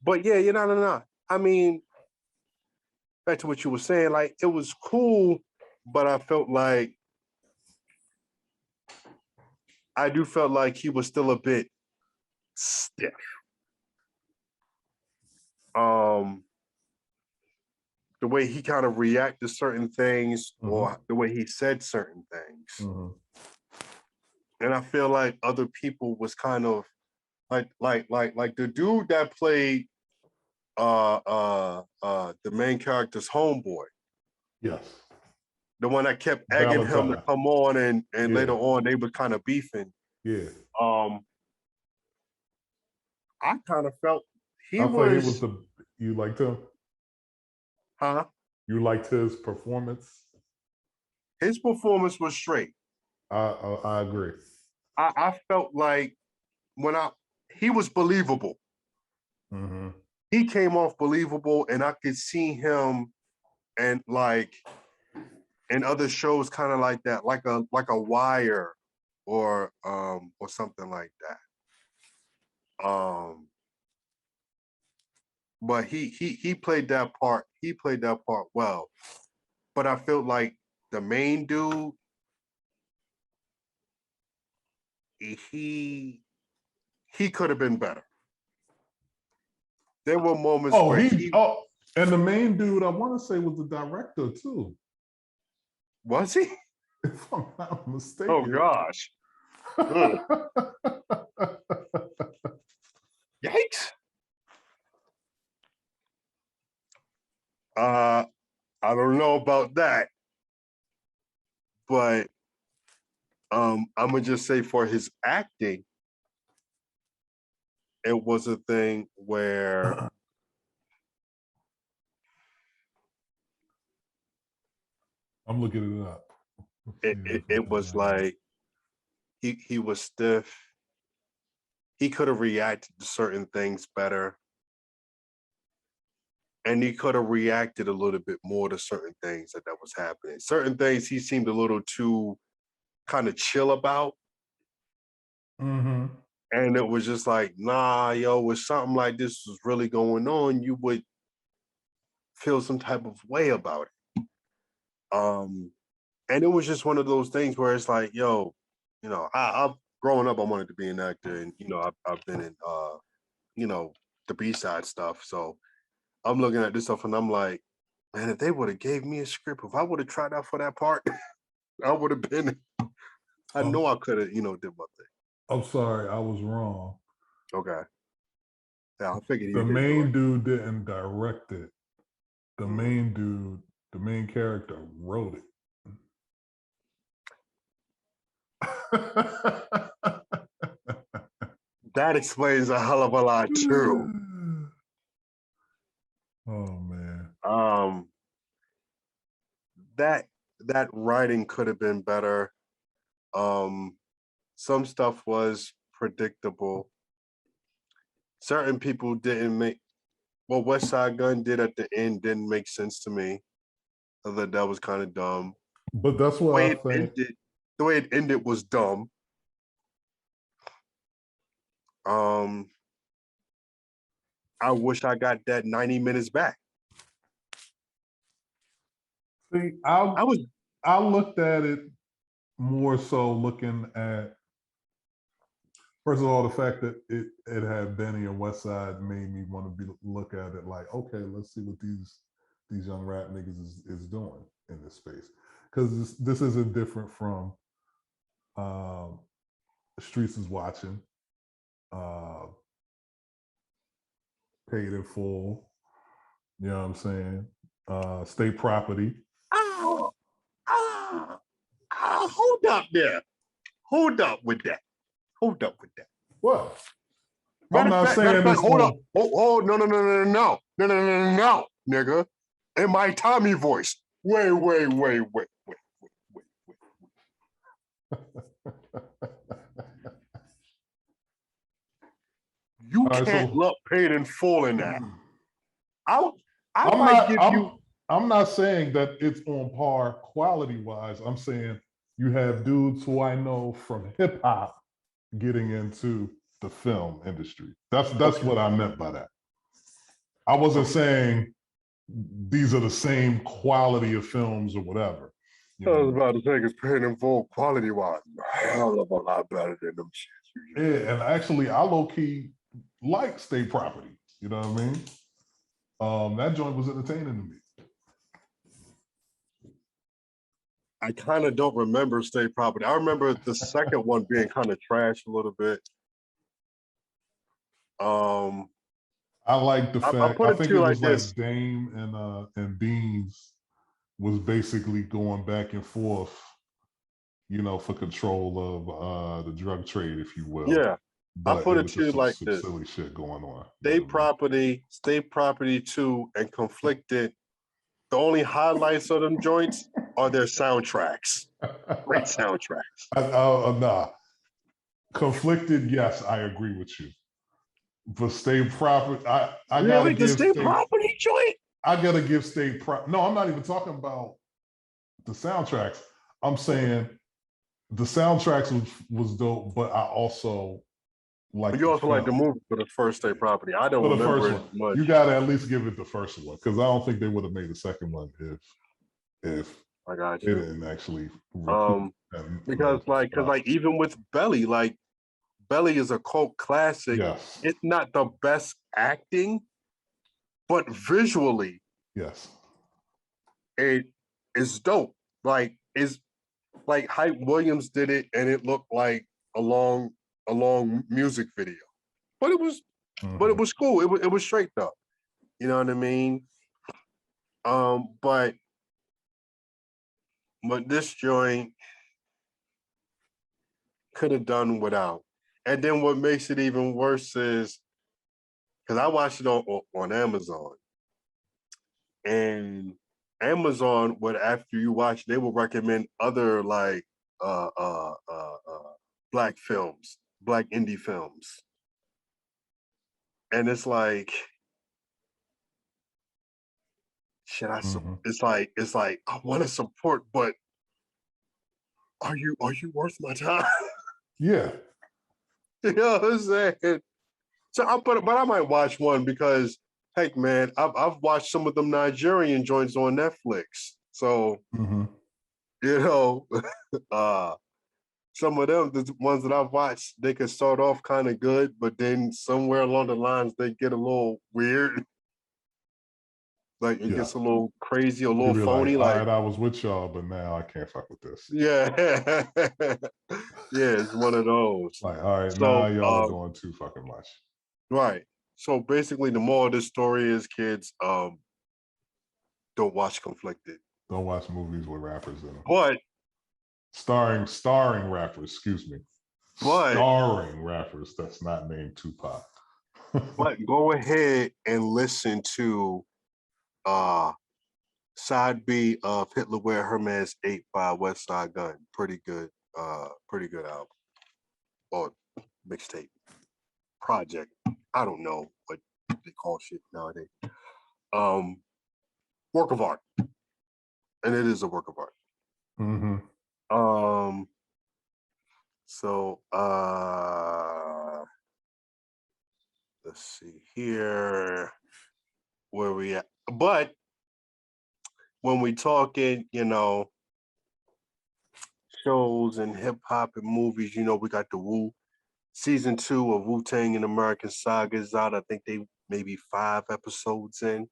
Speaker 1: But yeah, no. I mean, back to what you were saying, like it was cool, but I felt like he was still a bit stiff. The way he kind of reacted to certain things, or the way he said certain things. And I feel like other people was kind of like the dude that played the main character's homeboy.
Speaker 2: Yes.
Speaker 1: The one that kept egging him to come on, and later on they were kind of beefing.
Speaker 2: Yeah.
Speaker 1: I kind of felt
Speaker 2: he was you liked him?
Speaker 1: Huh?
Speaker 2: You liked his performance?
Speaker 1: His performance was straight.
Speaker 2: I agree.
Speaker 1: I felt like he was believable. He came off believable, and I could see him, and like in other shows, kind of like that, like a Wire, or something like that. But he played that part. He played that part well. But I felt like the main dude, he could have been better. There were moments where
Speaker 2: and the main dude, I want to say, was the director too.
Speaker 1: Was he?
Speaker 2: If I'm not mistaken.
Speaker 1: Oh gosh. Yikes. I don't know about that, but I'm gonna just say for his acting, it was a thing where
Speaker 2: I'm looking it up.
Speaker 1: It was like he was stiff. He could have reacted to certain things better. And he could have reacted a little bit more to certain things that was happening. Certain things he seemed a little too kind of chill about. And it was just like, nah, yo, if something like this was really going on, you would feel some type of way about it. And it was just one of those things where it's like, yo, I've growing up, I wanted to be an actor, and I've been in the B-side stuff. So I'm looking at this stuff and I'm like, man, if they would have gave me a script, if I would have tried out for that part, I would have been. I know I could have, did my thing.
Speaker 2: I'm sorry, I was wrong.
Speaker 1: Okay. Yeah, I figured
Speaker 2: the main dude didn't direct it. The main dude, the main character, wrote it.
Speaker 1: That explains a hell of a lot too.
Speaker 2: Oh man.
Speaker 1: That writing could have been better. Some stuff was predictable. Certain people didn't make what West Side Gun did at the end didn't make sense to me. I thought that was kind of dumb.
Speaker 2: But that's what I think.
Speaker 1: The way it ended was dumb. I wish I got that 90 minutes back.
Speaker 2: See, I looked at it more so looking at, first of all, the fact that it had Benny and West Side made me want to look at it like, okay, let's see what these young rap niggas is doing in this space. Because this isn't different from Streets is Watching, Paid in Full, you know what I'm saying? State Property.
Speaker 1: Hold up there. Hold up with that.
Speaker 2: What? I'm not saying this.
Speaker 1: Hold up. Oh, no, nigga. In my Tommy voice. Wait. You can't look Paid in Full in that.
Speaker 2: I'm not saying that it's on par quality wise. I'm saying you have dudes who I know from hip hop getting into the film industry. That's okay. What I meant by that. I wasn't saying these are the same quality of films or whatever.
Speaker 1: I was about to say, it's Paid in Full quality wise, hell of a lot better than them shit.
Speaker 2: Yeah, and actually, I low key like State Property. You know what I mean? That joint was entertaining to me.
Speaker 1: I kind of don't remember State Property. I remember the second one being kind of trash a little bit.
Speaker 2: I like the fact. I think it was like Dame and Beans was basically going back and forth, you know, for control of the drug trade, if you will.
Speaker 1: Yeah, but I put it to you like
Speaker 2: this: silly shit going on.
Speaker 1: State Property 2, and Conflicted. The only highlights of them joints are their soundtracks. Great soundtracks.
Speaker 2: Nah. Conflicted, yes, I agree with you. But State Property, I gotta give
Speaker 1: State Property joint.
Speaker 2: I gotta give State Property. No, I'm not even talking about the soundtracks. I'm saying the soundtracks was dope, but I also like.
Speaker 1: You also like the movie for the first State Property. I don't remember it much.
Speaker 2: You gotta at least give it the first one, because I don't think they would have made the second one if
Speaker 1: I got you.
Speaker 2: It didn't actually.
Speaker 1: Because even with Belly, like Belly is a cult classic.
Speaker 2: Yes.
Speaker 1: It's not the best acting, but visually,
Speaker 2: yes,
Speaker 1: it is dope. Like it's like Hype Williams did it, and it looked like a long music video, but it was cool. It was straight though. You know what I mean? But this joint could have done without. And then what makes it even worse is because I watched it on Amazon, and Amazon would, after you watch, they will recommend other like black films, black indie films, and it's like, should I? It's like I want to support, but are you worth my time?
Speaker 2: Yeah.
Speaker 1: You know what I'm saying? So but I might watch one because, heck, man, I've watched some of them Nigerian joints on Netflix. So, you know, some of them, the ones that I've watched, they could start off kind of good, but then somewhere along the lines, they get a little weird. Like it gets a little crazy, a little phony.
Speaker 2: Like, all right, I was with y'all, but now I can't fuck with this.
Speaker 1: Yeah. Yeah, it's one of those.
Speaker 2: Like, all right, now y'all are doing too fucking much.
Speaker 1: Right. So basically the moral of this story is, kids, don't watch Conflicted.
Speaker 2: Don't watch movies with rappers in them.
Speaker 1: But
Speaker 2: starring rappers, excuse me.
Speaker 1: But
Speaker 2: starring rappers that's not named Tupac.
Speaker 1: but go ahead and listen to side B of Hitler Wear Hermes 8 by West Side Gun. Pretty good album. Or mixtape. Project. I don't know what they call shit nowadays. Work of art. And it is a work of art.
Speaker 2: Mm-hmm.
Speaker 1: So let's see here where we at. But when we talking, shows and hip hop and movies, we got the season 2 of Wu-Tang and American Saga is out. I think they maybe 5 episodes in.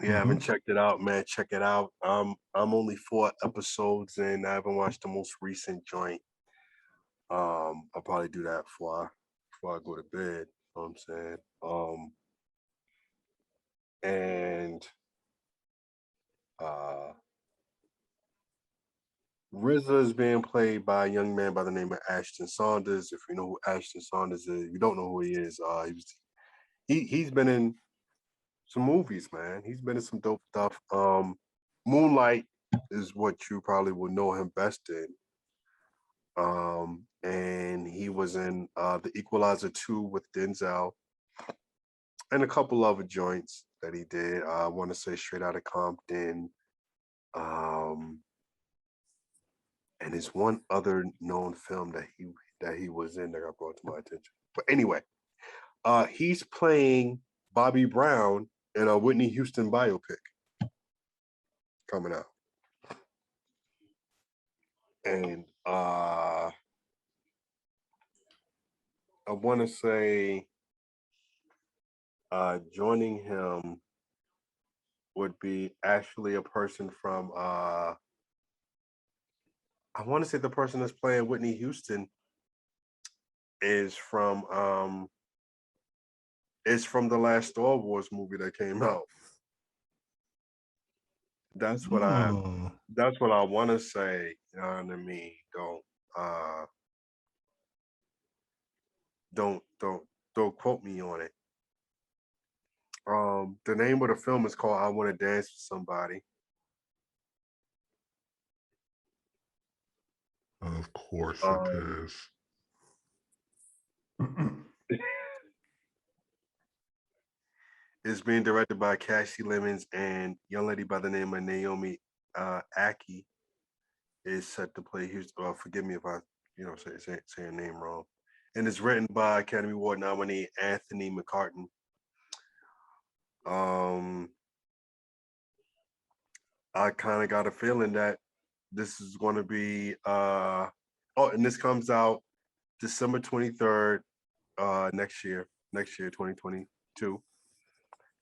Speaker 1: Yeah, I haven't checked it out, man. Check it out. I'm only 4 episodes in. I haven't watched the most recent joint. I'll probably do that before I go to bed. You know what I'm saying? And RZA is being played by a young man by the name of Ashton Saunders. If you know who Ashton Saunders is, if you don't know who he is, he's been in some movies, man. He's been in some dope stuff. Moonlight is what you probably would know him best in. And he was in The Equalizer 2 with Denzel and a couple other joints that he did. I want to say Straight Outta Compton. And there's one other known film that he was in that got brought to my attention. But anyway, he's playing Bobby Brown in a Whitney Houston biopic coming out. And I want to say joining him would be actually a person from I want to say the person that's playing Whitney Houston is from the last Star Wars movie that came out. That's what I want to say. You know what I mean? Don't quote me on it. The name of the film is called I Want to Dance with Somebody.
Speaker 2: Of course it is.
Speaker 1: It's being directed by Cassie Lemons and young lady by the name of Naomi Aki is set to play Houston. Forgive me if I, say her name wrong. And it's written by Academy Award nominee Anthony McCartan. I kind of got a feeling that this is going to be and this comes out December 23rd next year 2022.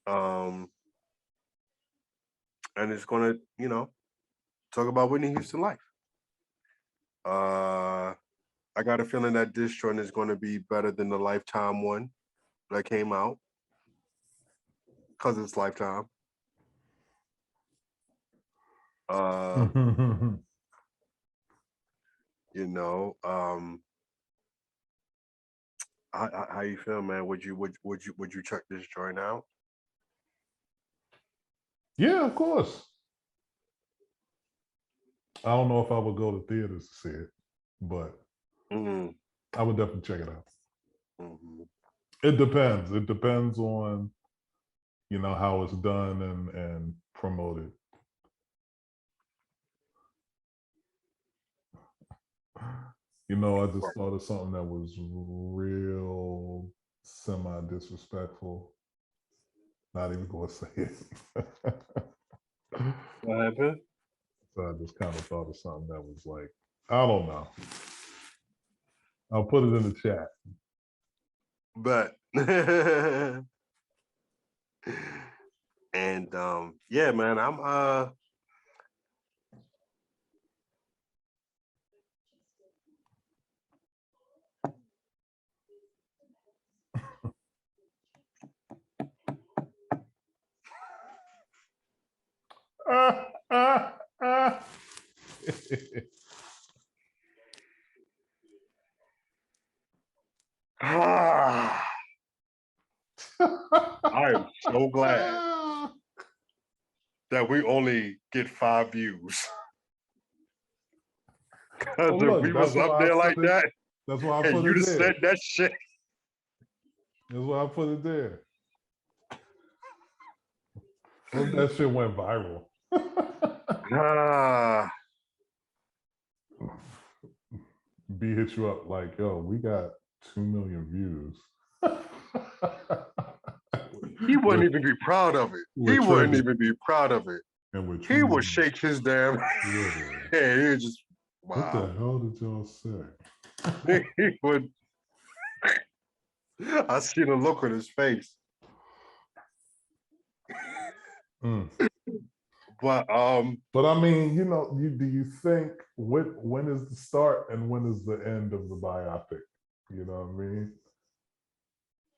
Speaker 1: And it's going to talk about Whitney Houston life. I got a feeling that this joint is going to be better than the Lifetime one that came out because it's Lifetime. How you feel, man? Would you check this joint out?
Speaker 2: Yeah, of course. I don't know if I would go to theaters to see it, but I would definitely check it out. It depends. It depends on how it's done and promoted. I just thought of something that was real semi-disrespectful. Not even going to say it.
Speaker 1: What happened?
Speaker 2: So I just kind of thought of something that was like, I don't know. I'll put it in the chat.
Speaker 1: But and yeah, man, I'm I am so glad that we only get 5 views. Because
Speaker 2: Well,
Speaker 1: if
Speaker 2: look,
Speaker 1: we was up there like that,
Speaker 2: that's why I
Speaker 1: and
Speaker 2: put
Speaker 1: you
Speaker 2: it
Speaker 1: just
Speaker 2: there.
Speaker 1: said that shit.
Speaker 2: That's why I put it there. What if that shit went viral?
Speaker 1: Ah,
Speaker 2: B hit you up like, yo, we got 2 million views.
Speaker 1: he wouldn't even be proud of it. He wouldn't even be proud of it.
Speaker 2: And
Speaker 1: He would shake his damn head. He would just, wow.
Speaker 2: What the hell did y'all say?
Speaker 1: He would. I see the look on his face. But
Speaker 2: I mean, you know, do you think when is the start and when is the end of the biopic? You know what I mean?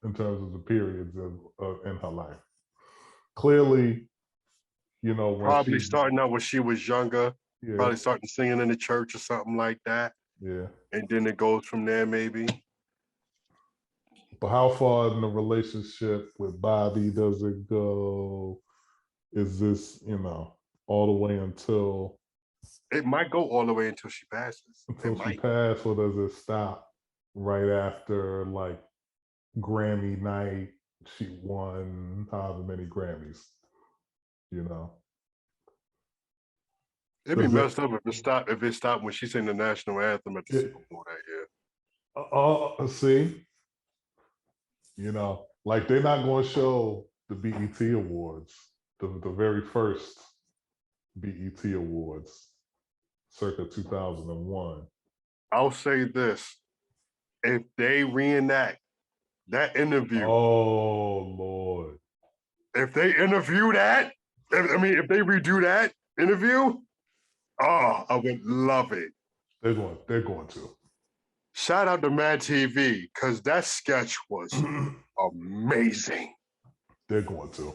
Speaker 2: In terms of the periods of in her life. Clearly, you know, when
Speaker 1: probably starting out when she was younger,
Speaker 2: yeah,
Speaker 1: probably starting singing in the church or something like that.
Speaker 2: Yeah.
Speaker 1: And then it goes from there, maybe.
Speaker 2: But how far in the relationship with Bobby does it go? Is this, you know, all the way until
Speaker 1: it might go all the way until she passes.
Speaker 2: Until she passes, or does it stop right after like Grammy night? She won however many Grammys, you know.
Speaker 1: It'd be messed up if it stopped when she sang the national anthem at the Super Bowl that year.
Speaker 2: See, you know, like they're not going to show the BET Awards, the very first BET Awards, circa 2001.
Speaker 1: I'll say this: if they reenact that interview,
Speaker 2: oh Lord,
Speaker 1: if they interview that, if they redo that interview, oh, I would love it.
Speaker 2: They're going to.
Speaker 1: Shout out to Mad TV because that sketch was amazing.
Speaker 2: They're going to.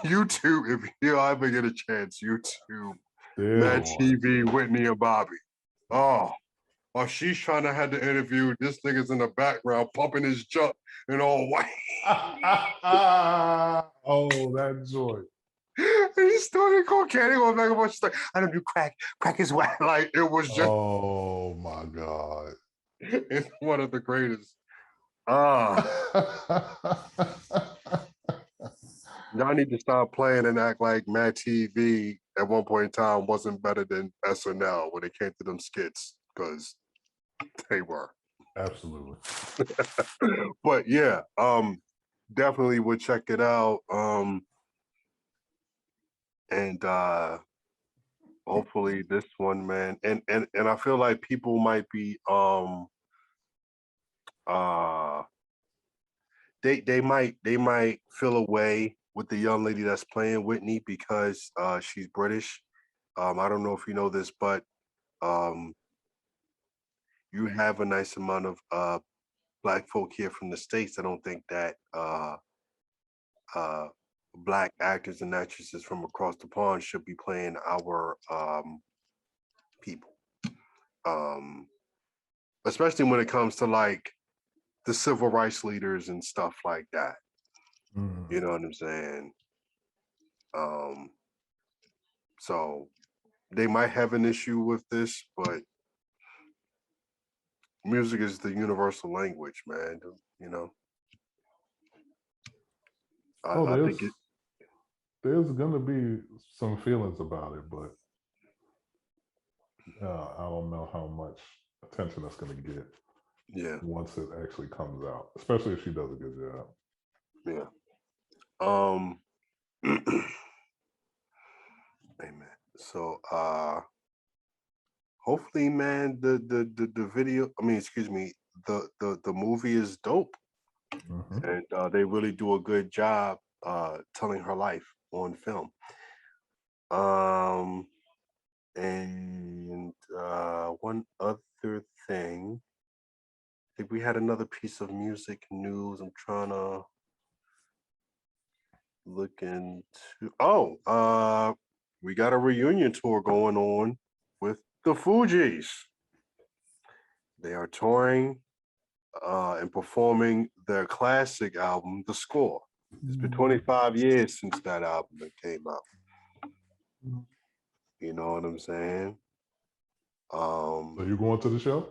Speaker 1: YouTube, if you ever get a chance, YouTube, Mad TV, Whitney and Bobby. Oh, while she's trying to have the interview, this nigga's in the background pumping his junk and all white.
Speaker 2: Oh, that joy.
Speaker 1: And he's still cocaine. He goes back and forth. She's like, I don't do crack. Crack is whack. Like, it was just.
Speaker 2: Oh, my God.
Speaker 1: It's one of the greatest. Y'all need to stop playing and act like Mad TV at one point in time wasn't better than SNL when it came to them skits, because they were.
Speaker 2: Absolutely.
Speaker 1: But yeah, definitely would check it out. And hopefully this one, man. And I feel like people might be they might feel away with the young lady that's playing Whitney because she's British. I don't know if you know this, but you have a nice amount of Black folk here from the States. I don't think that Black actors and actresses from across the pond should be playing our people. Especially when it comes to like the civil rights leaders and stuff like that. You know what I'm saying? So they might have an issue with this, but music is the universal language, man. You know, I think
Speaker 2: there's gonna be some feelings about it, but I don't know how much attention that's gonna get.
Speaker 1: Yeah.
Speaker 2: Once it actually comes out, especially if she does a good job.
Speaker 1: Yeah. Amen. So hopefully, man, the video, excuse me, the movie is dope. And they really do a good job telling her life on film. And one other thing, I think we had another piece of music news. I'm trying to look into. We got a reunion tour going on with the Fugees. They are touring and performing their classic album, The Score. It's been 25 years since that album came out. You know what I'm saying?
Speaker 2: So you going to the show?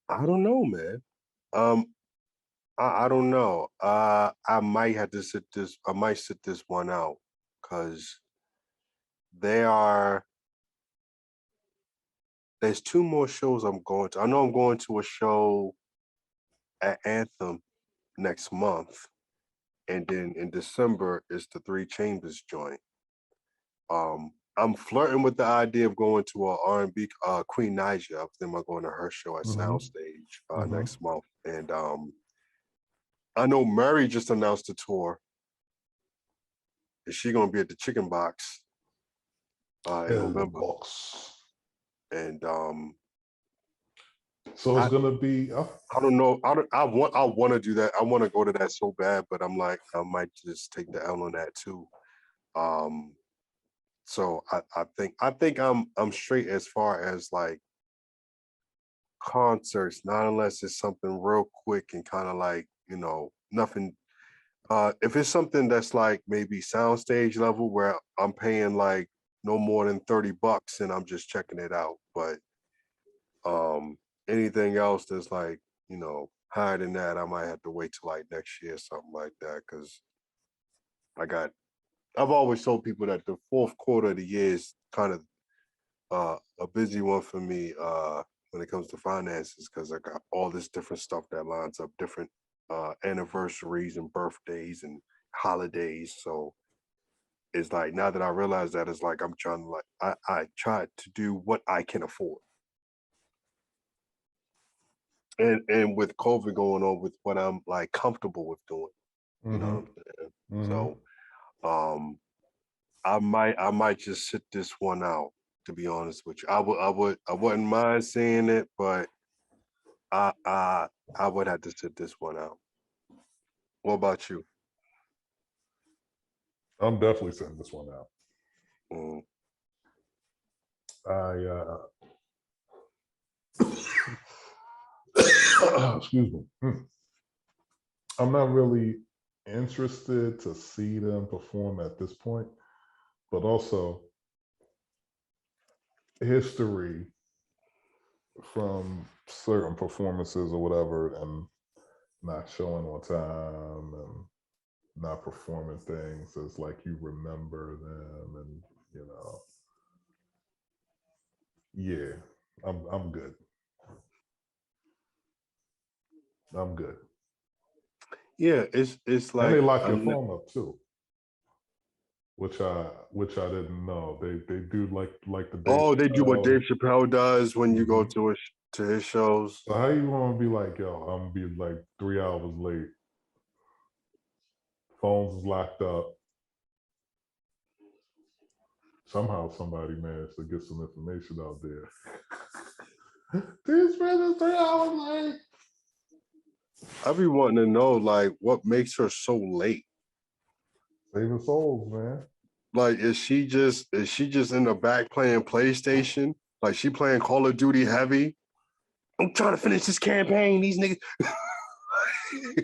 Speaker 1: I don't know, man. I don't know. I might have to sit this. I might sit this one out because there's 2 more shows I'm going to. I know I'm going to a show at Anthem next month, and then in December is the 3 Chambers joint. I'm flirting with the idea of going to a R&B Queen Naija. I think I'm going to her show at Soundstage next month, and I know Mary just announced a tour. Is she gonna be at the Chicken Box in November? And
Speaker 2: so it's gonna be.
Speaker 1: I don't know. I want to do that. I want to go to that so bad, but I'm like, I might just take the L on that too. So I think I'm straight as far as like concerts, not unless it's something real quick and kind of like, you know, nothing. If it's something that's like maybe soundstage level where I'm paying like no more than $30 and I'm just checking it out. But anything else that's like, you know, higher than that, I might have to wait till like next year, something like that. Cause I've always told people that the fourth quarter of the year is kind of a busy one for me when it comes to finances, because I got all this different stuff that lines up, different anniversaries and birthdays and holidays. So it's like, now that I realize that, it's like I'm trying to like I try to do what I can afford. And with COVID going on, with what I'm like comfortable with doing. You know what I'm saying? So I might just sit this one out, to be honest with you. I wouldn't mind seeing it, but I would have to sit this one out. What about you?
Speaker 2: I'm definitely sending this one out.
Speaker 1: Mm.
Speaker 2: Excuse me. I'm not really interested to see them perform at this point, but also history from certain performances or whatever, and not showing on time and not performing things as like you remember them, and you know, yeah, I'm good. I'm good.
Speaker 1: Yeah, it's
Speaker 2: And they
Speaker 1: like
Speaker 2: lock your phone up too, which I didn't know. They do like the Dave
Speaker 1: they do what Dave Chappelle does when you go to his shows.
Speaker 2: So how you want to be like, yo, I'm gonna be like 3 hours late. Phones is locked up. Somehow somebody managed to get some information out there. This man is 3 hours late.
Speaker 1: I be wanting to know like what makes her so late.
Speaker 2: Saving souls, man.
Speaker 1: Like, is she just in the back playing PlayStation? Like, she playing Call of Duty heavy? I'm trying to finish this campaign. These niggas.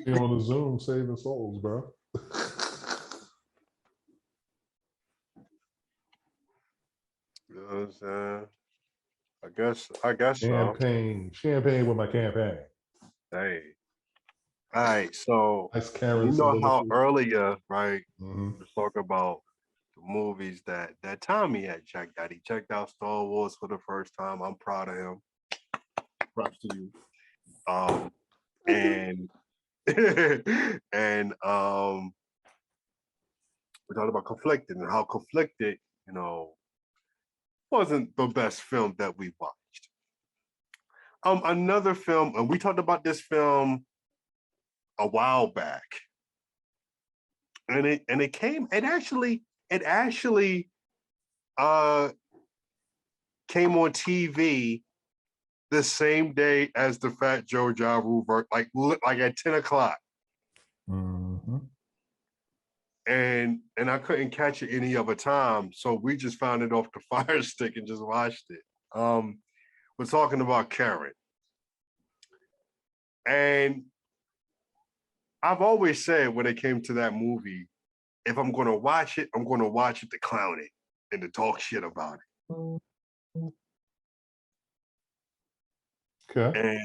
Speaker 2: She on the Zoom saving souls, bro.
Speaker 1: You know what I'm saying? I guess
Speaker 2: Champagne with my campaign.
Speaker 1: Hey. All right, so
Speaker 2: Nice Karen
Speaker 1: you know how
Speaker 2: soliloquy.
Speaker 1: earlier, right? We talk about the movies that Tommy had checked out. He checked out Star Wars for the first time. I'm proud of him. Props to you. And and we talked about Conflicted and how Conflicted, you know, wasn't the best film that we watched. Another film, and we talked about this film a while back, and it actually came on TV the same day as the Fat Joe Ja Rule, like at 10 o'clock. And I couldn't catch it any other time, so we just found it off the Fire Stick and just watched it. We're talking about Karen. And I've always said when it came to that movie, if I'm going to watch it, I'm going to watch it to clown it and to talk shit about it.
Speaker 2: Okay.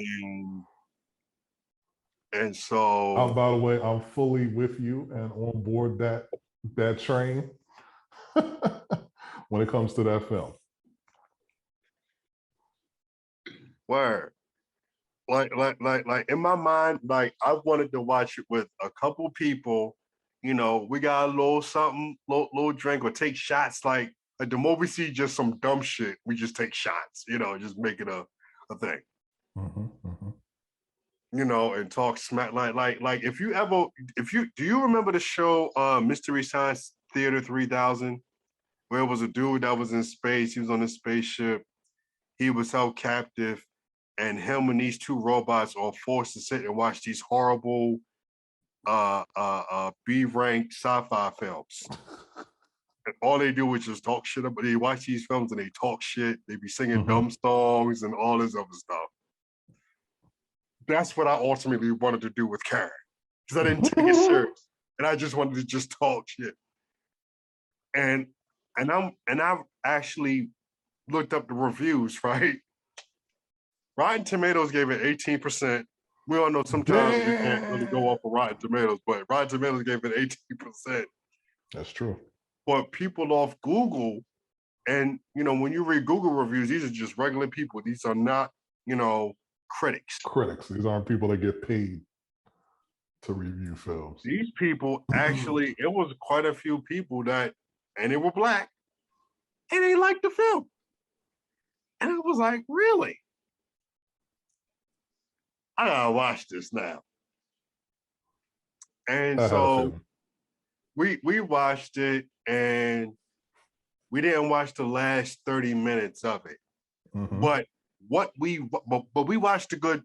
Speaker 1: And so,
Speaker 2: By the way, I'm fully with you and on board that train when it comes to that film.
Speaker 1: word. Like in my mind, like I wanted to watch it with a couple people. You know, we got a little something, little drink, or take shots. Like the more we see just some dumb shit, we just take shots. You know, just make it a thing. You know, and talk smack like if you do you remember the show Mystery Science Theater 3000, where it was a dude that was in space, he was on a spaceship, he was held captive, and him and these two robots are forced to sit and watch these horrible B-ranked sci-fi films. And all they do is just talk shit about. They watch these films and they talk shit. They be singing dumb songs and all this other stuff. That's what I ultimately wanted to do with Karen, because I didn't take it serious, and I just wanted to just talk shit. And I've actually looked up the reviews, right? Rotten Tomatoes gave it 18%. We all know sometimes we can't really go off of Rotten Tomatoes, but Rotten Tomatoes gave it 18%.
Speaker 2: That's true.
Speaker 1: But people off Google, and you know, when you read Google reviews, these are just regular people. These are not, you know, critics.
Speaker 2: These aren't people that get paid to review films.
Speaker 1: These people actually, it was quite a few people that, and they were Black, and they liked the film. And I was like, really? I gotta watch this now. And so we watched it, and we didn't watch the last 30 minutes of it. But we watched a good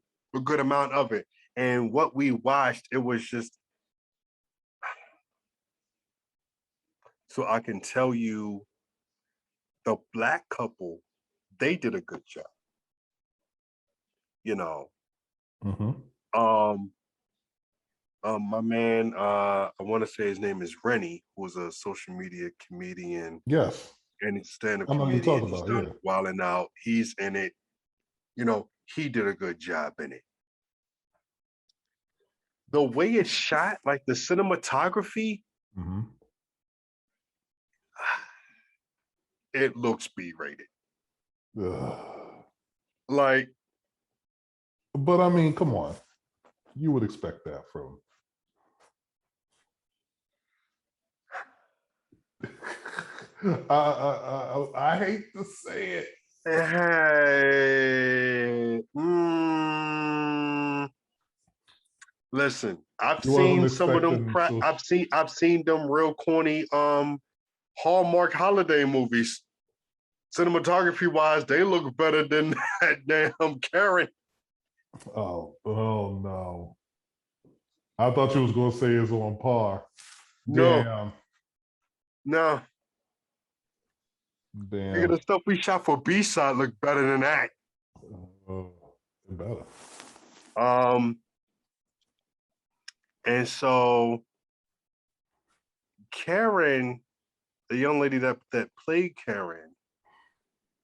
Speaker 1: amount of it. And what we watched, it was just, so I can tell you, the Black couple, they did a good job. You know. My man, I want to say his name is Rennie, who's a social media comedian.
Speaker 2: Yes.
Speaker 1: And he's stand-up comedian. He's done
Speaker 2: yeah.
Speaker 1: Wildin' Out. He's in it. You know, he did a good job in it. The way it's shot, like the cinematography, it looks B-rated. Like,
Speaker 2: but I mean, come on, you would expect that from. I hate to say it.
Speaker 1: Hey, listen, I've seen some of them. I've seen them real corny Hallmark holiday movies. Cinematography wise, they look better than that damn Karen.
Speaker 2: Oh no! I thought you was gonna say it's on par.
Speaker 1: No,
Speaker 2: damn.
Speaker 1: No.
Speaker 2: Damn.
Speaker 1: Nigga, the stuff we shot for B-side look better than that.
Speaker 2: Better.
Speaker 1: And so Karen, the young lady that played Karen,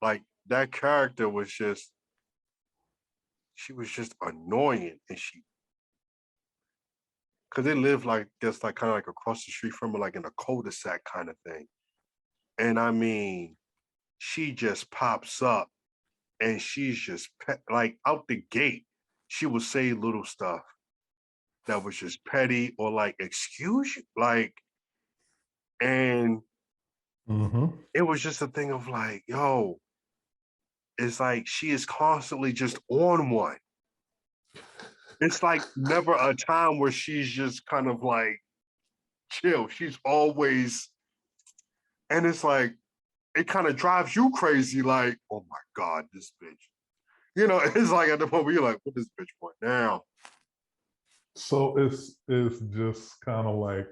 Speaker 1: like that character was just, she was just annoying, and because they live like just like kind of like across the street from her, like in a cul-de-sac kind of thing. And I mean, she just pops up, and she's just like out the gate, she would say little stuff that was just petty or like, excuse you, like, and it was just a thing of like, yo, it's like she is constantly just on one. It's like never a time where she's just kind of like chill. She's always, and it's like, it kind of drives you crazy, like, oh my God, this bitch. You know, it's like at the point where you're like, what this bitch want now?
Speaker 2: So it's just kind of like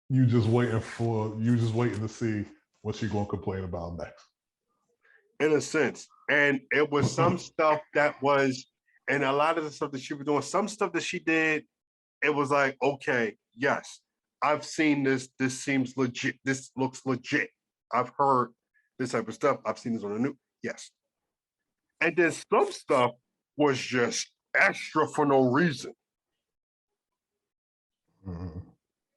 Speaker 2: you just waiting to see what she's gonna complain about next.
Speaker 1: In a sense. And it was some stuff that was, And a lot of the stuff that she was doing, some stuff that she did, it was like, okay, yes, I've seen this. This seems legit. This looks legit. I've heard this type of stuff. I've seen this on the news. Yes. And then some stuff was just extra for no reason.
Speaker 2: Mhm.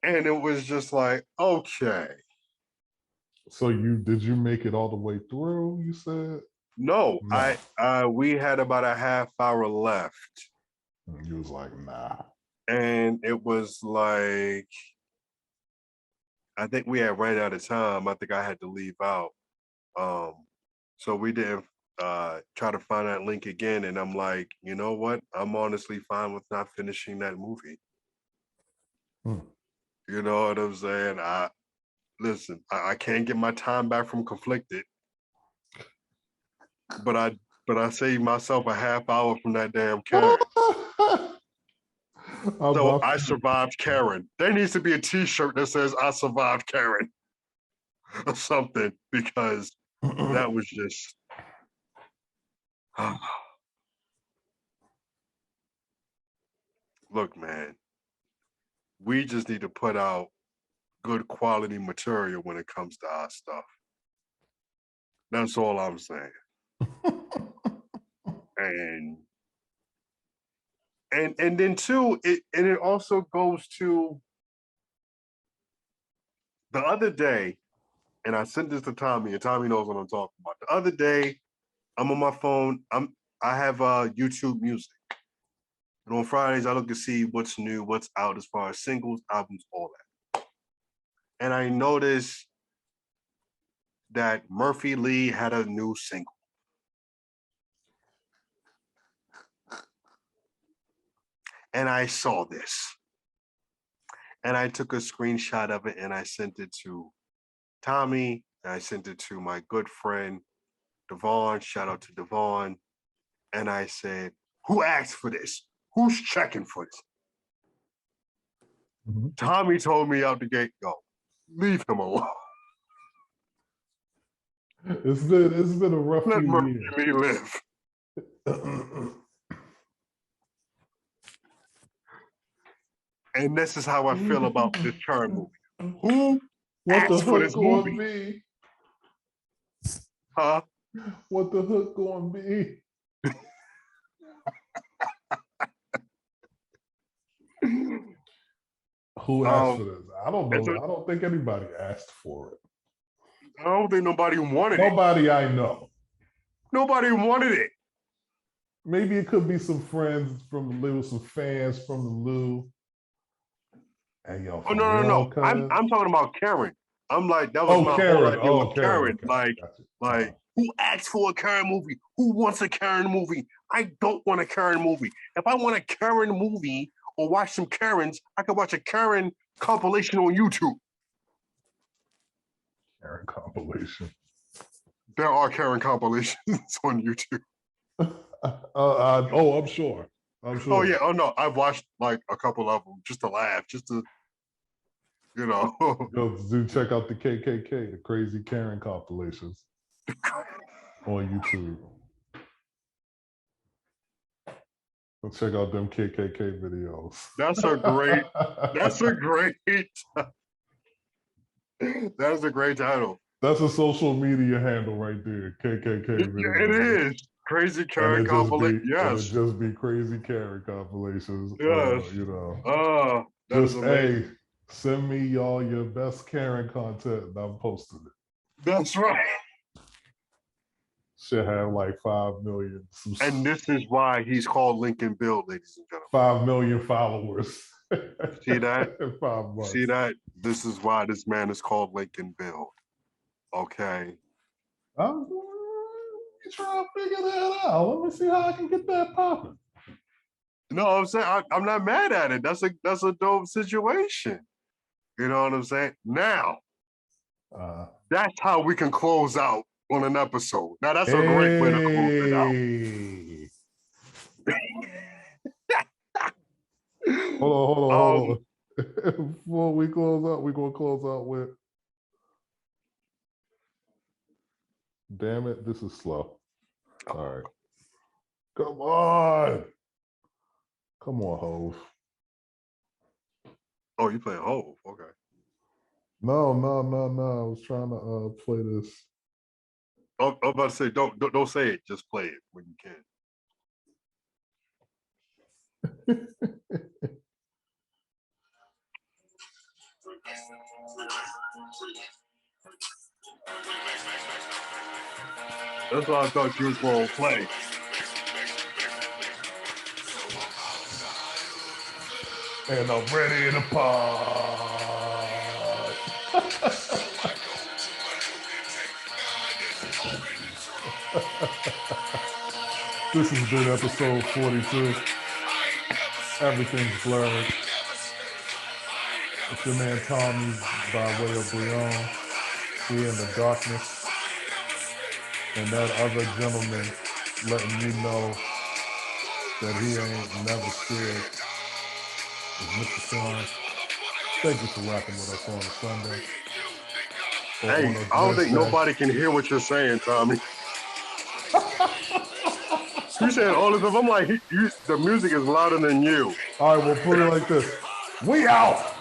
Speaker 1: And it was just like, okay.
Speaker 2: So did you make it all the way through? You said
Speaker 1: No,
Speaker 2: no.
Speaker 1: we had about a half hour left.
Speaker 2: And you was like, nah.
Speaker 1: And it was like, I think we had ran out of time. I think I had to leave out. So we didn't try to find that link again. And I'm like, you know what? I'm honestly fine with not finishing that movie.
Speaker 2: Hmm.
Speaker 1: You know what I'm saying? Listen, I can't get my time back from Conflicted, but I saved myself a half hour from that damn Karen. So I survived Karen. There needs to be a T-shirt that says "I survived Karen" or something, because that was just. Look, man, we just need to put out good quality material when it comes to our stuff. That's all I'm saying. And then too, it also goes to the other day, and I sent this to Tommy, and Tommy knows what I'm talking about. The other day, I'm on my phone. I have YouTube Music, and on Fridays I look to see what's new, what's out as far as singles, albums, all that. And I noticed that Murphy Lee had a new single. And I saw this. And I took a screenshot of it and I sent it to Tommy. And I sent it to my good friend, Devon. Shout out to Devon. And I said, who asked for this? Who's checking for this?
Speaker 2: Mm-hmm.
Speaker 1: Tommy told me out the gate, go, leave him alone.
Speaker 2: It's been a rough
Speaker 1: Let
Speaker 2: few
Speaker 1: Murphy
Speaker 2: years.
Speaker 1: Lee live. And this is how I feel about this current movie. Who
Speaker 2: What the
Speaker 1: asked for this
Speaker 2: hook gonna
Speaker 1: movie?
Speaker 2: be?
Speaker 1: Huh?
Speaker 2: What the hook gonna be? Who asked for this? I don't know. I don't think anybody asked for it.
Speaker 1: I don't think nobody wanted it.
Speaker 2: Nobody I know.
Speaker 1: Nobody wanted it.
Speaker 2: Maybe it could be some friends from the Lou, some fans from the Lou. Hey, yo,
Speaker 1: Oh no. I'm talking about Karen. I'm like, that was my whole idea with Karen.
Speaker 2: Okay.
Speaker 1: Like, who asked for a Karen movie? Who wants a Karen movie? I don't want a Karen movie. If I want a Karen movie or watch some Karens, I could watch a Karen compilation on YouTube.
Speaker 2: Karen compilation.
Speaker 1: There are Karen compilations on YouTube.
Speaker 2: I'm sure.
Speaker 1: Oh yeah. Oh no. I've watched like a couple of them just to laugh, just to, you know.
Speaker 2: Yo, do check out the KKK, the Crazy Karen compilations on YouTube. Go check out them KKK videos.
Speaker 1: That's a great title.
Speaker 2: That's a social media handle right there, KKK videos.
Speaker 1: It is. Crazy Karen compilation. Yes.
Speaker 2: And it just be crazy Karen compilations.
Speaker 1: Yes.
Speaker 2: You know.
Speaker 1: That
Speaker 2: hey, send me y'all your best Karen content and I'm posting it.
Speaker 1: That's right.
Speaker 2: Should have like 5 million.
Speaker 1: And this is why he's called Lincoln Bill, ladies and gentlemen.
Speaker 2: 5 million followers.
Speaker 1: See that?
Speaker 2: 5 months.
Speaker 1: See that? This is why this man is called Lincoln Bill. Okay.
Speaker 2: I'm trying to figure that out. Let me see how I can get that popping.
Speaker 1: No, I'm saying I'm not mad at it. That's a dope situation. You know what I'm saying? Now, that's how we can close out on an episode. Now, that's a great way to close it out.
Speaker 2: Hold on. Before we close out, we're going to close out with, damn it, this is slow. All right. Come on. Come on, Hove.
Speaker 1: Oh, you playing Hove? Okay.
Speaker 2: No. I was trying to play this.
Speaker 1: I'm about to say, don't say it. Just play it when you can. That's why I thought you was going to play.
Speaker 2: And I'm ready to pop. This has been episode 42. Everything's blurred. It's your man Tommy by way of Brion. Here in the darkness. And that other gentleman letting you know that he ain't never scared is Mr. Sean. Thank you for rocking with us on a Sunday.
Speaker 1: Hey, I don't think nobody can hear what you're saying, Tommy. You saying all this stuff. I'm like, the music is louder than you.
Speaker 2: All right, we'll put it like this. We out.